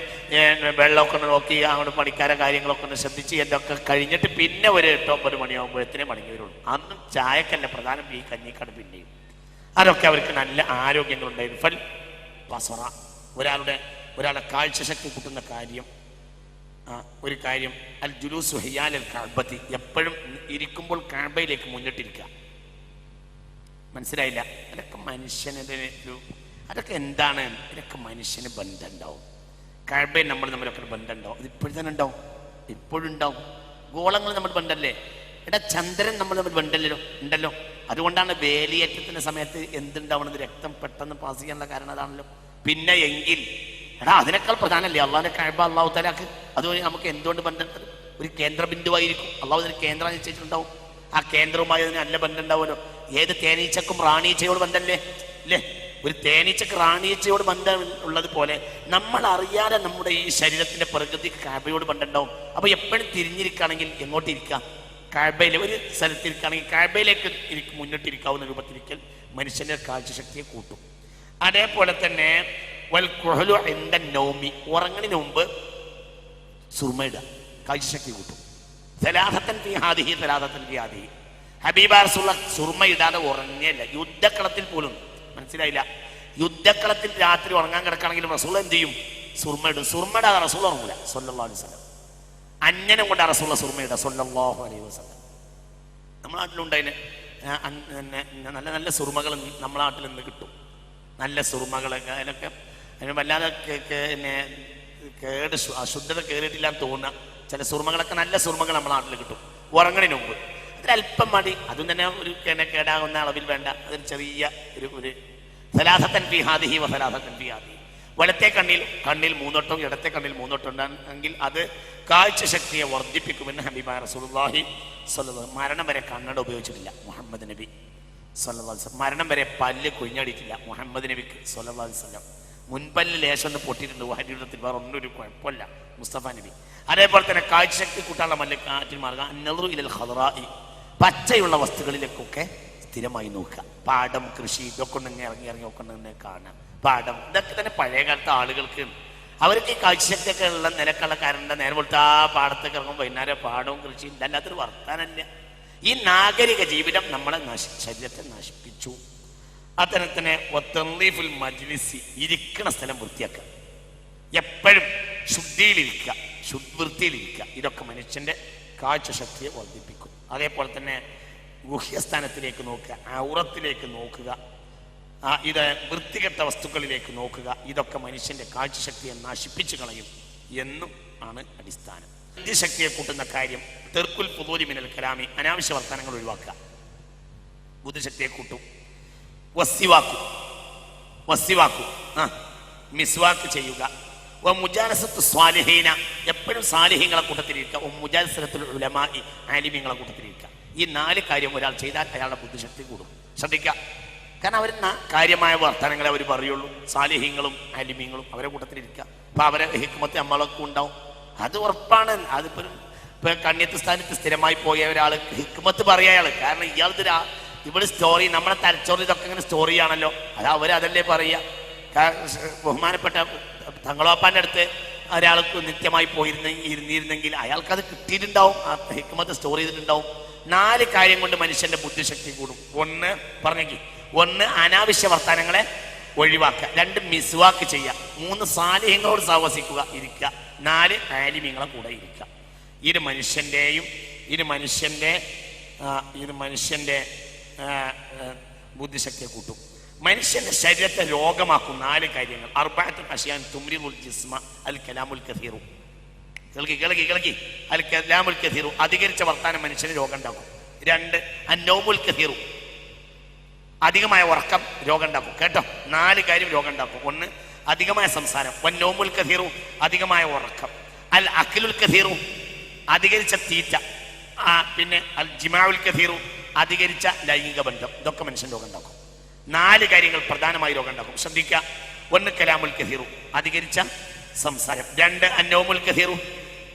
വെള്ളമൊക്കെ ഒന്ന് നോക്കി അങ്ങോട്ട് പണിക്കാരെ കാര്യങ്ങളൊക്കെ ഒന്ന് ശ്രദ്ധിച്ച് എന്തൊക്കെ കഴിഞ്ഞിട്ട് പിന്നെ ഒരു 8-9 മണിയാകുമ്പോഴത്തേനെ മടങ്ങി വരുള്ളൂ. അന്നും ചായക്കല്ല പ്രധാനം, ഈ കഞ്ഞിക്കാണ് പിന്നെയും. അതൊക്കെ അവർക്ക് നല്ല ആരോഗ്യങ്ങളുണ്ടായിരുന്നു. ഫൽ ബസറ, ഒരാളുടെ കാഴ്ചശക്തി കൂട്ടുന്ന കാര്യം, ഒരു കാര്യം അൽ ജുലൂസു ഹിയാൽ അൽ കഅബത്തി, എപ്പോഴും ഇരിക്കുമ്പോൾ കഅബയിലേക്ക് മുന്നിട്ടിരിക്കുക. മനസ്സിലായില്ല? അതൊക്കെ അതൊക്കെ എന്താണ്? ഇതൊക്കെ മനുഷ്യന് ബന്ധം ഉണ്ടാവും. കഅബയിൽ നമ്മൾ തമ്മിലൊക്കെ ബന്ധം ഉണ്ടാവും. അത് ഇപ്പോഴും തന്നെ ഉണ്ടാവും, ഇപ്പോഴും ഉണ്ടാവും. ഗോളങ്ങൾ നമ്മൾ ബന്ധമല്ലേ? ചന്ദ്രൻ നമ്മൾ തമ്മിൽ ബന്ധമല്ലോ, ഉണ്ടല്ലോ. അതുകൊണ്ടാണ് വേലിയേറ്റത്തിന്റെ സമയത്ത് എന്തുണ്ടാവണത്? രക്തം പെട്ടെന്ന് പാസ് ചെയ്യാനുള്ള കാരണം അതാണല്ലോ. പിന്നെ എങ്കിൽ അതിനേക്കാൾ പ്രധാനമല്ലേ അള്ളാഹിന്റെ കഅബ അള്ളാഹു തആലക്ക്? അതുവഴി നമുക്ക് എന്തുകൊണ്ട് ബന്ധം? ഒരു കേന്ദ്ര ബിന്ദുവായിരിക്കും. അള്ളാഹു അതിന് കേന്ദ്രം നിശ്ചയിച്ചിട്ടുണ്ടാവും. ആ കേന്ദ്രവുമായി അതിന് നല്ല ബന്ധം ഉണ്ടാവുമല്ലോ. ഏത് തേനീച്ചക്കും റാണീച്ചയോട് ബന്ധമല്ലേ? ഇല്ലേ? ഒരു തേനീച്ചക്ക് റാണീച്ചയോട് ബന്ധം ഉള്ളത് പോലെ നമ്മൾ അറിയാതെ നമ്മുടെ ഈ ശരീരത്തിന്റെ പ്രകൃതിക്ക് കഅബയോട് ബന്ധം ഉണ്ടാവും. അപ്പൊ എപ്പോഴും തിരിഞ്ഞിരിക്കുകയാണെങ്കിൽ എങ്ങോട്ട് ഇരിക്കാം? കഅബയിൽ ഒരു സ്ഥലത്തിരിക്കുകയാണെങ്കിൽ കഅബയിലേക്ക് മുന്നിട്ടിരിക്കാവുന്ന രൂപത്തിരിക്കൽ മനുഷ്യന്റെ കാഴ്ചശക്തിയെ കൂട്ടും. അതേപോലെ തന്നെ ഉറങ്ങണിന് മുമ്പ് സുർമയിടുക, കാഴ്ചശക്തി കൂട്ടും. ഹബീബ റസൂലുള്ളാഹി സുർമ ഇടാതെ ഉറങ്ങിയല്ല യുദ്ധക്കളത്തിൽ പോലും. മനസ്സിലായില്ല? യുദ്ധക്കളത്തിൽ രാത്രി ഉറങ്ങാൻ കിടക്കുകയാണെങ്കിലും റസൂൽ എന്ത് ചെയ്യും? സുർമ ഇടും. സുർമ ഇടാതെ റസൂൽ ഉറങ്ങൂല സ്വല്ലല്ലാഹു അലൈഹി വസല്ലം. അന്യനം കൊണ്ടാ റസൂൽ സുർമ ഇടുക സ്വല്ലല്ലാഹു അലൈഹി വസല്ലം. നമ്മുടെ നാട്ടിലുണ്ടതിന് നല്ല നല്ല സുർമകൾ നമ്മുടെ നാട്ടിൽ നിന്ന് കിട്ടും. നല്ല സുർമകളൊക്കെ അതിനൊക്കെ അതിന് വല്ലാതെ അശുദ്ധത കയറിയിട്ടില്ലാന്ന് തോന്നുന്ന ചില സുർമകളൊക്കെ, നല്ല സുർമകൾ നമ്മുടെ നാട്ടിൽ കിട്ടും ഉറങ്ങണതിന് മുമ്പ്. അതിലല്പം മതി, അതും തന്നെ ഒരു കേടാകുന്ന അളവിൽ വേണ്ട. അതൊരു ചെറിയ ഒരു സലാസത്തൻ ഫീ ഹാദിഹി വ സലാസത്തൻ ഫീ ഹാദിഹി. വലത്തെ കണ്ണിൽ 3 വട്ടവും ഇടത്തെ കണ്ണിൽ 3 വട്ടം ഉണ്ടെങ്കിൽ അത് കാഴ്ചശക്തിയെ വർദ്ധിപ്പിക്കുമെന്ന് ഹബീബായ റസൂലുള്ളാഹി സ്വല്ലല്ലാഹു. മരണം വരെ കണ്ണട ഉപയോഗിച്ചിട്ടില്ല മുഹമ്മദ് നബി സ്വല്ലല്ലാഹു അലൈഹി വസല്ലം. മരണം വരെ പല്ല് കുഴിഞ്ഞടിയിട്ടില്ല മുഹമ്മദ് നബിക്ക് സ്വല്ലല്ലാഹു അലൈഹി വസല്ലം. മുൻപല്ല് ലേശം ഒന്ന് പൊട്ടിയിട്ടുണ്ട് വഹരീരത്തിൽ, വേറെ ഒന്നും ഒരു കുഴപ്പമില്ല മുസ്തഫ നബി. അതേപോലെ തന്നെ കാഴ്ചശക്തി കൂട്ടാനുള്ള മറ്റൊരു മാർഗ്ഗം അന്നദറു ഇലൽ ഖദറാഇ, പച്ചയുള്ള വസ്തുക്കളിലേക്കൊക്കെ സ്ഥിരമായി നോക്കുക. പാടം, കൃഷി, ഇതൊക്കെ ഉണ്ടെങ്കിൽ ഇറങ്ങി ഒക്കെ ഉണ്ടെങ്കിൽ കാണാം. പാടം, ഇതൊക്കെ തന്നെ പഴയ കാലത്തെ ആളുകൾക്ക് അവർക്ക് ഈ കാഴ്ചശക്തിയൊക്കെ ഉള്ള നിലക്കുള്ള കാരണം നേരെ പോലത്തെ ആ പാടത്തേക്ക് ഇറങ്ങും. വൈകുന്നേരം പാടവും കൃഷിയും ഇതല്ലാത്തൊരു വർത്താനല്ല. ഈ നാഗരിക ജീവിതം നമ്മളെ ശരീരത്തെ നശിപ്പിച്ചു. അതന്നെ വതൻളീഫുൽ മജ്ലിസി, ഇരിക്കണ സ്ഥലം വൃത്തിയാക്കുക, എപ്പോഴും ശുദ്ധിയിലിരിക്കുക, വൃത്തിയിലിരിക്കുക. ഇതൊക്കെ മനുഷ്യന്റെ കാഴ്ചശക്തിയെ വർദ്ധിപ്പിക്കും. അതേപോലെ തന്നെ ഗുഹ്യസ്ഥാനത്തിലേക്ക് നോക്കുക, ഔറത്തിലേക്ക് നോക്കുക, ഇത് വൃത്തികെട്ട വസ്തുക്കളിലേക്ക് നോക്കുക. ഇതൊക്കെ മനുഷ്യന്റെ കാഴ്ചശക്തിയെ നശിപ്പിച്ചു കളയും എന്നും ആണ് അടിസ്ഥാനം. ബുദ്ധിശക്തിയെ കൂട്ടുന്ന കാര്യം തെർക്കുൽ ഫുദൂലി മിനൽ കലാമി, അനാവശ്യ വർത്തമാനങ്ങൾ ഒഴിവാക്കുക, ബുദ്ധിശക്തിയെ കൂട്ടും. വസ്സിവാക്കു മിസ്വാക്ക് ചെയ്യുക. മുജാലസത്തു സ്വാലിഹീന, എപ്പോഴും സാലിഹീങ്ങളെ കൂട്ടത്തിലിരിക്കുക. മുജാലസത്തുൽ ഉലമാഇ, ആലിമീങ്ങളെ കൂട്ടത്തിലിരിക്കുക. ഈ 4 കാര്യം ഒരാൾ ചെയ്താൽ അയാളുടെ ബുദ്ധിശക്തി കൂടും. ശ്രദ്ധിക്കുക, കാരണം അവർ കാര്യമായ വർത്തമാനങ്ങളെ അവർ പറയുള്ളൂ. സാലിഹീങ്ങളും ആലിമീങ്ങളും അവരെ കൂട്ടത്തിലിരിക്കുക. അപ്പൊ അവരെ ഹിക്മത്ത് നമ്മളൊക്കെ ഉണ്ടാവും, അത് ഉറപ്പാണ്. അതിപ്പോ കണ്യത്ത് സ്ഥാനത്ത് സ്ഥിരമായി പോയ ഒരാൾ ഹിക്മത്ത് പറയാള്, കാരണം ഇയാൾക്ക് ഇവിടെ സ്റ്റോറി, നമ്മളെ തലച്ചോറി ഇതൊക്കെ ഇങ്ങനെ സ്റ്റോറിയാണല്ലോ, അത് അവരതല്ലേ പറയുക. ബഹുമാനപ്പെട്ട തങ്ങളോപ്പാൻ്റെ അടുത്ത് ഒരാൾക്ക് നിത്യമായി ഇരുന്നിരുന്നെങ്കിൽ അയാൾക്കത് കിട്ടിയിട്ടുണ്ടാവും, ആ ഹിക്മത്ത് സ്റ്റോർ ചെയ്തിട്ടുണ്ടാവും. 4 കാര്യം കൊണ്ട് മനുഷ്യന്റെ ബുദ്ധിശക്തി കൂടും. ഒന്ന് അനാവശ്യ വർത്തമാനങ്ങളെ ഒഴിവാക്കുക. 2 മിസ്വാക്ക് ചെയ്യുക. 3 സാലിഹ്യങ്ങളോട് സഹവസിക്കുക, ഇരിക്കുക. 4 ആലിമീങ്ങളെ കൂടെ ഇരിക്കുക. ഇത് മനുഷ്യന്റെ ബുദ്ധിശക്തിയെ കൂട്ടും. മനുഷ്യന്റെ ശരീരത്തെ രോഗമാക്കും 4 കാര്യങ്ങൾ. അർബഅത്തുൽ അശ്യാൻ തുംരിദുൽ ജിസ്മ അൽ കലാമുൽ കസീറു. കേൾക്കി അൽ കലാമുൽ കസീറു, അധികരിച്ച വർത്താനം മനുഷ്യന് രോഗം ഉണ്ടാക്കും. 2 അന്നൗമുൽ കസീറു, അധികമായ ഉറക്കം രോഗം ഉണ്ടാക്കും. കേട്ടോ, 4 കാര്യം രോഗം ഉണ്ടാക്കും. 1 അധികമായ സംസാരം, വന്നൗമുൽ കസീറു അധികമായ ഉറക്കം, അൽ അഖിലുൽ കസീറു അധികരിച്ച തീറ്റ, പിന്നെ അൽ ജിമാഉൽ കസീറു അധികരിച്ച ലൈംഗിക ബന്ധം. ഇതൊക്കെ മനുഷ്യൻ രോഗം ഉണ്ടാക്കും. 4 കാര്യങ്ങൾ പ്രധാനമായി രോഗം ഉണ്ടാക്കും. ശ്രദ്ധിക്കുക. 1 കലാമുൽ കസീറു, അധികരിച്ച സംസാരം. 2 അന്നൗമുൽ കസീറു,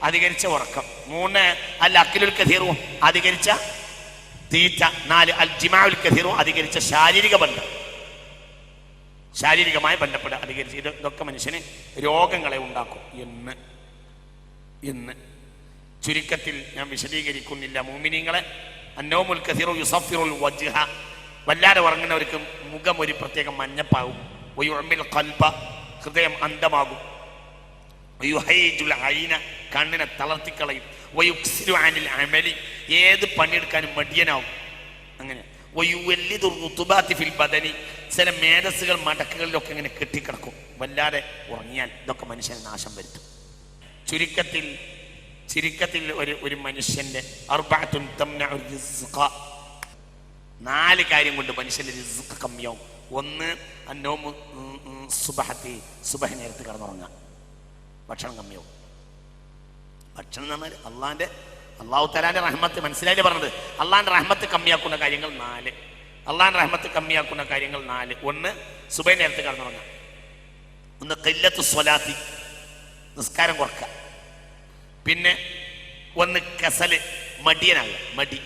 അധികരിച്ച ഉറക്കം. 3 അൽ അഖിലുൽ കസീറു, അധികരിച്ച തീറ്റ. 4 അൽ ജിമാഉൽ കസീറു, അധികരിച്ച ശാരീരിക ബന്ധം, ശാരീരികമായ ബന്ധപ്പെടുക അധികരിച്ച്. ഇതൊക്കെ മനുഷ്യന് രോഗങ്ങളെ ഉണ്ടാക്കും എന്ന് ചുരുക്കത്തിൽ ഞാൻ വിശദീകരിക്കുന്നില്ല. മുഅ്മിനീങ്ങളെ, അന്നൗമുൽ കസീറു യുസഫിറുൽ വജ്ഹ, വല്ലാതെ ഉറങ്ങുന്നവർക്ക് മുഖം ഒരു പ്രത്യേകം മഞ്ഞപ്പാവും. വയുഅമ്മിൽ ഖൽബ, ഹൃദയം അന്ധമാകും. വയുഹൈജുൽ ഐന, കണ്ണിനെ തളർത്തിക്കളയും. വയുക്സിരു അനിൽ അമലി, ഏത് പണിയെടുക്കാനും മടിയനാവും. അങ്ങനെ വയുവല്ലിദു റുതുബാതി ഫിൽ ബദനി, ചില മേധസ്സുകൾ മടക്കുകളിലൊക്കെ ഇങ്ങനെ കെട്ടിക്കിടക്കും വല്ലാതെ ഉറങ്ങിയാൽ. ഇതൊക്കെ മനുഷ്യന് നാശം വരുത്തും. ചുരുക്കത്തിൽ ഒരു മനുഷ്യന്റെ അർബഅത്തുൻ തംനഉ റിസ്ഖ, 4 കാര്യം കൊണ്ട് മനുഷ്യന്റെ റിസ്ഖ് കമ്മിയാവും. 1 അന്നൗമു സുബഹത്തി, സുബഹ നേരത്ത് കിടന്നുറങ്ങാം, ഭക്ഷണം കമ്മിയാവും. ഭക്ഷണം എന്ന് പറഞ്ഞാൽ അള്ളാഹു തആലാന്റെ റഹ്മത്ത് മനസ്സിലായില്ലേ പറഞ്ഞത്. അള്ളാഹിന്റെ റഹ്മത്ത് കമ്മിയാക്കുന്ന കാര്യങ്ങൾ 4. അള്ളാഹിന്റെ റഹ്മത്ത് കമ്മിയാക്കുന്ന കാര്യങ്ങൾ 4. 1 സുബഹ നേരത്ത് കിടന്നുറങ്ങാം. 1 ഖില്ലത്തു സ്വലാത്തി, നിസ്കാരം കുറക്കുക. പിന്നെ 1 കസല്, മടിയനാകുക. മടി,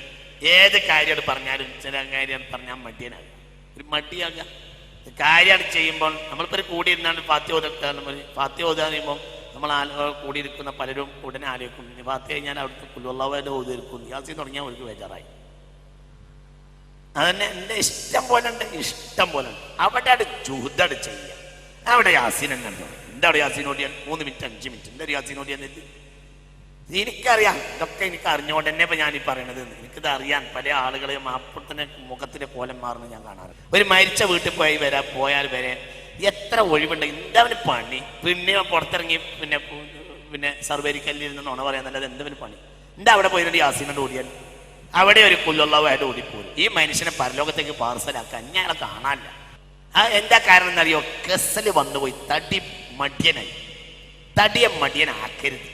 ഏത് കാര്യം പറഞ്ഞാലും ചില കാര്യം പറഞ്ഞാൽ മടിയനാകുക, ഒരു മടിയാകുക. കാര്യമാണ് ചെയ്യുമ്പോൾ നമ്മളിപ്പോൾ ഒരു കൂടി ഇരുന്നാണ് ഫാത്തിഹ ഓതാൻ പറയുമ്പോൾ നമ്മൾ കൂടിയിരിക്കുന്ന പലരും ഉടനെ ആലോചിക്കും, ഫാത്തിഹ കഴിഞ്ഞാൽ അവിടുത്തെ കുല്ലുള്ളവരുടെ ഓതിരിക്കും, യാസീൻ തുടങ്ങിയാൽ അവർക്ക് ബേജാറായി. അതന്നെ എൻ്റെ ഇഷ്ടം പോലെ ഉണ്ട്. അവിടെ ജുഹദ് ചെയ്യുക. അവിടെ യാസീൻ തന്നെ ഉണ്ടോ? എന്താ അവിടെ യാസീൻ ഓടിയാൽ 3 മിനിറ്റ് 5 മിനിറ്റ് എന്താ ഒരു യാസീൻ ഓടിയാൽ? എനിക്കറിയാം, ഇതൊക്കെ എനിക്ക് അറിഞ്ഞുകൊണ്ട് തന്നെ ഇപ്പം ഞാനീ പറയണത്. എനിക്കിത് അറിയാൻ പല ആളുകളെയും അപ്പുറത്തിൻ്റെ മുഖത്തിൻ്റെ കോലം മാറുന്ന ഞാൻ കാണാറ്. ഒരു മരിച്ച വീട്ടിൽ പോയാൽ വരെ എത്ര ഒഴിവുണ്ട്, എന്താവന് പണി. പിന്നെ പുറത്തിറങ്ങി പിന്നെ സർവേരിക്കല്ലിരുന്ന് നുണ പറയാൻ നല്ലത് എന്തവന് പണി. എന്താ അവിടെ പോയിട്ട് യാസീനോട് ഓടിയാൽ അവിടെ ഒരു കുല്ലുള്ളവായിട്ട് ഓടിപ്പോരും. ഈ മനുഷ്യനെ പരലോകത്തേക്ക് പാർസലാക്കാൻ ഞാനെ കാണാനില്ല. എന്താ കാരണം എന്നറിയോ? കെസല് വന്നുപോയി, തടിയെ മടിയനാക്കരുത്.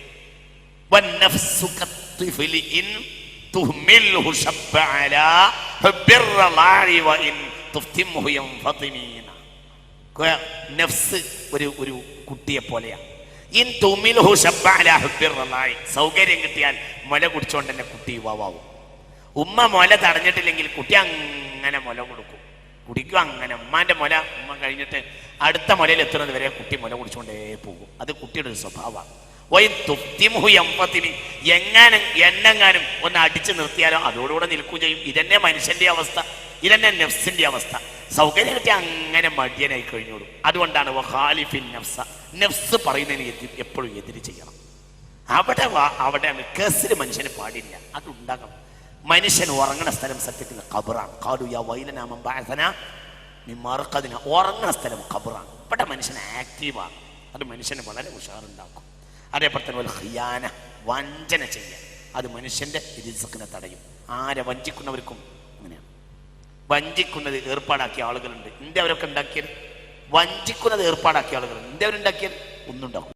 ഒരു കുട്ടിയെ പോലെയാണ്. സൗകര്യം കിട്ടിയാൽ മുല കുടിച്ചോണ്ട് തന്നെ കുട്ടി യുവാവും. ഉമ്മ മുല തടഞ്ഞിട്ടില്ലെങ്കിൽ കുട്ടി അങ്ങനെ മുല കൊടുക്കും, കുടിക്കും. അങ്ങനെ ഉമ്മാന്റെ മുല ഉമ്മ കഴിഞ്ഞിട്ട് അടുത്ത മുലയിൽ എത്തുന്നത് വരെ കുട്ടി മുല കുടിച്ചുകൊണ്ടേ പോകും. അത് കുട്ടിയുടെ ഒരു സ്വഭാവമാണ്. എന്നെങ്ങാനും ഒന്ന് അടിച്ചു നിർത്തിയാലോ അതോടുകൂടെ നിൽക്കുകയും ചെയ്യും. ഇതന്നെ മനുഷ്യന്റെ അവസ്ഥ, ഇതന്നെ നെഫ്സിന്റെ അവസ്ഥ. സൗകര്യം കിട്ടി അങ്ങനെ മടിയനായി കഴിഞ്ഞോളും. അതുകൊണ്ടാണ് നെഫ്സ് പറയുന്നതിന് എപ്പോഴും എതിര് ചെയ്യണം. അവിടെ കേസിൽ മനുഷ്യന് പാടില്ല, അതുണ്ടാകണം. മനുഷ്യൻ ഉറങ്ങണ സ്ഥലം സത്യത്തിൽ ഖബറാണ്. ഉറങ്ങണ സ്ഥലം ഖബറാണ്. ഇവിടെ മനുഷ്യൻ ആക്റ്റീവാണ്. അത് മനുഷ്യന് വളരെ ഉഷാറുണ്ടാക്കും. അതേപോലെ തന്നെ ഖിയാന, വഞ്ചന ചെയ്യാൻ, അത് മനുഷ്യന്റെ റിസ്ഖിനെ തടയും. ആരെ വഞ്ചിക്കുന്നവർക്കും അങ്ങനെയാണ്. വഞ്ചിക്കുന്നത് ഏർപ്പാടാക്കിയ ആളുകളുണ്ട്. ഇന്ത്യ അവരൊക്കെ ഉണ്ടാക്കിയത് വഞ്ചിക്കുന്നത് ഏർപ്പാടാക്കിയ ആളുകളുണ്ട്. ഇന്ത്യ അവരുണ്ടാക്കിയത് ഒന്നും ഉണ്ടാക്കും.